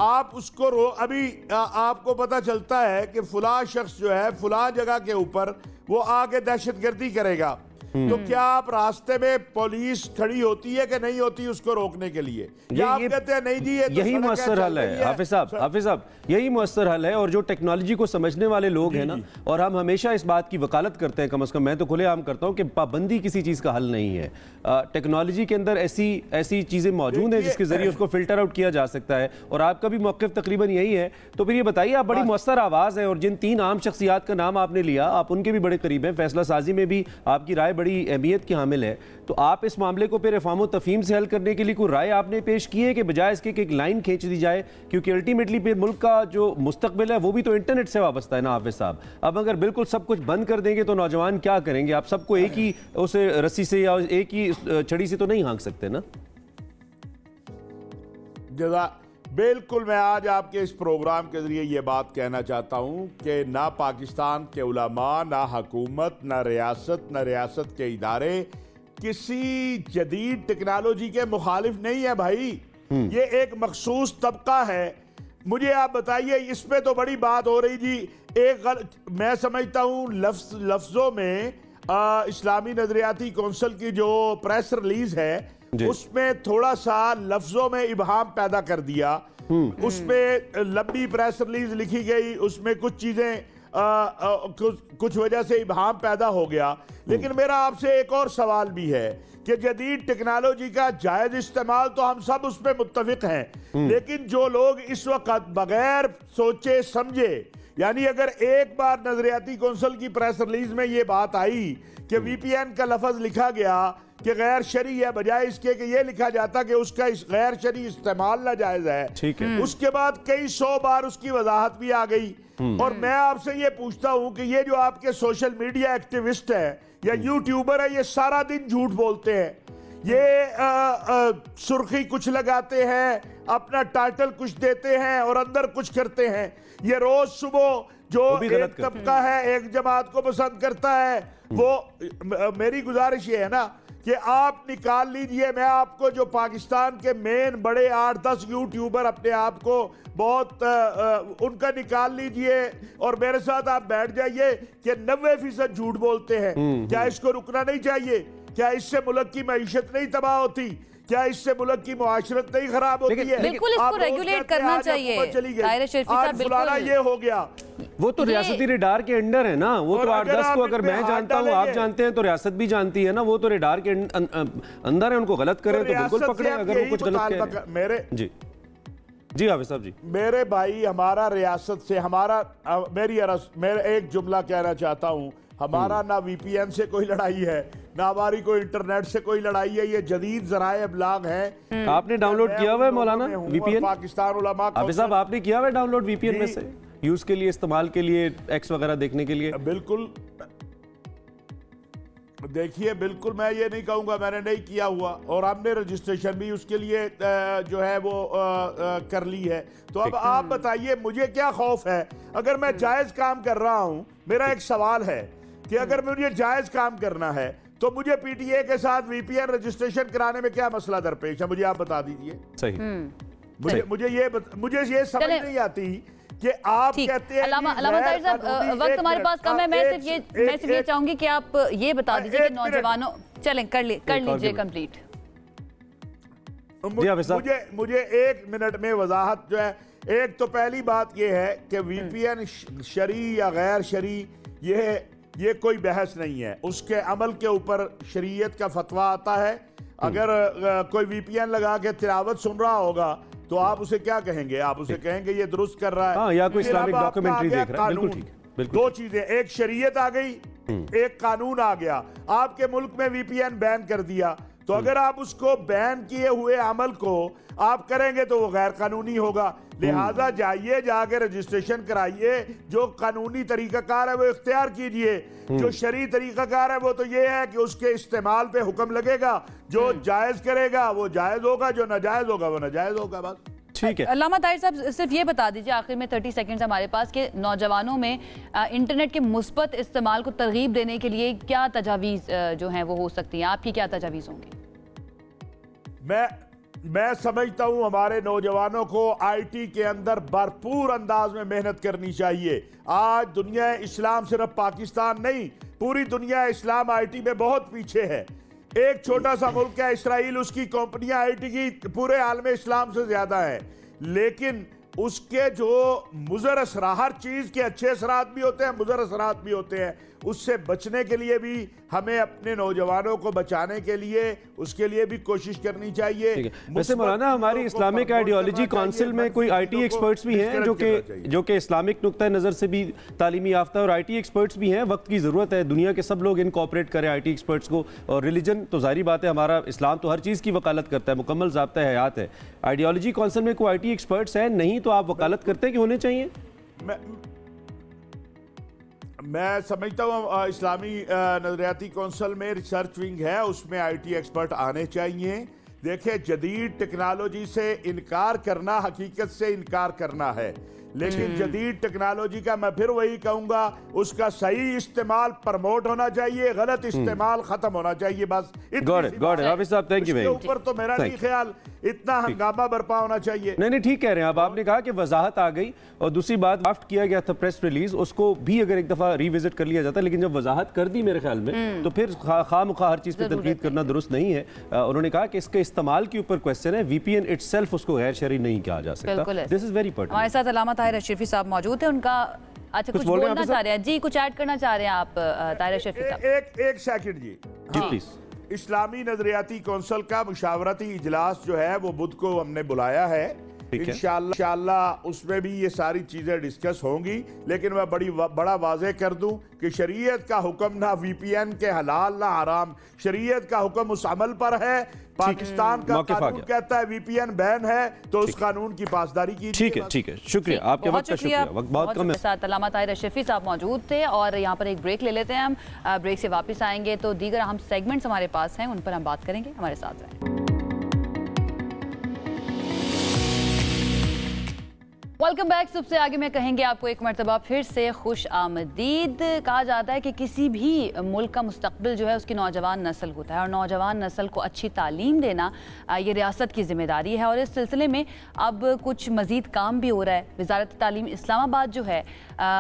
आप उसको अभी आपको पता चलता है कि फुला शख्स जो है फुला जगह के ऊपर वो आके दहशतगर्दी करेगा, तो क्या आप रास्ते में पुलिस खड़ी होती है कि नहीं होती उसको रोकने के लिए? या आप कहते हैं नहीं जी ये
यही मुअस्सर हल है? हाफिज साहब यही मुअस्सर हल है। और जो टेक्नोलॉजी को समझने वाले लोग हैं ना, और हम हमेशा इस बात की वकालत करते हैं, कम से कम मैं तो खुलेआम करता हूं कि पाबंदी किसी चीज का हल नहीं है। टेक्नोलॉजी के अंदर ऐसी चीजें मौजूद हैं जिसके जरिए उसको फिल्टर आउट किया जा सकता है, और आपका भी मौक़िफ़ तकरीबन यही है। तो फिर ये बताइए, आप बड़ी मुअस्सर आवाज़ है और जिन 3 आम शख्सियात का नाम आपने लिया, आप उनके भी बड़े करीब हैं, फैसला साजी में भी आपकी राय बड़ी अहमियत की हामिल है। तो आप इस मामले को फिर रिफॉर्म और तफहीम से हल करने के लिए कोई राय आपने पेश की है कि बजाय इसके एक लाइन खींच दी जाए? क्योंकि अल्टीमेटली फिर मुल्क का जो मुस्तकबिल है वो भी तो इंटरनेट से वाबस्ता है ना हाफिज साहब। अब अगर बिल्कुल सब कुछ बंद कर देंगे तो नौजवान क्या करेंगे? आप सबको एक ही उसे रस्सी से या एक ही छड़ी से तो नहीं हाँक सकते ना।
बिल्कुल, मैं आज आपके इस प्रोग्राम के जरिए ये बात कहना चाहता हूँ कि ना पाकिस्तान के उलमा, ना हुकूमत, ना रियासत के इदारे किसी जदीद टेक्नोलॉजी के मुखालिफ नहीं है भाई। ये एक मखसूस तबका है। मुझे आप बताइए, इस पे तो बड़ी बात हो रही जी। मैं समझता हूँ लफ्ज़ों में इस्लामी नजरियाती कौंसिल की जो प्रेस रिलीज है उसमें थोड़ा सा लफ्जों में इबहाम पैदा कर दिया। उसमें लंबी प्रेस रिलीज लिखी गई, उसमें कुछ चीजें कुछ वजह से इबहाम पैदा हो गया। लेकिन मेरा आपसे एक और सवाल भी है कि जदीद टेक्नोलॉजी का जायज इस्तेमाल तो हम सब उस पर मुत्तफिक हैं, लेकिन जो लोग इस वक्त बगैर सोचे समझे, यानी अगर एक बार नजरियाती कौंसिल की प्रेस रिलीज में ये बात आई कि वीपीएन का लफ्ज लिखा गया कि गैर शरी है, बजाय इसके कि ये लिखा जाता कि उसका गैर शरी इस्तेमाल नाजायज है, ठीक है। उसके बाद कई 100 बार उसकी वजाहत भी आ गई। और मैं आपसे ये पूछता हूं कि ये जो आपके सोशल मीडिया एक्टिविस्ट है या यूट्यूबर है, ये सारा दिन झूठ बोलते हैं। ये सुर्खी कुछ लगाते हैं, अपना टाइटल कुछ देते हैं और अंदर कुछ करते हैं। ये रोज सुबह जो एक तबका है, एक जमात को पसंद करता है, वो मेरी गुजारिश ये है ना कि आप निकाल लीजिए। मैं आपको जो पाकिस्तान के मेन बड़े 8-10 यूट्यूबर अपने आप को बहुत उनका निकाल लीजिए और मेरे साथ आप बैठ जाइए कि 90% झूठ बोलते हैं। क्या इसको रुकना नहीं चाहिए? क्या इससे मुल्क की मईशत नहीं तबाह होती? क्या इससे मुल्क की मुआशरत नहीं खराब होती है?
बिल्कुल इसको रेगुलेट करना चाहिए।
आज फलाना ये हो गया,
वो तो रियासती रेडार के अंडर है ना, वो तो 8-10 को अगर मैं जानता हूँ आप जानते हैं तो रियासत भी जानती है ना, वो तो रेडार के अंदर है, उनको गलत करें तो बिल्कुल पकड़े अगर वो कुछ गलत कह
मेरे
जी हाफिज साहब जी।
मेरे भाई हमारा रियासत से मेरा एक जुमला कहना चाहता हूँ, हमारा ना VPN से कोई लड़ाई है, ना हमारी कोई इंटरनेट से कोई लड़ाई है, ये जदीद ज़राए अबलाग हैं।
आपने डाउनलोड किया हुआ है मौलाना VPN?
पाकिस्तान उलमा
हाफिज साहब आपने किया हुआ है डाउनलोड VPN में से यूज के लिए, इस्तेमाल के लिए, एक्स वगैरह देखने के लिए?
बिल्कुल, देखिए बिल्कुल मैं ये नहीं कहूँगा मैंने नहीं किया हुआ, और हमने रजिस्ट्रेशन भी उसके लिए जो है वो कर ली है। तो अब आप बताइए मुझे क्या खौफ है? अगर मैं जायज़ काम कर रहा हूँ, मेरा एक सवाल है कि अगर मुझे जायज़ काम करना है तो मुझे PTA के साथ VPN रजिस्ट्रेशन कराने में क्या मसला दरपेश है? मुझे आप बता दीजिए।
सही।
मुझे ये समझ नहीं आती कि आप कहते हैं
अल्लामा ताहिर साहब, वक्त हमारे पास कम है, मैं सिर्फ ये चाहूंगी कि आप ये बता दीजिए कि नौजवानों, चलें कर लीजिए कंप्लीट।
मुझे 1 मिनट में वजाहत जो है, एक तो पहली बात ये है कि VPN शरी या गैर शरी ये कोई बहस नहीं है, उसके अमल के ऊपर शरीयत का फतवा आता है। अगर कोई VPN लगा के तिलावत सुन रहा होगा तो आप उसे क्या कहेंगे? आप उसे कहेंगे ये दुरुस्त कर रहा है,
या कोई इस्लामिक डॉक्यूमेंट्री देख रहा है। बिल्कुल ठीक है।
दो चीजें, एक शरीयत आ गई, एक कानून आ गया। आपके मुल्क में VPN बैन कर दिया, तो अगर आप उसको बैन किए हुए अमल को आप करेंगे तो वो गैर कानूनी होगा। लिहाजा जाइए, जाके रजिस्ट्रेशन कराइए, जो कानूनी तरीकाकार है वो इख्तियार कीजिए, जो शरई तरीकाकार है वो तो ये है कि उसके इस्तेमाल पे हुक्म लगेगा, जो जायज करेगा वो जायज होगा, जो नाजायज होगा वो नाजायज होगा। बस
ठीक है।
अल्लामा ताहिर साहब सिर्फ ये बता दीजिए आखिर में 30 सेकंड्स हमारे पास, कि नौजवानों में इंटरनेट के मुस्बत इस्तेमाल को तरगीब देने के लिए क्या तजावीज़ जो हैं वो हो सकती हैं? आपकी क्या तजावीज़ होंगी?
मैं समझता हूं हमारे नौजवानों को IT के अंदर भरपूर अंदाज में मेहनत करनी चाहिए। आज दुनिया इस्लाम सिर्फ पाकिस्तान नहीं, पूरी दुनिया इस्लाम IT में बहुत पीछे है। एक छोटा सा मुल्क है इसराइल, उसकी कंपनियां IT की पूरे आलम इस्लाम से ज्यादा है, लेकिन उसके जो मुज़र असरात, हर चीज़ के अच्छे असरात भी होते हैं, मुज़र असरात भी होते हैं। उससे बचने के लिए भी हमें अपने नौजवानों को बचाने के लिए उसके लिए भी कोशिश करनी चाहिए।
वैसे मौलाना हमारी इस्लामिक आइडियोलॉजी काउंसिल में कोई IT एक्सपर्ट्स भी हैं जो कि इस्लामिक नुक्ता नज़र से भी तालीमी याफ्ता और IT एक्सपर्ट्स भी हैं। वक्त की ज़रूरत है, दुनिया के सब लोग इनकॉर्पोरेट करें IT एक्सपर्ट्स को। और रिलीजन तो जाहिर बात है, हमारा इस्लाम तो हर चीज़ की वकालत करता है, मुकम्मल ज़ाब्ता हयात है। आइडियोलॉजी काउंसिल में कोई IT एक्सपर्ट्स हैं नहीं, तो आप वकालत करते हैं कि होने चाहिए?
मैं समझता हूँ इस्लामी नजरियाती कौंसल में रिसर्च विंग है, उसमें IT एक्सपर्ट आने चाहिए। देखिए, जदीद टेक्नोलॉजी से इनकार करना हकीकत से इनकार करना है, लेकिन जदीद टेक्नोलॉजी का मैं फिर वही कहूंगा, उसका सही इस्तेमाल प्रमोट होना चाहिए, गलत इस्तेमाल खत्म होना चाहिए। बस इसके ऊपर तो मेरा नहीं ख्याल इतना हंगामा बरपा होना चाहिए।
नहीं ठीक कह रहे हैं आप। आपने कहा कि वजाहत आ गई, और दूसरी बात ड्राफ्ट किया गया था प्रेस रिलीज, उसको भी अगर एक दफा रिविजिट कर लिया जाता, लेकिन जब वजाहत कर दी मेरे ख्याल में तो फिर खामखा हर चीज पे तनकीद करना दुरुस्त नहीं है। उन्होंने कहा कि इसके इस्तेमाल के ऊपर क्वेश्चन है, VPN इटसेल्फ उसको गैर शरई नहीं कहा जा सकता। This is very important.
हमारे साथ अल्लामा ताहिर अशरफी साहब मौजूद हैं, उनका अच्छा कुछ बोलना चाह रहे हैं जी, कुछ ऐड करना चाह रहे हैं आप ताहिर अशरफी साहब?
एक सेकंड जी
प्लीज।
इस्लामी नजरियाती कौंसिल का मुशावरती इजलास जो है वो बुध को हमने बुलाया है। इंशाअल्लाह उसमें भी ये सारी चीजें डिस्कस होंगी, लेकिन मैं बड़ा वाज़ेह कर दूं कि शरीयत का हुक्म ना VPN के हलाल ना हराम, शरीयत का हुक्म उस अमल पर है। पाकिस्तान का कानून कहता है VPN बैन है, तो उस कानून की पासदारी कीजिए।
ठीक है, शुक्रिया आपके वक्त का, शुक्रिया। वक्त बहुत कम है।
साथ अल्लामा ताहिर अशरफी साहब मौजूद थे, और यहाँ पर एक ब्रेक ले लेते हैं हम। ब्रेक से वापस आएंगे तो दीगर अहम सेगमेंट्स हमारे पास हैं, उन पर हम बात करेंगे। हमारे साथ रहें। Welcome back. सबसे आगे में कहेंगे आपको एक मरतबा फिर से खुश आमदीद। कहा जाता है कि किसी भी मुल्क का मुस्तकबिल जो है उसकी नौजवान नस्ल होता है और नौजवान नस्ल को अच्छी तालीम देना ये रियासत की जिम्मेदारी है और इस सिलसिले में अब कुछ मज़ीद काम भी हो रहा है। वजारत तालीम इस्लामाबाद जो है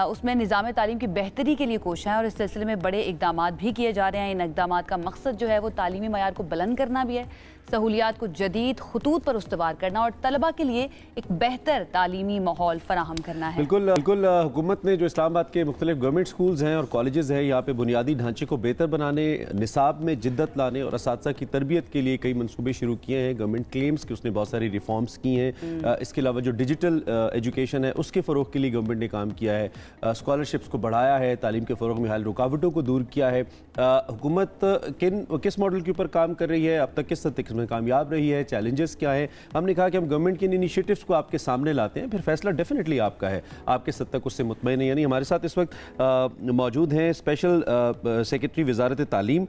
उसमें निज़ाम तालीम की बेहतरी के लिए कोशिश है और इस सिलसिले में बड़े इकदाम भी किए जा रहे हैं। इन इकदाम का मकसद जो है वो तालीमी मयार को बुलंद करना भी है, सहूलियात को जदीद खतूत पर उस्तवार करना और तलबा के लिए एक बेहतर तालीमी माहौल फराहम करना है।
बिल्कुल हुकूमत ने जो इस्लामाबाद के मुख्तलिफ गवर्नमेंट स्कूल्स हैं और कॉलेजेस हैं, यहाँ पे बुनियादी ढांचे को बेहतर बनाने, निसाब में जिद्दत लाने और असातिज़ा की तरबियत के लिए कई मनसूबे शुरू किए हैं। गवर्नमेंट क्लेम्स कि उसने बहुत सारी रिफॉर्म्स की हैं। इसके अलावा जो डिजिटल एजुकेशन है उसके फ़रोग के लिए गवर्नमेंट ने काम किया है, स्कॉलरशिप्स को बढ़ाया है, तालीम के फ़रोग में हाल रुकावटों को दूर किया है। हुकूमत किस मॉडल के ऊपर काम कर रही है, अब तक किस हद तक इसमें कामयाब रही है, चैलेंजेस क्या है? हमने कहा कि हम गवर्नमेंट के इनिशिएटिव्स को आपके सामने लाते हैं, फिर फैसला डेफिनेटली आपका है, आप किस हद तक उससे मुतमईन है। यानी हमारे साथ इस वक्त मौजूद हैं स्पेशल सेक्रेटरी वजारत तालीम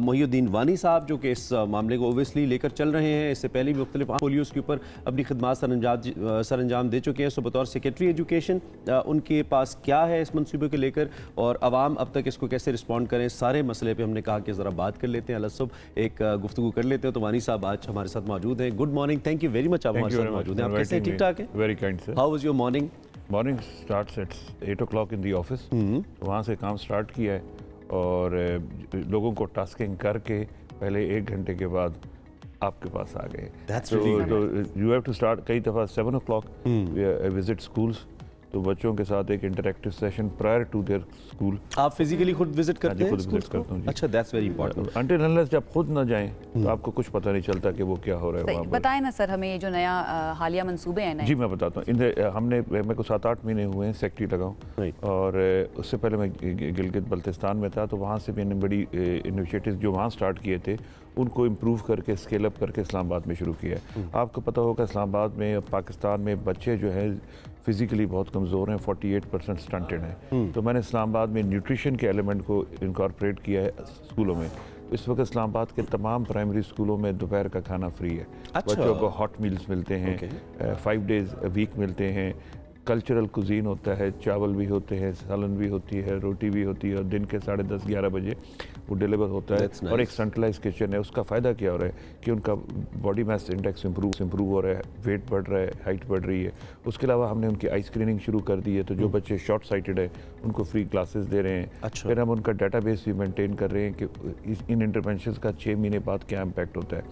मोहिउद्दीन वानी साहब, जो कि इस मामले को ओबियसली लेकर चल रहे हैं। इससे पहले भी मुख्तलिफ पोलियोज़ के ऊपर अपनी खिदमात सर अंजाम दे चुके हैं। सो बतौर सेक्रेटरी एजुकेशन उनके पास क्या है इस मनसूबे को लेकर और आवाम अब तक इसको कैसे रिस्पॉन्ड करें, सारे मसले पर हमने कहा कि ज़रा बात कर लेते हैं, अलग एक गुफ्तगू कर लेते हैं। तो वानी साहब आज हमारे साथ मौजूद हैं। Good morning, thank you very much आप हमारे साथ मौजूद हैं। आप कैसे, ठीक ठाक हैं?
Very kind sir.
How was your morning?
Morning starts at 8 o'clock in the office. वहाँ से काम स्टार्ट किया है और लोगों को टास्किंग करके पहले 1 घंटे के बाद आपके पास आ गए। तो यू हैव टू स्टार्ट। कई दफ़ा 7 o'clock विजिट स्कूल्स, तो बच्चों के साथ एक interactive session prior to their school.
आप फिजिकली खुद विजिट करते हैं?
खुद विजिट करता हूँ।
अच्छा, that's very important.
Until unless जब खुद ना जाएं तो आपको कुछ पता नहीं चलता कि वो क्या हो रहा है वहाँ पर।
बताएं ना सर हमें ये जो नया हालिया मंसूबे हैं।
जी मैं बताता हूँ। हमने मेरे को 7-8 महीने हुए हैं सेक्रेटरी लगाऊँ और उससे पहले मैं गिलगित बल्तिस्तान में था, तो वहाँ से मैंने बड़ी इनिशिएटिव जो वहाँ स्टार्ट किए थे उनको इम्प्रूव करके स्केल अप करके इस्लामाबाद में शुरू किया है। आपको पता होगा इस्लामाबाद में पाकिस्तान में बच्चे जो हैं फिजिकली बहुत कमज़ोर हैं, 48% स्टंटेड हैं। तो मैंने इस्लामाबाद में न्यूट्रिशन के एलिमेंट को इनकॉर्पोरेट किया है स्कूलों में। इस वक्त इस्लामाबाद के तमाम प्राइमरी स्कूलों में दोपहर का खाना फ्री है। बच्चों को हॉट मील्स मिलते हैं, 5 days a week मिलते हैं। कल्चरल कुजीन होता है, चावल भी होते हैं, सालन भी होती है, रोटी भी होती है और दिन के 10:30-11 बजे वो डिलीवर होता है। और एक सेंट्रलाइज किचन है। उसका फ़ायदा क्या हो रहा है कि उनका बॉडी मास इंडेक्स इम्प्रूव हो रहा है, वेट बढ़ रहा है, हाइट बढ़ रही है। उसके अलावा हमने उनकी आई स्क्रीनिंग शुरू कर दी है, तो जो बच्चे शॉर्ट साइटेड है उनको फ्री क्लासेस दे रहे हैं।
अच्छा।
फिर हम उनका डाटाबेस भी मेंटेन कर रहे हैं कि इन इंटरवेंशन का 6 महीने बाद क्या इम्पैक्ट होता है।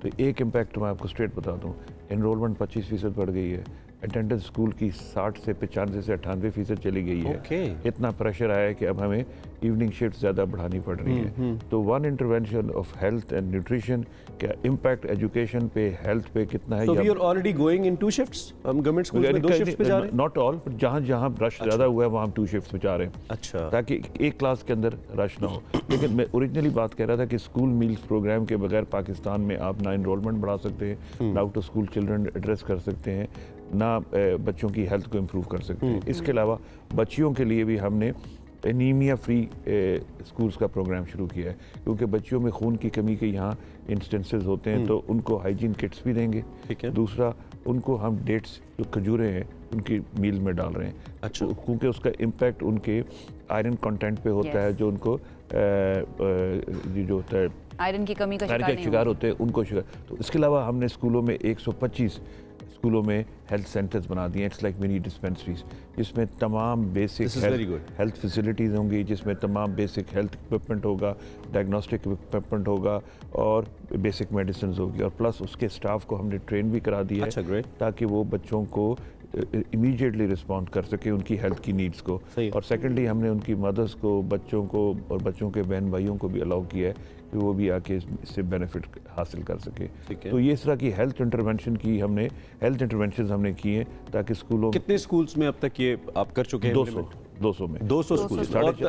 तो एक इम्पैक्ट मैं आपको स्ट्रेट बता दूँ, एनरोलमेंट 25% बढ़ गई है। अटेंडेंस स्कूल की 60 से 95 से 98% चली गई है। इतना प्रेशर आया है कि अब हमें इवनिंग शिफ्ट ज़्यादा बढ़ानी पड़ रही है। तो one intervention of health and nutrition का इम्पैक्ट एजुकेशन पे, हेल्थ पे कितना है।
So we are already going in 2 shifts? हम गवर्नमेंट स्कूल में 2 शिफ्ट्स पे जा रहे हैं?
नॉट ऑल, पर जहाँ रश ज़्यादा हुआ है वहाँ हम 2 शिफ्ट्स पे जा रहे हैं।
अच्छा।
ताकि एक क्लास के अंदर रश ना हो। लेकिन मैं ओरिजिनली बात कह रहा था कि स्कूल मील्स प्रोग्राम के बगैर पाकिस्तान में आप ना इनरोलमेंट बढ़ा सकते हैं, ना out of school children address कर सकते हैं, ना बच्चों की हेल्थ को इम्प्रूव कर सकते हैं। इसके अलावा बच्चियों के लिए भी हमने एनीमिया फ्री स्कूल्स का प्रोग्राम शुरू किया है, क्योंकि बच्चियों में खून की कमी के यहाँ इंस्टेंसेस होते हैं, तो उनको हाइजीन किट्स भी देंगे। ठीक है। दूसरा, उनको हम डेट्स जो खजूरें हैं उनकी मील में डाल रहे हैं। अच्छा। क्योंकि उसका इम्पैक्ट उनके आयरन कंटेंट पे होता है, जो उनको जो होता है
आयरन की कमी का
शिकार होते हैं उनको शिकार। तो इसके अलावा हमने स्कूलों में 125 स्कूलों में हेल्थ सेंटर्स बना दिए। इट्स लाइक मिनी डिस्पेंसरीज, जिसमें तमाम बेसिक हेल्थ फैसिलिटीज़ होंगी, जिसमें तमाम बेसिक हेल्थ इक्विपमेंट होगा, डायग्नोस्टिक इक्विपमेंट होगा और बेसिक मेडिसिन होगी। और प्लस उसके स्टाफ को हमने ट्रेन भी करा दिया है, ताकि वो बच्चों को इमीडिएटली रिस्पॉन्ड कर सके उनकी हेल्थ की नीड्स को। और सेकेंडली हमने उनकी मदर्स को, बच्चों को और बच्चों के बहन भाइयों को भी अलाउ किया है कि वो भी आके इससे बेनिफिट हासिल कर सके। तो ये इस तरह की हेल्थ इंटरवेंशन हमने की है, ताकि स्कूलों।
कितने स्कूल्स में अब तक ये आप कर चुके हैं?
200 में
200 स्कूल।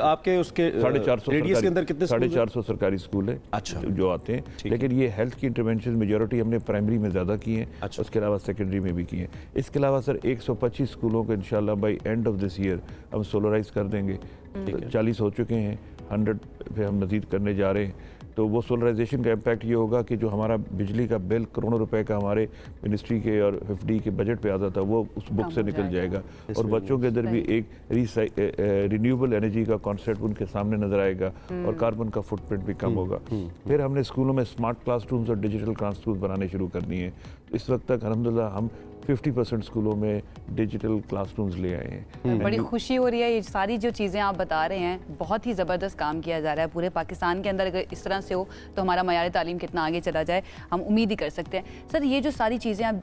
आपके उसके
450
रेडियस के अंदर कितने?
450 सरकारी स्कूल है। अच्छा। जो आते हैं। लेकिन ये हेल्थ की इंटरवेंशन मेजॉरिटी हमने प्राइमरी में ज़्यादा की हैं। अच्छा। उसके अलावा सेकेंडरी में भी की हैं। इसके अलावा सर 125 स्कूलों को इंशाल्लाह by and of this year हम सोलराइज कर देंगे। 40 हो चुके हैं, 100 पे हम मजीद करने जा रहे हैं। तो वो सोलराइजेशन का इम्पैक्ट ये होगा कि जो हमारा बिजली का बिल करोड़ों रुपए का हमारे मिनिस्ट्री के और FD के बजट पे आता था वो उस बुक से निकल जाएगा और बच्चों के अंदर भी एक रिन्यूएबल एनर्जी का कॉन्सेप्ट उनके सामने नजर आएगा और कार्बन का फुटप्रिंट भी कम होगा। फिर हमने स्कूलों में स्मार्ट क्लासरूम्स और डिजिटल क्लासरूम्स बनाने शुरू कर दिए हैं। इस वक्त तक अल्हम्दुलिल्लाह हम 50% स्कूलों में डिजिटल क्लासरूम्स ले आए हैं।
बड़ी खुशी हो रही है, ये सारी जो चीज़ें आप बता रहे हैं बहुत ही ज़बरदस्त काम किया जा रहा है पूरे पाकिस्तान के अंदर। अगर इस तरह से हो तो हमारा मयार तालीम कितना आगे चला जाए हम उम्मीद ही कर सकते हैं। सर ये जो सारी चीज़ें आप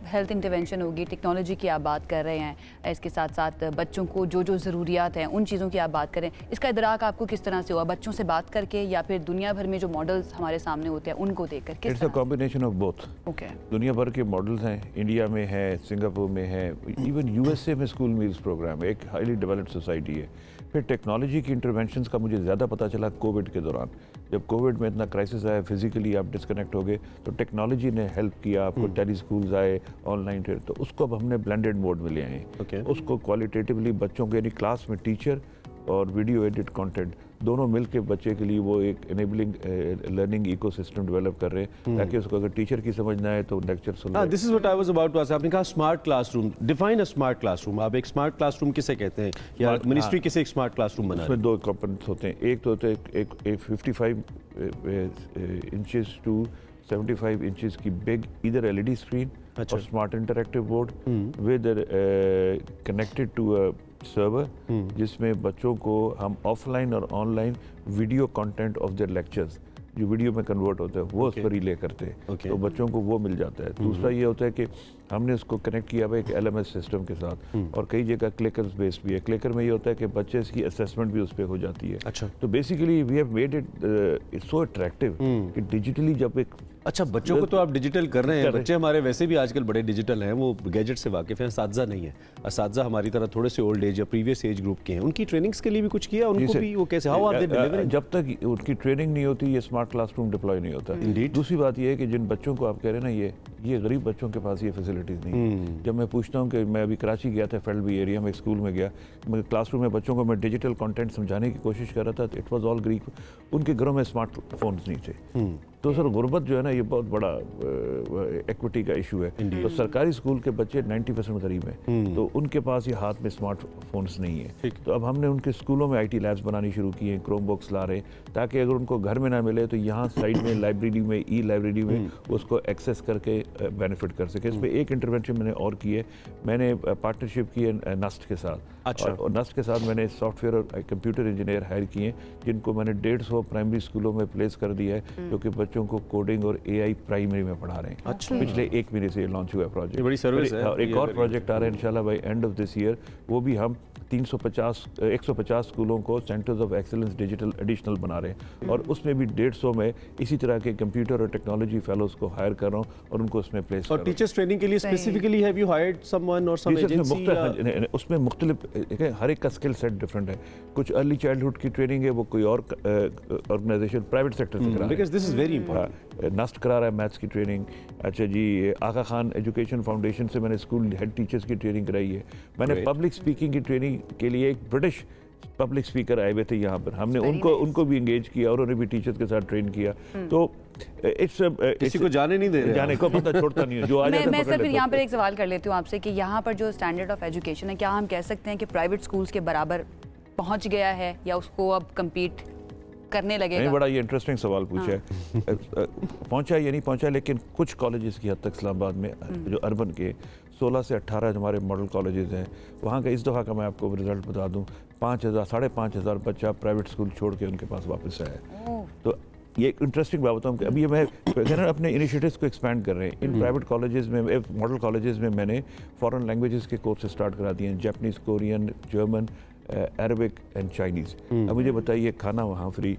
हेल्थ इंटरवेंशन होगी, टेक्नोलॉजी की आप बात कर रहे हैं, इसके साथ साथ बच्चों को जो जो ज़रूरियात हैं उन चीज़ों की आप बात करें, इसका इदराक आपको किस तरह से हुआ? बच्चों से बात करके या फिर दुनिया भर में जो मॉडल्स हमारे सामने होते हैं उनको देख कर?
It's a combination of both.
Okay,
दुनिया भर के मॉडल्स हैं, इंडिया में है, सिंगापुर में है, इवन USA में स्कूल मील्स प्रोग्राम है, एक हाईली डेवलप्ड सोसाइटी है। फिर टेक्नोलॉजी की इंटरवेंशंस का मुझे ज़्यादा पता चला कोविड के दौरान। जब कोविड में इतना क्राइसिस आया, फिजिकली आप डिस्कनेक्ट हो गए, तो टेक्नोलॉजी ने हेल्प किया, आपको टेली स्कूल्स आए, ऑनलाइन, तो उसको अब हमने ब्लेंडेड मोड में ले आए हैं। उसको क्वालिटेटिवली बच्चों के यानी क्लास में टीचर और वीडियो एडिट कंटेंट दोनों मिलके बच्चे के लिए वो एक एनेबलिंग लर्निंग इकोसिस्टम डेवलप कर रहे हैं ताकि उसको अगर टीचर की समझ ना आए तो लेक्चर सुन ले।
This is what I was about to ask. आपने कहा smart classroom, define a smart classroom. आप एक स्मार्ट क्लासरूम किसे कहते हैं या मिनिस्ट्री किसे एक स्मार्ट क्लासरूम बना रही है?
उसमें दो कंपोनेंट्स होते हैं। एक तो होता है एक 55 इंचेस टू 75 इंचेस की बिग इधर LED स्क्रीन और smart interactive board with connected to a server जिसमें बच्चों को हम ऑफलाइन और online video content of their lectures जो वीडियो में कन्वर्ट होता है वो उस पर रिले करते हैं, तो बच्चों को वो मिल जाता है। दूसरा ये होता है कि हमने उसको कनेक्ट किया हुआ एक LMS सिस्टम के साथ और कई जगह क्लिकर्स बेस्ड भी है। क्लिकर में ये होता है कि बच्चे की असेसमेंट भी उस पर हो जाती है।
अच्छा,
तो basically we have made it so attractive कि डिजिटली जब एक
अच्छा बच्चों को तो आप डिजिटल कर रहे हैं। बच्चे हमारे वैसे भी आजकल बड़े डिजिटल हैं, वो गैजेट से वाकिफ हैं। असातिज़ा नहीं है, असातिज़ा हमारी तरह थोड़े से ओल्ड एज या प्रीवियस एज ग्रुप के हैं। उनकी ट्रेनिंग्स के लिए भी कुछ किया उनको भी? वो कैसे, हाउ आर दे डिलीवरिंग?
जब तक उनकी ट्रेनिंग नहीं होती ये स्मार्ट क्लासरूम डिप्लॉय नहीं होता। दूसरी बात ये है कि जिन बच्चों को आप कह रहे हैं ना, ये गरीब बच्चों के पास ये फैसिलिटीज़ नहीं। जब मैं पूछता हूँ कि मैं अभी कराची गया था, फेल्डबी एरिया में एक स्कूल में गया, मैं क्लासरूम में बच्चों को मैं डिजिटल कंटेंट समझाने की कोशिश कर रहा था, इट वाज ऑल ग्रीक। उनके घरों में स्मार्टफोन्स नहीं थे। तो सर गुर्बत जो है ना ये बहुत बड़ा इक्विटी का इशू है। तो सरकारी स्कूल के बच्चे 90% गरीब हैं, तो उनके पास ये हाथ में स्मार्टफोन्स नहीं है। तो अब हमने उनके स्कूलों में IT लैब्स बनानी शुरू की हैं, क्रोम बॉक्स ला रहे हैं ताकि अगर उनको घर में ना मिले तो यहाँ साइड में लाइब्रेरी में लाइब्रेरी में उसको एक्सेस करके बेनिफिट कर सके। इसमें एक इंटरवेंशन मैंने और की है, मैंने पार्टनरशिप की है नस्ट के साथ।
अच्छा।
और नस्ट के साथ मैंने सॉफ्टवेयर और कंप्यूटर इंजीनियर हायर किए हैं जिनको मैंने 150 प्राइमरी स्कूलों में प्लेस कर दिया है जो कि बच्चों को कोडिंग और AI प्राइमरी में पढ़ा रहे हैं।
अच्छा।
पिछले 1 महीने से लॉन्च हुआ प्रोजेक्ट।
बड़ी सर्विस है।
और एक और प्रोजेक्ट आ रहा है इंशाल्लाह by end of this year, वो भी हम 150 स्कूलों को centres of excellence digital additional बना रहे हैं और उसमें भी 150 में इसी तरह के कंप्यूटर और टेक्नोलॉजी फेलोज को हायर कर रहा हूँ और उनको उसमें प्लेस कर रहा हूँ।
और टीचर्स ट्रेनिंग के लिए specifically have you hired someone और सम एजेंसी?
उसमें मुख्तलिफ हर एक का स्किल सेट डिफरेंट है। कुछ अर्ली चाइल्डहुड की ट्रेनिंग है वो कोई और ऑर्गेनाइजेशन प्राइवेट सेक्टर से करा रहा है,
because this is very important.
NUST करा रहा है मैथ्स की ट्रेनिंग। अच्छा जी, आगा खान एजुकेशन फाउंडेशन से मैंने स्कूल हेड टीचर्स की ट्रेनिंग कराई है। मैंने पब्लिक स्पीकिंग की ट्रेनिंग के लिए एक ब्रिटिश पब्लिक स्पीकर आए हुए थे यहाँ पर, हमने उनको भी एंगेज किया और उन्हें भी टीचर्स के साथ ट्रेन किया। तो
किसी को जाने नहीं दे रहे,
जाने को पता छोड़ता नहीं है जो आ जाता है।
मैं सर फिर यहाँ पर एक सवाल कर लेती हूँ आपसे कि यहाँ पर जो स्टैंडर्ड ऑफ एजुकेशन है, क्या हम कह सकते हैं कि प्राइवेट स्कूल्स के बराबर पहुँच गया है या उसको अब कम्पीट करने लगेगा?
नहीं, बड़ा ये इंटरेस्टिंग सवाल पूछा है। पहुंचा या नहीं पहुंचा, लेकिन कुछ कॉलेजेस की हद तक इस्लामाबाद में जो अर्बन के 16 से 18 हमारे मॉडल कॉलेजेस हैं, वहाँ का इस दफ़ा का मैं आपको रिजल्ट बता दूँ, 5,000-5,500 बच्चा प्राइवेट स्कूल छोड़ के उनके पास वापस आया। तो ये एक इंटरेस्टिंग बात बताऊँ कि अभी मैं अपने इनिशिएटिव्स को एक्सपैंड कर रहे हैं। इन प्राइवेट कॉलेजेस में, मॉडल कॉलेजेस में मैंने फॉरेन लैंग्वेजेस के कोर्सेज स्टार्ट करा दिए हैं, Japanese, Korean, German, Arabic and Chinese. अब मुझे बताइए, खाना वहाँ फ्री,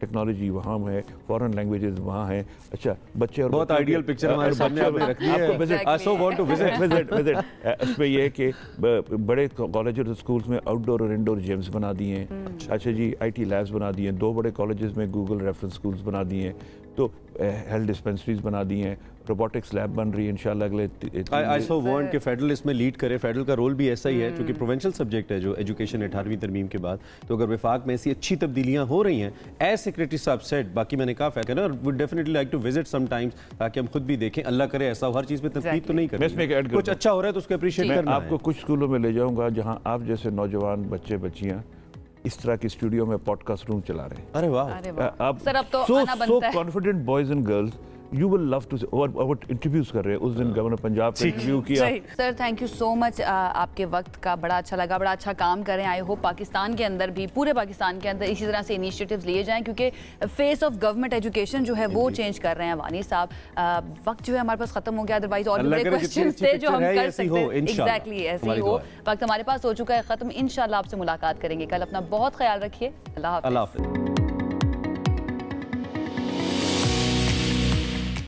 टेक्नोलॉजी वहाँ है, फॉरेन लैंग्वेजेस वहाँ हैं। अच्छा, बच्चे और
बहुत आइडियल पिक्चर हमारे सामने आपने रखी है।
आपको visit, I so want to visit. इसमें ये है कि बड़े कॉलेजेस और स्कूल्स में आउटडोर और इंडोर जिम्स बना दिए हैं। अच्छा जी, IT लैब्स बना दिए हैं। 2 बड़े कॉलेजेस में गूगल रेफरेंस स्कूल्स बना दिए हैं। तो हेल्थ डिस्पेंसरीज बना दी हैं, रोबोटिक्स लैब बन रही है इंशाल्लाह अगले।
आई सो वांट कि फेडरल इसमें लीड करे। फेडरल का रोल भी ऐसा ही है क्योंकि प्रोविंशियल सब्जेक्ट है जो एजुकेशन 18वीं तरमीम के बाद। तो अगर वफाक में ऐसी अच्छी तब्दीलियां हो रही हैं एज सेक्रेटरी साहब सेड, बाकी मैंने कहा फेडरल और would definitely like to visit sometimes ताकि हम खुद भी देखें। अल्लाह करे ऐसा हो, हर चीज़ में तनकीद तो नहीं करें, कुछ अच्छा हो रहा है तो उसको अप्रिशिएट करना है।
आपको कुछ स्कूलों में ले जाऊंगा जहाँ आप जैसे नौजवान बच्चे बच्चियाँ इस तरह की स्टूडियो में पॉडकास्ट रूम चला रहे हैं।
अरे वाह,
आप
सर अब तो आना बनता है।
Confident boys and girls you will love to और इंटरव्यूज कर रहे हैं। उस दिन गवर्नर पंजाब का इंटरव्यू किया।
Sir thank you so much, आपके वक्त का बड़ा अच्छा लगा, बड़ा अच्छा काम करें। आई होप पाकिस्तान के अंदर भी, पूरे पाकिस्तान के अंदर इसी तरह से इनिशिएटिव्स लिए जाएं क्योंकि फेस ऑफ गवर्नमेंट एजुकेशन जो है वो चेंज कर रहे हैं वानी साहब। वक्त जो है हमारे पास खत्म हो गया, अदरवाइज और भी बड़े क्वेश्चंस थे जो हम कर सकते हैं। एग्जैक्टली ऐसे ही हो। वक्त हमारे पास हो चुका है खत्म। इंशाल्लाह आपसे मुलाकात करेंगे कल। अपना बहुत ख्याल रखिए। अल्लाह हाफ़िज़।